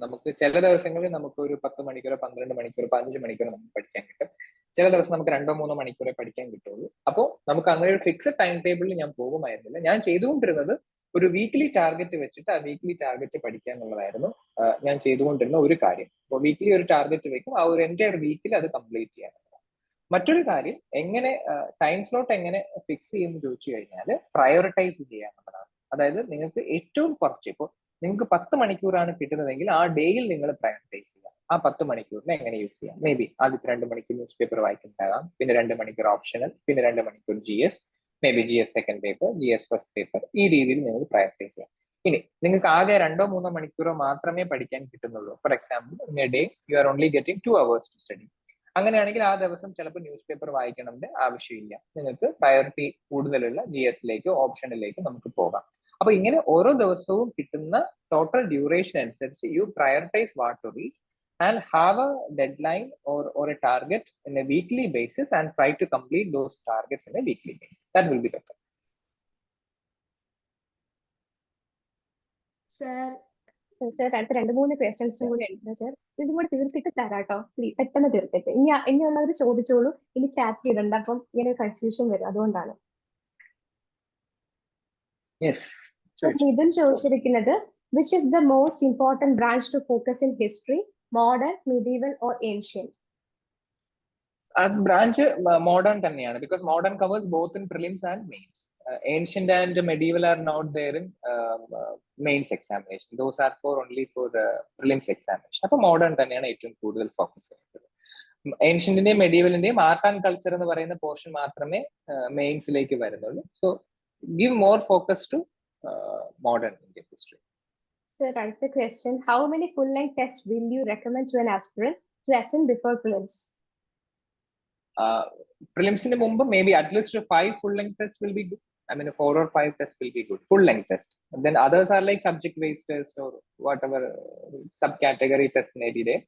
നമുക്ക് ചില ദിവസങ്ങളിൽ നമുക്ക് ഒരു 10 മണിക്കൂറോ 12 മണിക്കൂറോ 15 മണിക്കൂറോ നമുക്ക് പഠിക്കാൻ കിട്ടും. ചില ദിവസം നമുക്ക് 2-3 മണിക്കൂറേ പഠിക്കാൻ കിട്ടുള്ളൂ. അപ്പോൾ നമുക്ക് അങ്ങനെ ഒരു ഫിക്സഡ് ടൈം ടേബിളിൽ ഞാൻ പോകുമായിരുന്നില്ല. ഞാൻ ചെയ്തുകൊണ്ടിരുന്നത് ഒരു വീക്ക്ലി ടാർഗറ്റ് വെച്ചിട്ട് ആ വീക്ക്ലി ടാർഗറ്റ് പഠിക്കുക എന്നുള്ളതായിരുന്നു ഞാൻ ചെയ്തുകൊണ്ടിരുന്ന ഒരു കാര്യം. അപ്പോൾ വീക്ക്ലി ഒരു ടാർഗറ്റ് വെക്കും, ആ ഒരു എൻറ്റയർ വീക്കിൽ അത് കംപ്ലീറ്റ് ചെയ്യാനുള്ളതാണ്. മറ്റൊരു കാര്യം, എങ്ങനെ ടൈം സ്ലോട്ട് എങ്ങനെ ഫിക്സ് ചെയ്യുമെന്ന് ചോദിച്ചു കഴിഞ്ഞാൽ പ്രയോറിറ്റൈസ് ചെയ്യുക എന്നുള്ളതാണ്. അതായത് നിങ്ങൾക്ക് ഏറ്റവും കുറച്ച്, ഇപ്പോൾ നിങ്ങൾക്ക് 10 മണിക്കൂറാണ് കിട്ടുന്നതെങ്കിൽ ആ ഡേയിൽ നിങ്ങൾ പ്രയോറിറ്റൈസ് ചെയ്യുക. ആ 10 മണിക്കൂറിനെ എങ്ങനെ യൂസ് ചെയ്യാം? മേ ബി ആദ്യത്തെ 2 മണിക്കൂർ ന്യൂസ് പേപ്പർ വായിക്കുന്നുണ്ടാകാം, പിന്നെ 2 മണിക്കൂർ ഓപ്ഷണൽ, പിന്നെ 2 മണിക്കൂർ GS, may be GS second paper, GS first paper. ഈ രീതിയിൽ നിങ്ങൾ പ്രയോറിറ്റൈസ് ചെയ്യാം. ഇനി നിങ്ങൾക്ക് ആകെ 2-3 മണിക്കൂറോ മാത്രമേ പഠിക്കാൻ കിട്ടുന്നുള്ളൂ. For example, in a day you are only getting 2 hours to study. അങ്ങനെയാണെങ്കിൽ ആ ദിവസം ചിലപ്പോൾ ന്യൂസ് പേപ്പർ വായിക്കണമെന്ന് ആവശ്യമില്ല. നിങ്ങൾക്ക് പ്രയോറിറ്റി കൂടുതലുള്ള GSലേക്കോ ഓപ്ഷനിലേക്കോ നമുക്ക് പോകാം. അപ്പൊ ഇങ്ങനെ ഓരോ ദിവസവും കിട്ടുന്ന ടോട്ടൽ ഡ്യൂറേഷൻ അനുസരിച്ച് you prioritise what to read and have a deadline or a target in a weekly basis and try to complete those targets in a weekly basis. That will be better. Sir അടുത്ത 2-3 ക്വസ്റ്റ്യൻസും കൂടി ഉണ്ട് സർ. ഇതും കൂടെ തീർത്തിട്ട് തരാട്ടോ, പെട്ടെന്ന് തീർത്തിട്ട്. ഇനിയുള്ളവർ ചോദിച്ചോളൂ, ഇനി ചാറ്റ് ചെയ്തിട്ടുണ്ട്, അപ്പം ഇങ്ങനെ കൺഫ്യൂഷൻ വരും, അതുകൊണ്ടാണ്. മിഥുൻ ചോദിച്ചിരിക്കുന്നത്, which is the most important branch to focus in history, modern, medieval or ancient? Branch modern തന്നെയാണ്, because modern covers both in prelims and mains. Ancient and medieval are not there in mains examination. Those are only for prelims examination. അപ്പൊ മോഡേൺ തന്നെയാണ് ഏറ്റവും കൂടുതൽ ഫോക്കസ് ചെയ്യുന്നത്. ഏൻഷ്യന്റിന്റെയും മെഡീവലിന്റെയും ആർട്ട് ആൻഡ് കൾച്ചർ എന്ന് പറയുന്ന പോർഷൻ മാത്രമേ മെയിൻസിലേക്ക് വരുന്നുള്ളൂ. So give more focus to modern Indian history. Sir, right, the question, how many full-length tests will you recommend to an aspirant to attend before prelims? Prelims in the mumba, maybe at least 5 full-length tests will be good. I mean, 4 or 5 tests will be good, full-length test. And then others are like subject-based tests or whatever subcategory tests may be there.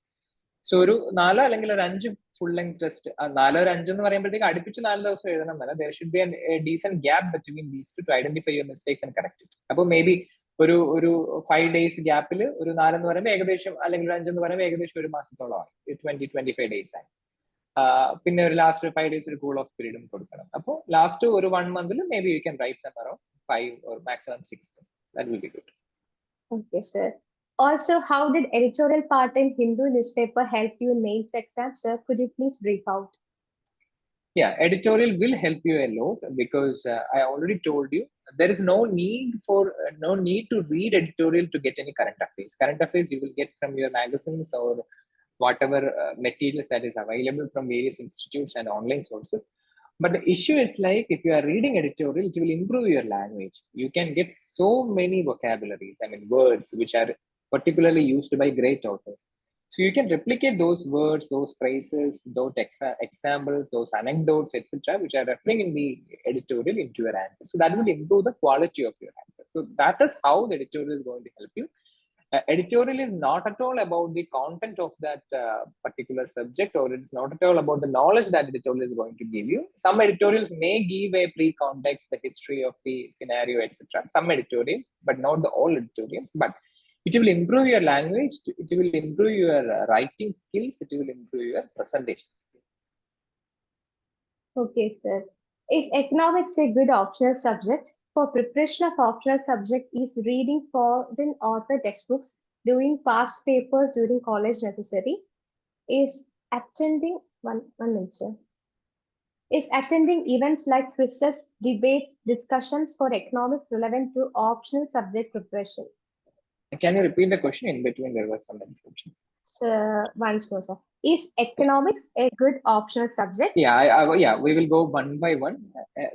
So ഒരു 4 അല്ലെങ്കിൽ ഒരു 5 ഫുൾ ലെങ്ത് ടെസ്റ്റ്. 4 or 5 എന്ന് പറയുമ്പോഴത്തേക്ക് അടുപ്പിച്ച് 4 ദിവസം എഴുതണം എന്നല്ല. There should be A decent gap between these two identify your mistakes and correct it. അപ്പോൾ മേ ബി ഒരു 5 days ഗ്യാപ്പിൽ ഒരു 4 എന്ന് പറയുമ്പോൾ ഏകദേശം, അല്ലെങ്കിൽ ഒരു 5 എന്ന് പറയുമ്പോൾ ഏകദേശം ഒരു മാസത്തോളമായി, 20-25 days ആയി. പിന്നെ ഒരു ലാസ്റ്റ് 5 days ഒരു കൂൾ ഓഫ് പീരീഡും കൊടുക്കണം. അപ്പോൾ ലാസ്റ്റ് ഒരു 1 month maybe you can write some around 5 or maximum 6 tests. That will be good. Okay, sir. Also, how did editorial part in Hindu newspaper help you in mains exam, sir? Could you please brief out? Yeah, editorial will help you a lot because I already told you there is no need to read editorial to get any current affairs. Current affairs you will get from your magazines or whatever materials that is available from various institutes and online sources. But the issue is like, if you are reading editorial, it will improve your language. You can get so many vocabularies, I mean words which are particularly used by great authors. So you can replicate those words, those phrases, those examples, those anecdotes, etc., which are referring in the editorial into your answer. So that will improve the quality of your answer. So that is how the editorial is going to help you. Editorial is not at all about the content of that particular subject, or it's not at all about the knowledge that editorial is going to give you. Some editorials may give a pre-context, the history of the scenario, etc. Some editorials, but not the all editorials. But it will improve your language, it will improve your writing skills, it will improve your presentation skills. Okay, sir. Is economics a good optional subject? For preparation of optional subject, is reading foreign author textbooks, doing past papers during college necessary? Is attending one minute, sir. is attending events like quizzes, debates, discussions for economics relevant to optional subject preparation. Can you repeat the question? In between, there was some interruption. So, once more, sir. Is economics a good optional subject? Yeah, we will go one by one.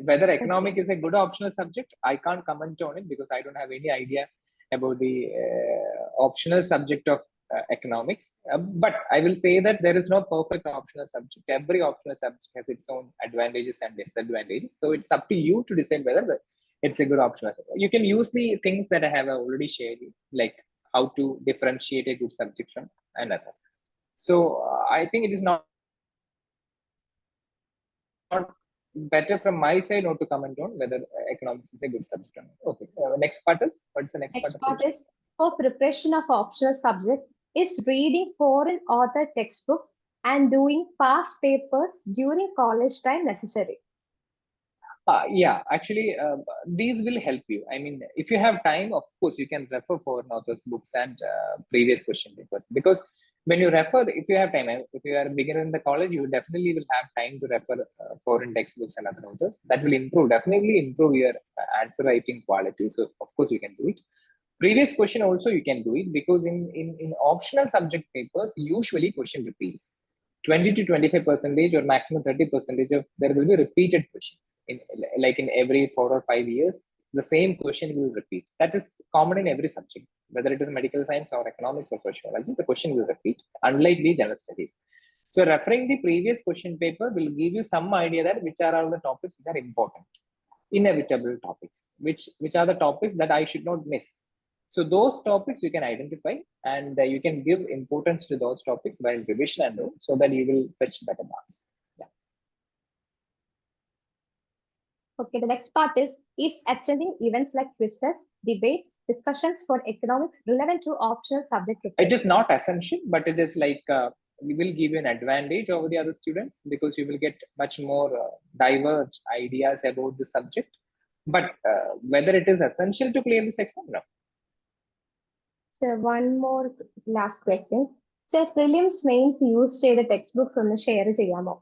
Whether economic is a good optional subject, I can't comment on it because I don't have any idea about the optional subject of economics. But I will say that there is no perfect optional subject. Every optional subject has its own advantages and disadvantages. So it's up to you to decide whether it's a good optional subject. You can use the things that I have already shared, like how to differentiate a good subject from another. So I think it is not better from my side not to comment on whether economics is a good subject or not. Okay. Next part is, what's the next part? Next part is, for preparation of optional subject, is reading foreign author textbooks and doing past papers during college time necessary? Yeah, actually, these will help you. I mean, if you have time, of course, you can refer foreign authors' books and previous question papers. Because when you refer, if you have time, if you are a beginner in the college, you definitely will have time to refer foreign textbooks and other authors. That will definitely improve your answer writing quality. So, of course, you can do it. Previous question also you can do it, because in optional subject papers, usually question repeats. 20 to 25% or maximum 30% of there will be repeated questions like in every 4 or 5 years. The same question will repeat. That is common in every subject, whether it is medical science or economics or sociology. The question will repeat, unlike the general studies. So referring the previous question paper will give you some idea that which are all the topics which are important, inevitable topics, which are the topics that I should not miss. So those topics you can identify, and you can give importance to those topics while revision and all, so that you will fetch better marks. Yeah. Okay, the next part is attending events like quizzes, debates, discussions for economics relevant to optional subject preparation? It is not essential, but it is like we will give you an advantage over the other students, because you will get much more diverse ideas about the subject. But whether it is essential to clear this exam, no. So one more last question. So prelims mains use ചെയ്ത textbooks ഒന്ന് share ചെയ്യാമോ?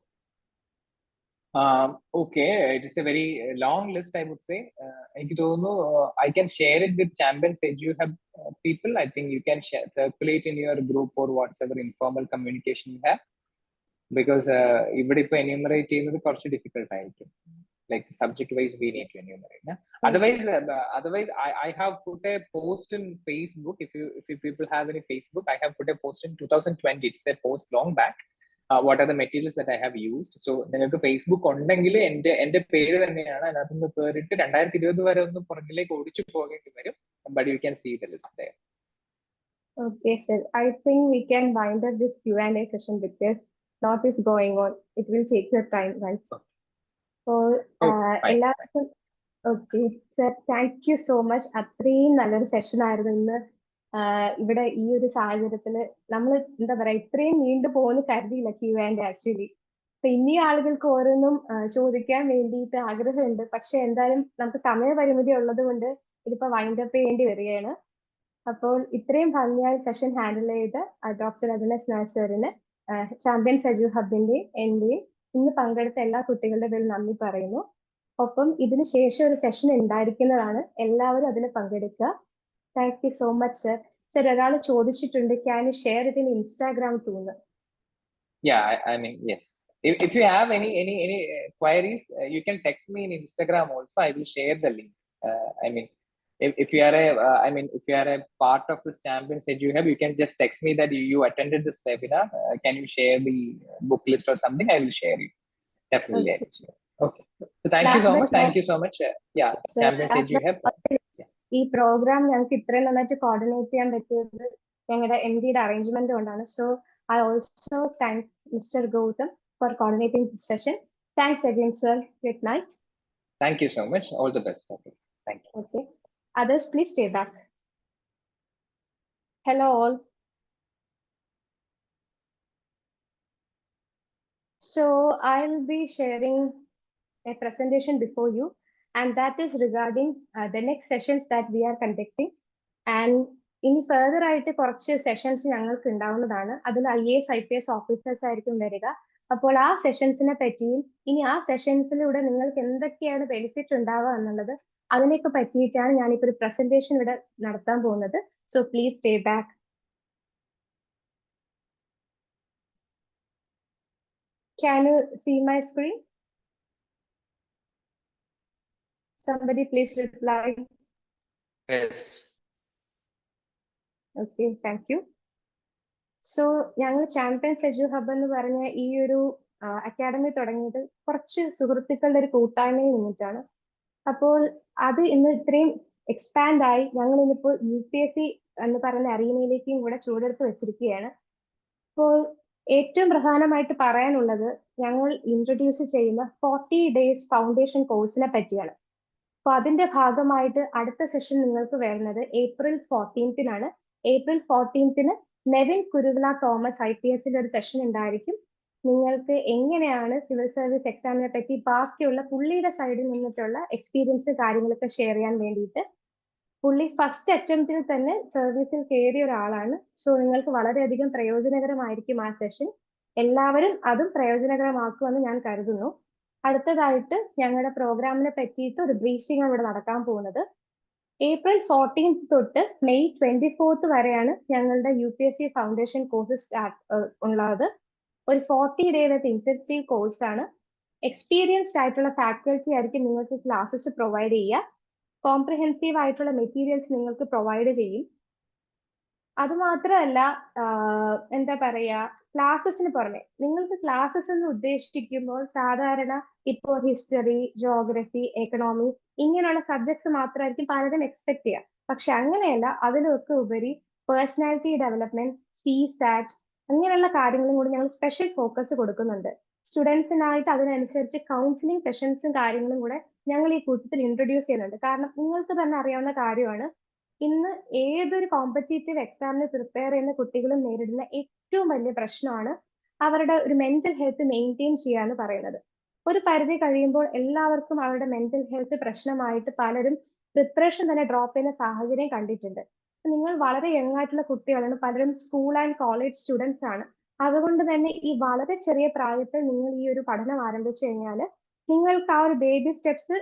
Okay, it is a very long list, I would say. I can share it with Champions EduHub people. I think you can circulate in your group or whatever informal communication you have, because ഇവിടെ ഇപ്പോൾ enumerate ചെയ്യുന്നത് കുറച്ച് difficult ആയിരിക്കും. Like subject wise we need to enumerate. Yeah? Otherwise I have put a post in Facebook. If you people have any Facebook, I have put a post in 2020. It's a post long back. What are the materials that I have used? So നിങ്ങൾക്ക് ഫേസ്ബുക്ക് ഉണ്ടെങ്കിൽ എന്റെ പേര് തന്നെയാണ് അതിനകത്ത് കയറിയിട്ട് 2020 വരെ ഒന്ന് പുറകിലേക്ക് ഓടിച്ചു പോകേണ്ടി വരും. But you can see the list there. Okay, sir. I think we can wind up this Q&A session because lot is going on. It will take your time, right? So എല്ലാവർക്കും okay sir, thank you so much. അത്രയും നല്ലൊരു സെഷൻ ആയിരുന്നു ഇന്ന്. ഇവിടെ ഈ ഒരു സാഹചര്യത്തില് നമ്മൾ എന്താ പറയാ, ഇത്രയും നീണ്ടു പോകുന്ന കരുതിയില്ല Q&A ആക്ച്വലി. അപ്പൊ ഇനിയും ആളുകൾക്ക് ഓരോന്നും ചോദിക്കാൻ വേണ്ടിയിട്ട് ആഗ്രഹമുണ്ട്. പക്ഷെ എന്തായാലും നമുക്ക് സമയപരിമിതി ഉള്ളത് കൊണ്ട് ഇതിപ്പോ വൈൻഡ് അപ്പ് ചെയ്യേണ്ടി വരികയാണ്. അപ്പോൾ ഇത്രയും ഭംഗിയായി സെഷൻ ഹാൻഡിൽ ചെയ്ത ഡോക്ടർ അഭിനസ് നായർ സാറിന് ചാമ്പ്യൻസ് എഡ്യു ഹബിന്റെ എന്റെയും ഇന്ന് പങ്കെടുത്ത എല്ലാ കുട്ടികളുടെ പേരിൽ നന്ദി പറയുന്നു. ഒപ്പം ഇതിന് ശേഷം ഒരു സെഷൻ ഉണ്ടായിരിക്കുന്നതാണ്. എല്ലാവരും അതിൽ പങ്കെടുക്കുക. Thank you so much sir. Sir, ഒരാൾ ചോദിച്ചിട്ടുണ്ട്, can you share it in Instagram ടൂന്ന്? Yeah, I mean, yes. If you have any queries, you can text me in Instagram also. I will share the link. I mean, if you are a part of this Champions EduHub, you can just text me that you attended this webinar. Can you share the book list or something? I will share it. Definitely. Okay. Okay. So thank you so much. Thank you so much. Yeah, Champions EduHub. ഈ പ്രോഗ്രാം ഞങ്ങൾക്ക് ഇത്രയും നന്നായിട്ട് കോർഡിനേറ്റ് ചെയ്യാൻ പറ്റിയത് ഞങ്ങളുടെ MDയുടെ അറേഞ്ച്മെന്റ് കൊണ്ടാണ്. So I also thank Mr. Gautam for coordinating this session. Thanks again, sir. Good night. Thank you so much. All the best. Okay. Thank you. Okay. Others, please stay back. Hello all. So I'll be sharing a presentation before you, and that is regarding the next sessions that we are conducting. And ഇനി ഫെർദർ ആയിട്ട് കുറച്ച് സെഷൻസ് ഞങ്ങൾക്ക് ഉണ്ടാവുന്നതാണ്. അതിൽ IAS IPS ഓഫീസേഴ്സ് ആയിരിക്കും വരിക. അപ്പോൾ ആ സെഷൻസിനെ പറ്റിയും ഇനി ആ സെഷൻസിലൂടെ നിങ്ങൾക്ക് എന്തൊക്കെയാണ് ബെനിഫിറ്റ് ഉണ്ടാവുക എന്നുള്ളത് അതിനെയൊക്കെ പറ്റിയിട്ടാണ് ഞാനിപ്പോൾ ഒരു പ്രസന്റേഷൻ ഇവിടെ നടത്താൻ പോകുന്നത്. So please stay back. Can you see my screen? Somebody please reply. Yes. Okay, thank you. So ഞങ്ങൾ ചാമ്പ്യൻസ് എഡ്യു ഹബ് എന്ന് പറഞ്ഞ ഈ ഒരു അക്കാഡമി തുടങ്ങിയത് കുറച്ച് സുഹൃത്തുക്കളുടെ ഒരു കൂട്ടായ്മയിൽ നിന്നിട്ടാണ്. അപ്പോൾ അത് ഇന്ന് ഇത്രയും എക്സ്പാൻഡ് ആയി ഞങ്ങൾ ഇന്നിപ്പോൾ UPSC എന്ന് പറയുന്ന അറീനയിലേക്കും കൂടെ ചുവടെടുത്ത് വെച്ചിരിക്കുകയാണ്. അപ്പോൾ ഏറ്റവും പ്രധാനമായിട്ട് പറയാനുള്ളത് ഞങ്ങൾ ഇൻട്രൊഡ്യൂസ് ചെയ്യുന്ന 40 days ഫൗണ്ടേഷൻ കോഴ്സിനെ പറ്റിയാണ്. അപ്പൊ അതിന്റെ ഭാഗമായിട്ട് അടുത്ത സെഷൻ നിങ്ങൾക്ക് വരുന്നത് April 14th April 14th Nevin Kuruvila Thomas IPS ഒരു സെഷൻ ഉണ്ടായിരിക്കും. നിങ്ങൾക്ക് എങ്ങനെയാണ് സിവിൽ സർവീസ് എക്സാമിനെ പറ്റി ബാക്കിയുള്ള പുള്ളിയുടെ സൈഡിൽ നിന്നിട്ടുള്ള എക്സ്പീരിയൻസ് കാര്യങ്ങളൊക്കെ ഷെയർ ചെയ്യാൻ വേണ്ടിയിട്ട്. പുള്ളി ഫസ്റ്റ് അറ്റംപ്റ്റിൽ തന്നെ സർവീസിൽ കയറിയ ഒരാളാണ്. സോ നിങ്ങൾക്ക് വളരെയധികം പ്രയോജനകരമായിരിക്കും ആ സെഷൻ. എല്ലാവരും അതും പ്രയോജനകരമാക്കുമെന്ന് ഞാൻ കരുതുന്നു. അടുത്തതായിട്ട് ഞങ്ങളുടെ പ്രോഗ്രാമിനെ പറ്റിയിട്ട് ഒരു ബ്രീഫിംഗ് ആണ് ഇവിടെ നടക്കാൻ പോകുന്നത്. April 14th തൊട്ട് May 24th വരെയാണ് ഞങ്ങളുടെ UPSC ഫൗണ്ടേഷൻ കോഴ്സ് ഉള്ളത്. ഒരു 40 day ഇന്റൻസീവ് കോഴ്സ് ആണ്. എക്സ്പീരിയൻസ്ഡ് ആയിട്ടുള്ള ഫാക്കൽറ്റി ആയിരിക്കും നിങ്ങൾക്ക് ക്ലാസ്സസ് പ്രൊവൈഡ് ചെയ്യുക. കോംപ്രിഹെൻസീവ് ആയിട്ടുള്ള മെറ്റീരിയൽസ് നിങ്ങൾക്ക് പ്രൊവൈഡ് ചെയ്യും. അതുമാത്രമല്ല എന്താ പറയാ, ക്ലാസ്സസിന് പുറമെ നിങ്ങൾക്ക് ക്ലാസ്സസ് എന്ന് ഉദ്ദേശിക്കുമ്പോൾ സാധാരണ ഇപ്പോൾ ഹിസ്റ്ററി, ജോഗ്രഫി, എക്കണോമി ഇങ്ങനെയുള്ള സബ്ജക്ട്സ് മാത്രമായിരിക്കും പലരും എക്സ്പെക്ട് ചെയ്യുക. പക്ഷെ അങ്ങനെയല്ല, അതിലൊക്കെ ഉപരി പേഴ്സണാലിറ്റി ഡെവലപ്മെന്റ്, CSAT അങ്ങനെയുള്ള കാര്യങ്ങളും കൂടി ഞങ്ങൾ സ്പെഷ്യൽ ഫോക്കസ് കൊടുക്കുന്നുണ്ട്. സ്റ്റുഡൻസിനായിട്ട് അതിനനുസരിച്ച് കൗൺസിലിംഗ് സെഷൻസും കാര്യങ്ങളും കൂടെ ഞങ്ങൾ ഈ കൂട്ടത്തിൽ ഇൻട്രൊഡ്യൂസ് ചെയ്യുന്നുണ്ട്. കാരണം നിങ്ങൾക്ക് തന്നെ അറിയാവുന്ന കാര്യമാണ്, ഇന്ന് ഏതൊരു കോമ്പറ്റേറ്റീവ് എക്സാമിന് പ്രിപ്പയർ ചെയ്യുന്ന കുട്ടികളും നേരിടുന്ന ഏറ്റവും വലിയ പ്രശ്നമാണ് അവരുടെ ഒരു മെന്റൽ ഹെൽത്ത് മെയിൻറ്റെയിൻ ചെയ്യുക എന്ന് പറയുന്നത്. ഒരു പരിധി കഴിയുമ്പോൾ എല്ലാവർക്കും അവരുടെ മെന്റൽ ഹെൽത്ത് പ്രശ്നമായിട്ട് പലരും പ്രിപ്പറേഷൻ തന്നെ ഡ്രോപ്പ് ചെയ്യുന്ന സാഹചര്യം കണ്ടിട്ടുണ്ട്. നിങ്ങൾ വളരെ യങ് ആയിട്ടുള്ള കുട്ടികളാണ്, പലരും സ്കൂൾ ആൻഡ് കോളേജ് സ്റ്റുഡൻസ് ആണ്. അതുകൊണ്ട് തന്നെ ഈ വളരെ ചെറിയ പ്രായത്തിൽ നിങ്ങൾ ഈ ഒരു പഠനം ആരംഭിച്ചു കഴിഞ്ഞാൽ നിങ്ങൾക്ക് ആ ഒരു ബേബി സ്റ്റെപ്സ്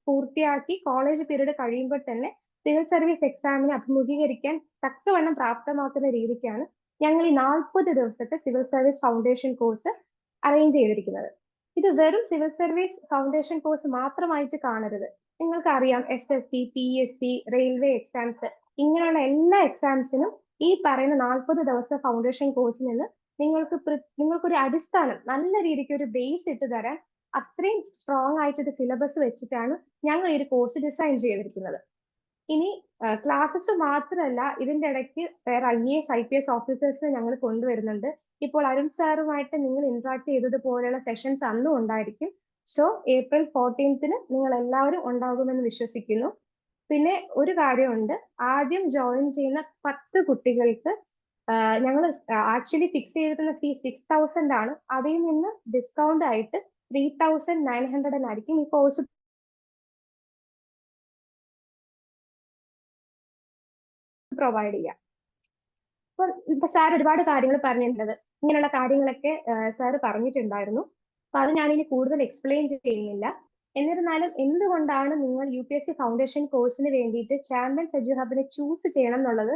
പൂർത്തിയാക്കി കോളേജ് പീരീഡ് കഴിയുമ്പോൾ തന്നെ സിവിൽ സർവീസ് എക്സാമിനെ അഭിമുഖീകരിക്കാൻ തക്കവണ്ണം പ്രാപ്തമാക്കുന്ന രീതിക്കാണ് ഞങ്ങൾ ഈ 40 ദിവസത്തെ civil service foundation course arrange ചെയ്തിരിക്കുന്നത്. ഇത് വെറും സിവിൽ സർവീസ് ഫൗണ്ടേഷൻ കോഴ്സ് മാത്രമായിട്ട് കാണരുത്. നിങ്ങൾക്കറിയാം SSC, PSC, റെയിൽവേ എക്സാംസ് ഇങ്ങനെയുള്ള എല്ലാ എക്സാംസിനും ഈ പറയുന്ന 40 ദിവസത്തെ ഫൗണ്ടേഷൻ കോഴ്സിൽ നിന്ന് നിങ്ങൾക്കൊരു അടിസ്ഥാനം, നല്ല രീതിക്ക് ഒരു ബേസ് ഇട്ട് തരാൻ അത്രയും സ്ട്രോങ് ആയിട്ടൊരു സിലബസ് വെച്ചിട്ടാണ് ഞങ്ങൾ ഈ ഒരു കോഴ്സ് ഡിസൈൻ ചെയ്തിരിക്കുന്നത്. ഇനി ക്ലാസ്സസ് മാത്രമല്ല, ഇതിന്റെ ഇടയ്ക്ക് വേറെ IAS, IPS ഓഫീസേഴ്സിനെ ഞങ്ങൾ കൊണ്ടുവരുന്നുണ്ട്. ഇപ്പോൾ അരുൺ സാറുമായിട്ട് നിങ്ങൾ ഇന്ററാക്ട് ചെയ്തതുപോലെയുള്ള സെഷൻസ് അന്നും ഉണ്ടായിരിക്കും. സോ April 14th നിങ്ങൾ എല്ലാവരും ഉണ്ടാകുമെന്ന് വിശ്വസിക്കുന്നു. പിന്നെ ഒരു കാര്യമുണ്ട്, ആദ്യം ജോയിൻ ചെയ്യുന്ന 10 കുട്ടികൾക്ക് ഞങ്ങൾ ആക്ച്വലി ഫിക്സ് ചെയ്തിരുന്ന ഫീ 6,000 ആണ്. അതിൽ നിന്ന് ഡിസ്കൗണ്ട് ആയിട്ട് 3,900 ആയിരിക്കും ഈ കോഴ്സ് പ്രൊവൈഡ് ചെയ്യാം. ഇപ്പൊ സാർ ഒരുപാട് കാര്യങ്ങൾ പറഞ്ഞിട്ടുണ്ട്. ഇങ്ങനെയുള്ള കാര്യങ്ങളൊക്കെ സാർ പറഞ്ഞിട്ടുണ്ടായിരുന്നു. അപ്പൊ അത് ഞാനിനി കൂടുതൽ എക്സ്പ്ലെയിൻ ചെയ്യുന്നില്ല. എന്നിരുന്നാലും എന്തുകൊണ്ടാണ് നിങ്ങൾ UPSC ഫൗണ്ടേഷൻ കോഴ്സിന് വേണ്ടിയിട്ട് ചാമ്പ്യൻസ് എഡ്യു ഹബിനെ ചൂസ് ചെയ്യണം എന്നുള്ളത്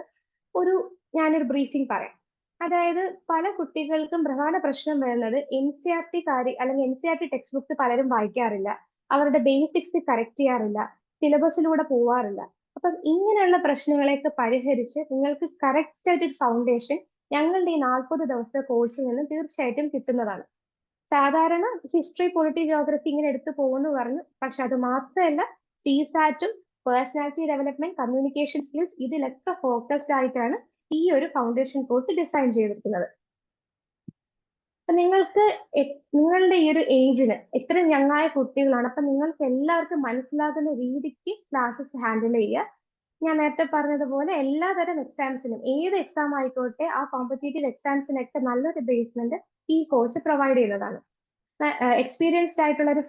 ഞാനൊരു ബ്രീഫിംഗ് പറയാം. അതായത് പല കുട്ടികൾക്കും പ്രധാന പ്രശ്നം വരുന്നത് NCERT അല്ലെങ്കിൽ NCERT ടെക്സ്റ്റ് ബുക്സ് പലരും വായിക്കാറില്ല, അവരുടെ ബേസിക്സ് കറക്റ്റ് ചെയ്യാറില്ല, സിലബസിലൂടെ പോവാറില്ല. അപ്പം ഇങ്ങനെയുള്ള പ്രശ്നങ്ങളെയൊക്കെ പരിഹരിച്ച് നിങ്ങൾക്ക് കറക്റ്റ് ആയിട്ട് ഫൗണ്ടേഷൻ ഞങ്ങളുടെ ഈ 40 ദിവസത്തെ കോഴ്സിൽ നിന്ന് തീർച്ചയായിട്ടും കിട്ടുന്നതാണ്. സാധാരണ ഹിസ്റ്ററി, പൊളിറ്റി, ജോഗ്രഫി ഇങ്ങനെ എടുത്തു പോകുന്നു പറഞ്ഞു. പക്ഷെ അത് മാത്രമല്ല, CSATും പേഴ്സണാലിറ്റി ഡെവലപ്മെന്റ്, കമ്മ്യൂണിക്കേഷൻ സ്കിൽസ് ഇതിലൊക്കെ ഫോക്കസ്ഡ് ആയിട്ടാണ് ഈ ഒരു ഫൗണ്ടേഷൻ കോഴ്സ് ഡിസൈൻ ചെയ്തിരിക്കുന്നത്. നിങ്ങൾക്ക് നിങ്ങളുടെ ഈ ഒരു ഏജിന് എത്ര യങ്ങായ കുട്ടികളാണ്, അപ്പൊ നിങ്ങൾക്ക് എല്ലാവർക്കും മനസ്സിലാകുന്ന രീതിക്ക് ക്ലാസ്സസ് ഹാൻഡിൽ ചെയ്യുക. ഞാൻ നേരത്തെ പറഞ്ഞതുപോലെ എല്ലാതരം എക്സാംസിനും, ഏത് എക്സാം ആയിക്കോട്ടെ, ആ കോമ്പറ്റേറ്റീവ് എക്സാംസിനൊക്കെ നല്ലൊരു ബേസ്മെന്റ് ഈ കോഴ്സ് പ്രൊവൈഡ് ചെയ്യുന്നതാണ്. എക്സ്പീരിയൻസ്ഡ് ആയിട്ടുള്ള ഒരു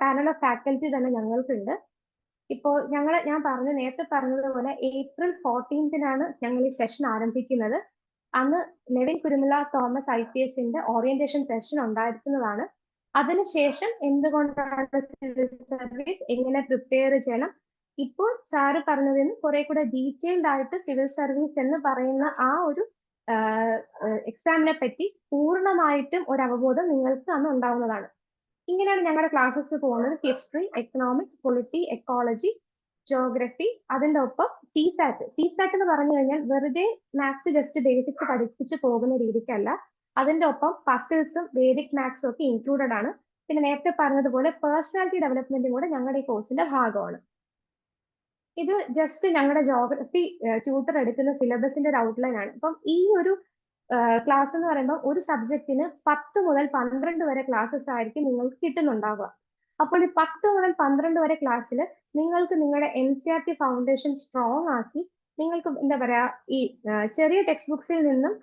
പാനൽ ഓഫ് ഫാക്കൽറ്റി തന്നെ ഞങ്ങൾക്കുണ്ട്. ഇപ്പോൾ ഞാൻ നേരത്തെ പറഞ്ഞതുപോലെ April 14th ഞങ്ങൾ ഈ സെഷൻ ആരംഭിക്കുന്നത്. അന്ന് നെവിൻ കുരുമുല തോമസ് IPSന്റെ ഓറിയന്റേഷൻ സെഷൻ ഉണ്ടായിരിക്കുന്നതാണ്. അതിനുശേഷം എന്തുകൊണ്ടാണ് സിവിൽ സർവീസ്, എങ്ങനെ പ്രിപ്പയർ ചെയ്യണം, ഇപ്പോൾ സാറ് പറഞ്ഞതിൽ നിന്ന് കുറെ കൂടെ ഡീറ്റെയിൽഡ് ആയിട്ട് സിവിൽ സർവീസ് എന്ന് പറയുന്ന ആ ഒരു എക്സാമിനെ പറ്റി പൂർണ്ണമായിട്ടും ഒരു അവബോധം നിങ്ങൾക്ക് അന്ന് ഉണ്ടാവുന്നതാണ്. ഇങ്ങനെയാണ് ഞങ്ങളുടെ ക്ലാസ്സസ് പോകുന്നത്. History, economics, polity, ecology, geography, അതിന്റെ ഒപ്പം സിസാറ്റ് എന്ന് പറഞ്ഞു കഴിഞ്ഞാൽ വെറുതെ മാത്സ് ജസ്റ്റ് ബേസിക്സ് പഠിപ്പിച്ച് പോകുന്ന രീതിക്കല്ല, അതിന്റെ ഒപ്പം പസിൽസും വേദിക് മാത്സും ഒക്കെ ഇൻക്ലൂഡഡ് ആണ്. പിന്നെ നേരത്തെ പറഞ്ഞതുപോലെ പേഴ്സണാലിറ്റി ഡെവലപ്മെന്റും കൂടെ ഞങ്ങളുടെ ഈ കോഴ്സിന്റെ ഭാഗമാണ്. ഇത് ജസ്റ്റ് ഞങ്ങളുടെ ജോഗ്രഫി ട്യൂട്ടർ എടുക്കുന്ന സിലബസിന്റെ ഒരു ഔട്ട്ലൈൻ ആണ്. അപ്പം ഈ ഒരു ക്ലാസ് എന്ന് പറയുമ്പോൾ ഒരു സബ്ജക്റ്റിന് 10 മുതൽ 12 വരെ ക്ലാസ്സസ് ആയിരിക്കും നിങ്ങൾക്ക് കിട്ടുന്നുണ്ടാവുക. അപ്പോൾ ഈ 10 മുതൽ 12 വരെ ക്ലാസ്സിൽ നിങ്ങൾക്ക് നിങ്ങളുടെ NCERT ഫൗണ്ടേഷൻ സ്ട്രോങ് ആക്കി, നിങ്ങൾക്ക് എന്താ പറയാ, ഈ ചെറിയ ടെക്സ്റ്റ് ബുക്സിൽ നിന്നും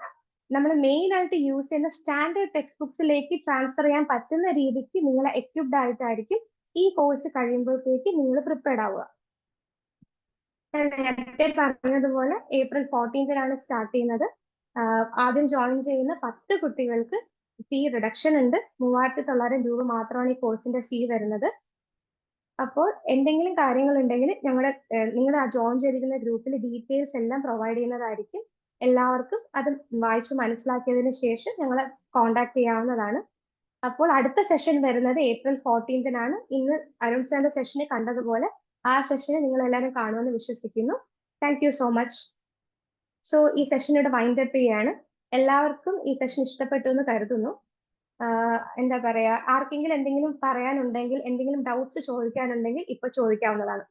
നമ്മൾ മെയിൻ ആയിട്ട് യൂസ് ചെയ്യുന്ന സ്റ്റാൻഡേർഡ് ടെക്സ്റ്റ് ബുക്സിലേക്ക് ട്രാൻസ്ഫർ ചെയ്യാൻ പറ്റുന്ന രീതിക്ക് നിങ്ങൾ എക്യുപ്ഡ് ആയിട്ടായിരിക്കും ഈ കോഴ്സ് കഴിയുമ്പോഴത്തേക്ക് നിങ്ങൾ പ്രിപ്പയർഡ് ആവുക. നേരത്തെ പറഞ്ഞതുപോലെ April 14 സ്റ്റാർട്ട് ചെയ്യുന്നത്. ആദ്യം ജോയിൻ ചെയ്യുന്ന 10 കുട്ടികൾക്ക് ഫീ റിഡക്ഷൻ ഉണ്ട്. 3900 രൂപ മാത്രമാണ് ഈ കോഴ്സിന്റെ ഫീ വരുന്നത്. അപ്പോൾ എന്തെങ്കിലും കാര്യങ്ങൾ ഉണ്ടെങ്കിൽ നിങ്ങൾ ആ ജോയിൻ ചെയ്തിരിക്കുന്ന ഗ്രൂപ്പിൽ ഡീറ്റെയിൽസ് എല്ലാം പ്രൊവൈഡ് ചെയ്യുന്നതായിരിക്കും. എല്ലാവർക്കും അത് വായിച്ച് മനസ്സിലാക്കിയതിനു ശേഷം ഞങ്ങളെ കോൺടാക്ട് ചെയ്യാവുന്നതാണ്. അപ്പോൾ അടുത്ത സെഷൻ വരുന്നത് April 14 ഇന്ന് അരുൺ സാറിന്റെ സെഷനെ കണ്ടതുപോലെ ആ സെഷനെ നിങ്ങൾ എല്ലാവരും കാണുമെന്ന് വിശ്വസിക്കുന്നു. Thank you so much. So ഈ സെഷനോട് വൈൻഡ് അപ്പ് ചെയ്യാണ്. എല്ലാവർക്കും ഈ സെഷൻ ഇഷ്ടപ്പെട്ടു എന്ന് കരുതുന്നു. എന്താ പറയാ, ആർക്കെങ്കിലും എന്തെങ്കിലും പറയാനുണ്ടെങ്കിൽ, എന്തെങ്കിലും ഡൗട്ട്സ് ചോദിക്കാനുണ്ടെങ്കിൽ ഇപ്പൊ ചോദിക്കാവുന്നതാണ്.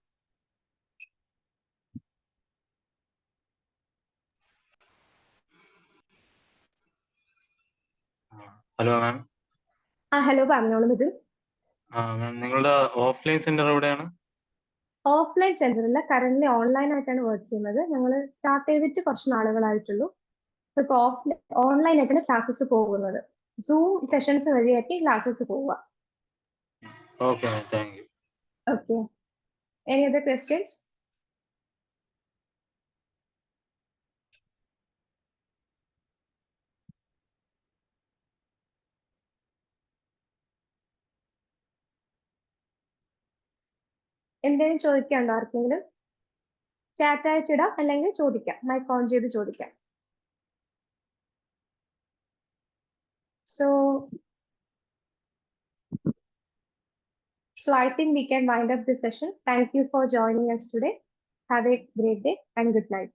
Hello ma'am. ഹലോ, പറഞ്ഞോളൂ മിഥുൻ. മാം, നിങ്ങളുടെ ഓഫ്ലൈൻ സെന്റർ എവിടെയാണ്? ഓഫ്ലൈൻ സെന്ററിൽ കറന്റ് ഓൺലൈൻ ആയിട്ടാണ് വർക്ക് ചെയ്യുന്നത്. ഞങ്ങൾ സ്റ്റാർട്ട് ചെയ്തിട്ട് കുറച്ച് നാളുകളായിട്ടുള്ളൂ. ഇപ്പൊ ഓൺലൈൻ ആയിട്ടാണ് ക്ലാസ്സസ് പോകുന്നത്. സൂം സെഷൻസ് വഴിയാക്കി ക്ലാസ്സസ് പോവുക. Okay, thank you. Okay, any other questions? എന്തെങ്കിലും ചോദിക്കാനുണ്ടോ ആർക്കെങ്കിലും? ചാറ്റ് അയച്ചിടാം, അല്ലെങ്കിൽ ചോദിക്കാം, മൈക്ക് ഓൺ ചെയ്ത് ചോദിക്കാം. So I think we can wind up this session. Thank you for joining us today. Have a great day and good night.